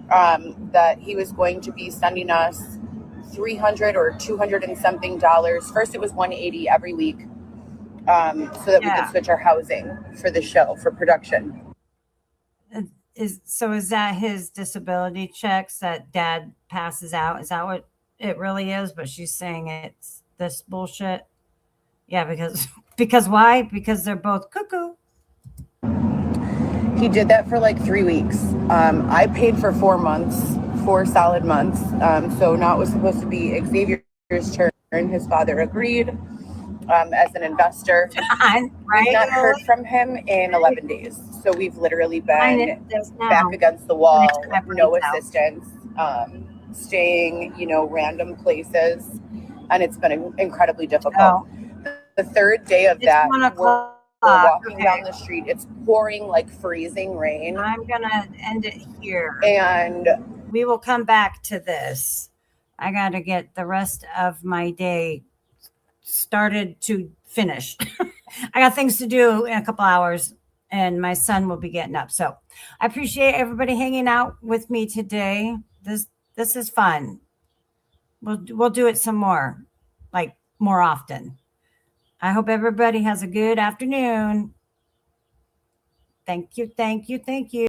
that he was going to be sending us $300 or $200 and something dollars. First it was $180 every week, so that we could switch our housing for the show for production. is that his disability checks that dad passes out? Is that what it really is? But she's saying it's this bullshit. Yeah, because why? Because they're both cuckoo. He did that for like 3 weeks. I paid for 4 months, 4 solid months. So now it was supposed to be Xavier's turn. His father agreed as an investor. Right? We've not heard from him in 11 days. So we've literally been back against the wall, no assistance, staying, random places. And it's been incredibly difficult. The third day of that, we're walking down the street. It's pouring like freezing rain. I'm going to end it here. And we will come back to this. I got to get the rest of my day started to finish. I got things to do in a couple hours and my son will be getting up. So I appreciate everybody hanging out with me today. This is fun. We'll do it some more, like more often. I hope everybody has a good afternoon. Thank you. Thank you. Thank you.